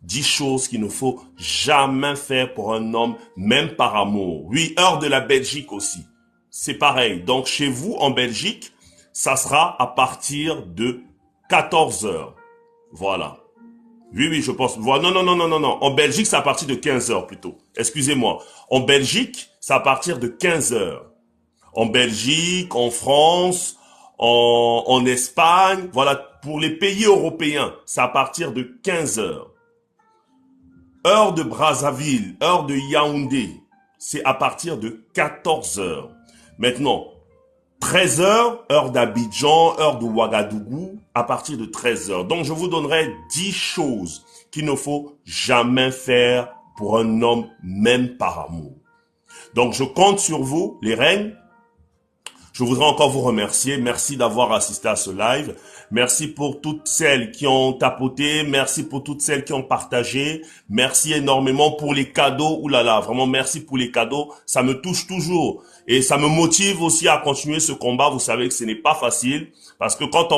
10 choses qu'il ne faut jamais faire pour un homme, même par amour. Oui, heure de la Belgique aussi. C'est pareil. Donc, chez vous, en Belgique, ça sera à partir de 14 heures. Voilà. Oui, je pense. Voilà. Non. En Belgique, c'est à partir de 15 heures plutôt. Excusez-moi. En Belgique, c'est à partir de 15 heures. En Belgique, en France, en Espagne. Voilà. Pour les pays européens, c'est à partir de 15 heures. Heure de Brazzaville, heure de Yaoundé, c'est à partir de 14 heures. Maintenant, 13 heures, heure d'Abidjan, heure de Ouagadougou, à partir de 13 heures. Donc, je vous donnerai 10 choses qu'il ne faut jamais faire pour un homme, même par amour. Donc, je compte sur vous, les reines. Je voudrais encore vous remercier. Merci d'avoir assisté à ce live. Merci pour toutes celles qui ont tapoté. Merci pour toutes celles qui ont partagé. Merci énormément pour les cadeaux. Ouh là là, vraiment merci pour les cadeaux. Ça me touche toujours. Et ça me motive aussi à continuer ce combat. Vous savez que ce n'est pas facile. Parce que quand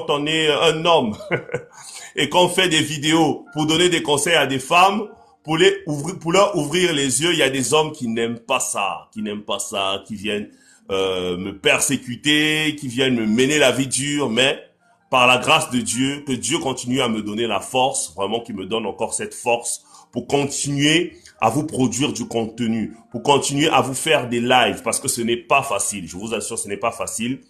on est un homme et qu'on fait des vidéos pour donner des conseils à des femmes, pour leur ouvrir les yeux, il y a des hommes qui n'aiment pas ça, qui viennent me persécuter, qui viennent me mener la vie dure, mais par la grâce de Dieu, que Dieu continue à me donner la force, vraiment qu'il me donne encore cette force pour continuer à vous produire du contenu, pour continuer à vous faire des lives, parce que ce n'est pas facile, je vous assure, ce n'est pas facile.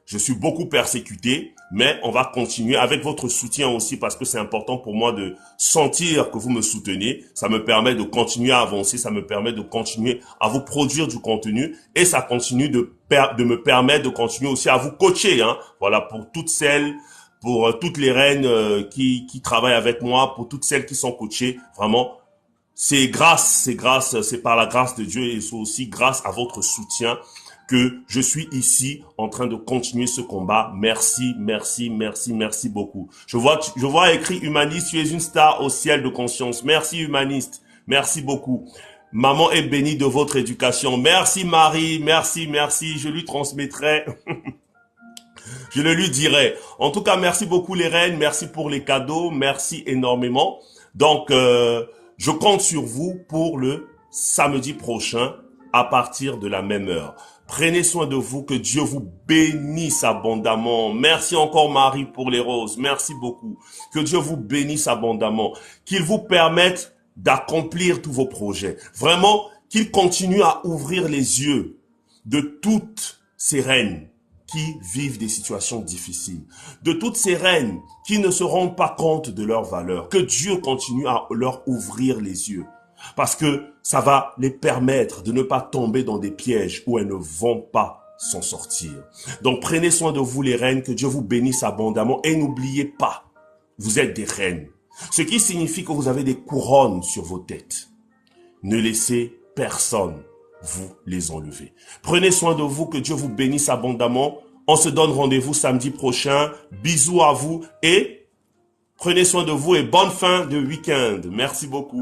Je suis beaucoup persécuté, mais on va continuer avec votre soutien aussi parce que c'est important pour moi de sentir que vous me soutenez. Ça me permet de continuer à avancer, ça me permet de continuer à vous produire du contenu et ça continue de me permettre de continuer aussi à vous coacher. Voilà, pour toutes les reines qui travaillent avec moi, pour toutes celles qui sont coachées, vraiment. C'est par la grâce de Dieu et c'est aussi grâce à votre soutien que je suis ici en train de continuer ce combat. Merci beaucoup. Je vois écrit humaniste, tu es une star au ciel de conscience. Merci humaniste. Merci beaucoup. Maman est bénie de votre éducation. Merci Marie, merci. Je lui transmettrai. Je le lui dirai. En tout cas, merci beaucoup les reines. Merci pour les cadeaux. Merci énormément. Donc, je compte sur vous pour le samedi prochain à partir de la même heure. Prenez soin de vous, que Dieu vous bénisse abondamment. Merci encore Marie pour les roses. Merci beaucoup. Que Dieu vous bénisse abondamment. Qu'il vous permette d'accomplir tous vos projets. Vraiment, qu'il continue à ouvrir les yeux de toutes ces reines qui vivent des situations difficiles. De toutes ces reines qui ne se rendent pas compte de leur valeur. Que Dieu continue à leur ouvrir les yeux. Parce que ça va les permettre de ne pas tomber dans des pièges où elles ne vont pas s'en sortir. Donc prenez soin de vous les reines, que Dieu vous bénisse abondamment et n'oubliez pas, vous êtes des reines. Ce qui signifie que vous avez des couronnes sur vos têtes. Ne laissez personne vous les enlever. Prenez soin de vous, que Dieu vous bénisse abondamment. On se donne rendez-vous samedi prochain. Bisous à vous et prenez soin de vous et bonne fin de week-end. Merci beaucoup.